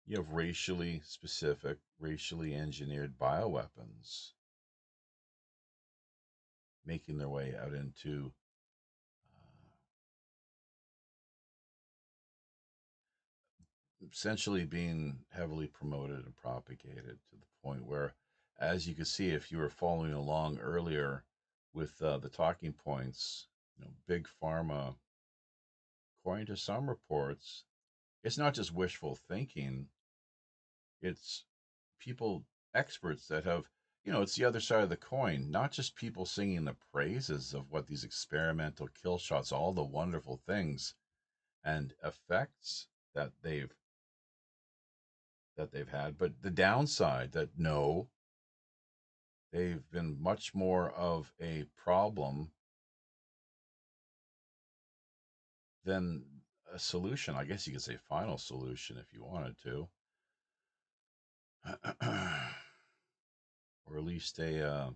you have racially specific, racially engineered bioweapons making their way out into essentially being heavily promoted and propagated to the point where, as you can see, if you were following along earlier with the talking points, big pharma, according to some reports, it's not just wishful thinking, it's people, experts that have, it's the other side of the coin, not just people singing the praises of what these experimental kill shots, all the wonderful things and effects that they've had, but the downside that no, they've been much more of a problem than a solution. I guess you could say final solution if you wanted to, or at least the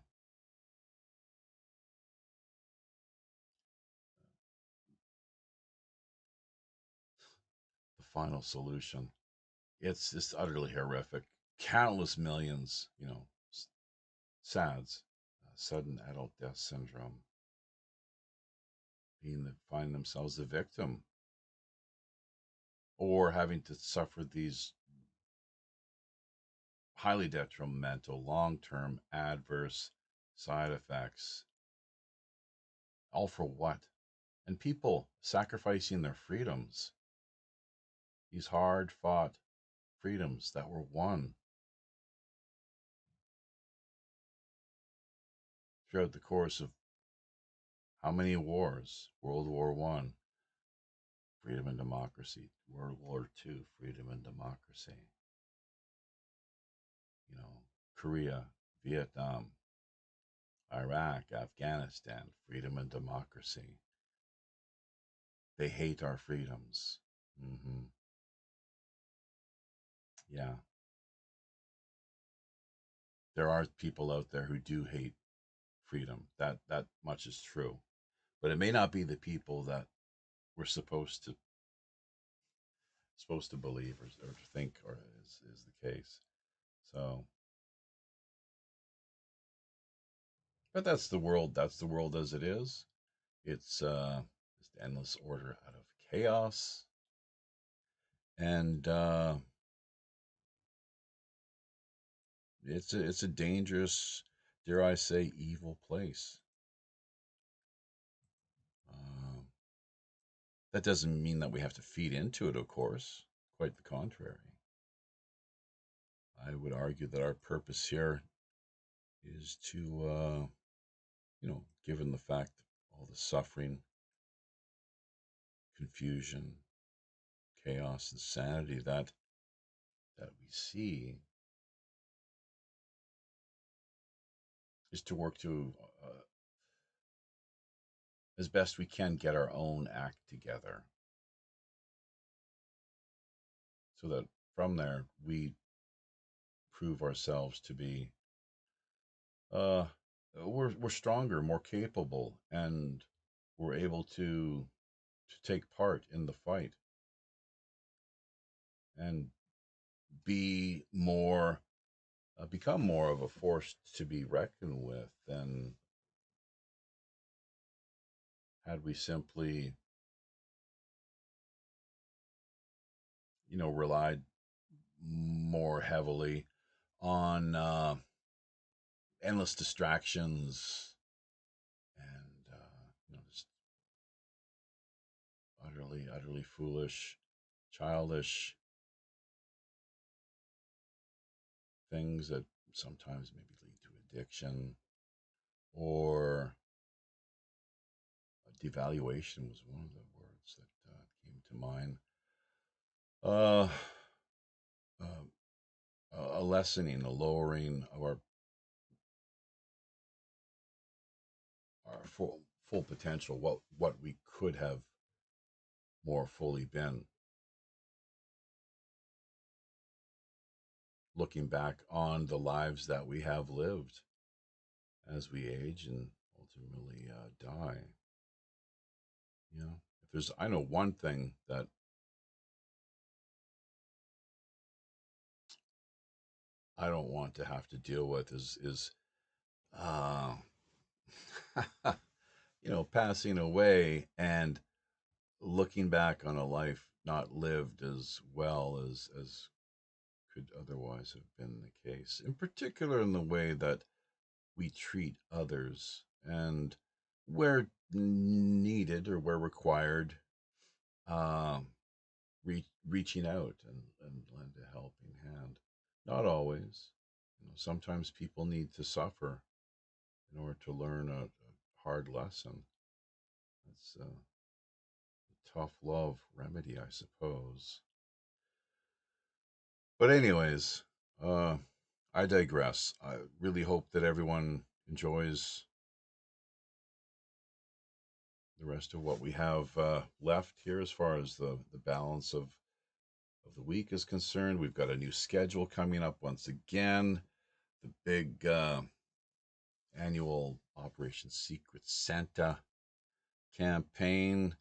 final solution. It's just utterly horrific. Countless millions, SADS, sudden adult death syndrome, find themselves the victim or having to suffer these highly detrimental long-term adverse side effects. All for what? And people sacrificing their freedoms, these hard-fought freedoms that were won throughout the course of how many wars? World War One, freedom and democracy. World War Two, freedom and democracy. Korea, Vietnam, Iraq, Afghanistan, freedom and democracy. They hate our freedoms. Yeah. There are people out there who do hate freedom. That much is true. But it may not be the people that we're supposed to believe or think or is the case. So, but that's the world as it is. It's just endless order out of chaos. And it's a dangerous, dare I say, evil place. That doesn't mean that we have to feed into it, of course. Quite the contrary. I would argue that our purpose here is to, given the fact all the suffering, confusion, chaos, insanity that we see, is to work to, as best we can, get our own act together, so that from there we prove ourselves to be we're stronger, more capable, and we're able to take part in the fight and be more become more of a force to be reckoned with than had we simply relied more heavily on endless distractions and just utterly foolish, childish things that sometimes maybe lead to addiction, or devaluation was one of the words that came to mind. A lessening, a lowering of our full potential, what we could have more fully been. Looking back on the lives that we have lived as we age and ultimately die. I know one thing that I don't want to have to deal with is passing away and looking back on a life not lived as well as could otherwise have been the case, in particular in the way that we treat others, and where needed or where required, reaching out and lend a helping hand. Not always. Sometimes people need to suffer in order to learn a hard lesson. That's a tough love remedy, I suppose. But anyways, I digress. I really hope that everyone enjoys the rest of what we have left here as far as the balance of the week is concerned. We've got a new schedule coming up once again. The big annual Operation Secret Santa campaign.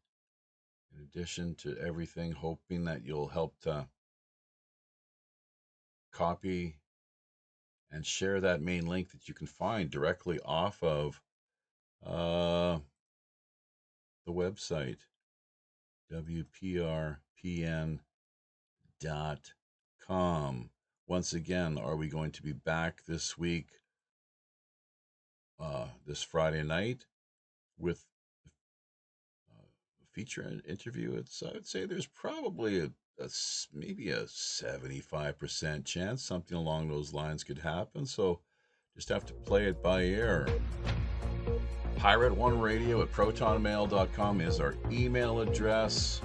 In addition to everything, hoping that you'll help to copy and share that main link that you can find directly off of the website, WPRPN.com. Once again, are we going to be back this week, this Friday night, with a feature interview? I would say there's probably maybe a 75% chance something along those lines could happen. So just have to play it by ear. Pirate1Radio@protonmail.com is our email address.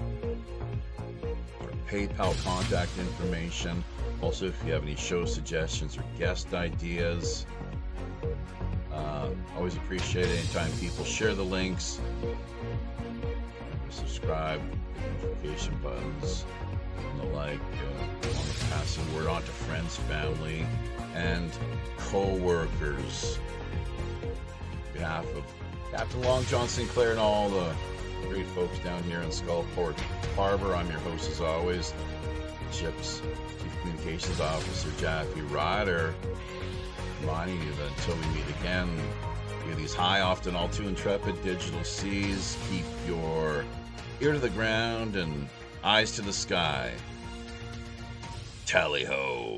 Our PayPal contact information. Also, if you have any show suggestions or guest ideas, always appreciate it anytime people share the links. Subscribe, notification buttons, and the like. Passing word on to friends, family, and co-workers. On behalf of Captain Long John Sinclair and all the great folks down here in Skullport Harbor, I'm your host as always, ship's Chief Communications Officer Jaffe Ryder, reminding you that until we meet again, via these high, often all too intrepid digital seas, keep your ear to the ground and eyes to the sky. Tally ho!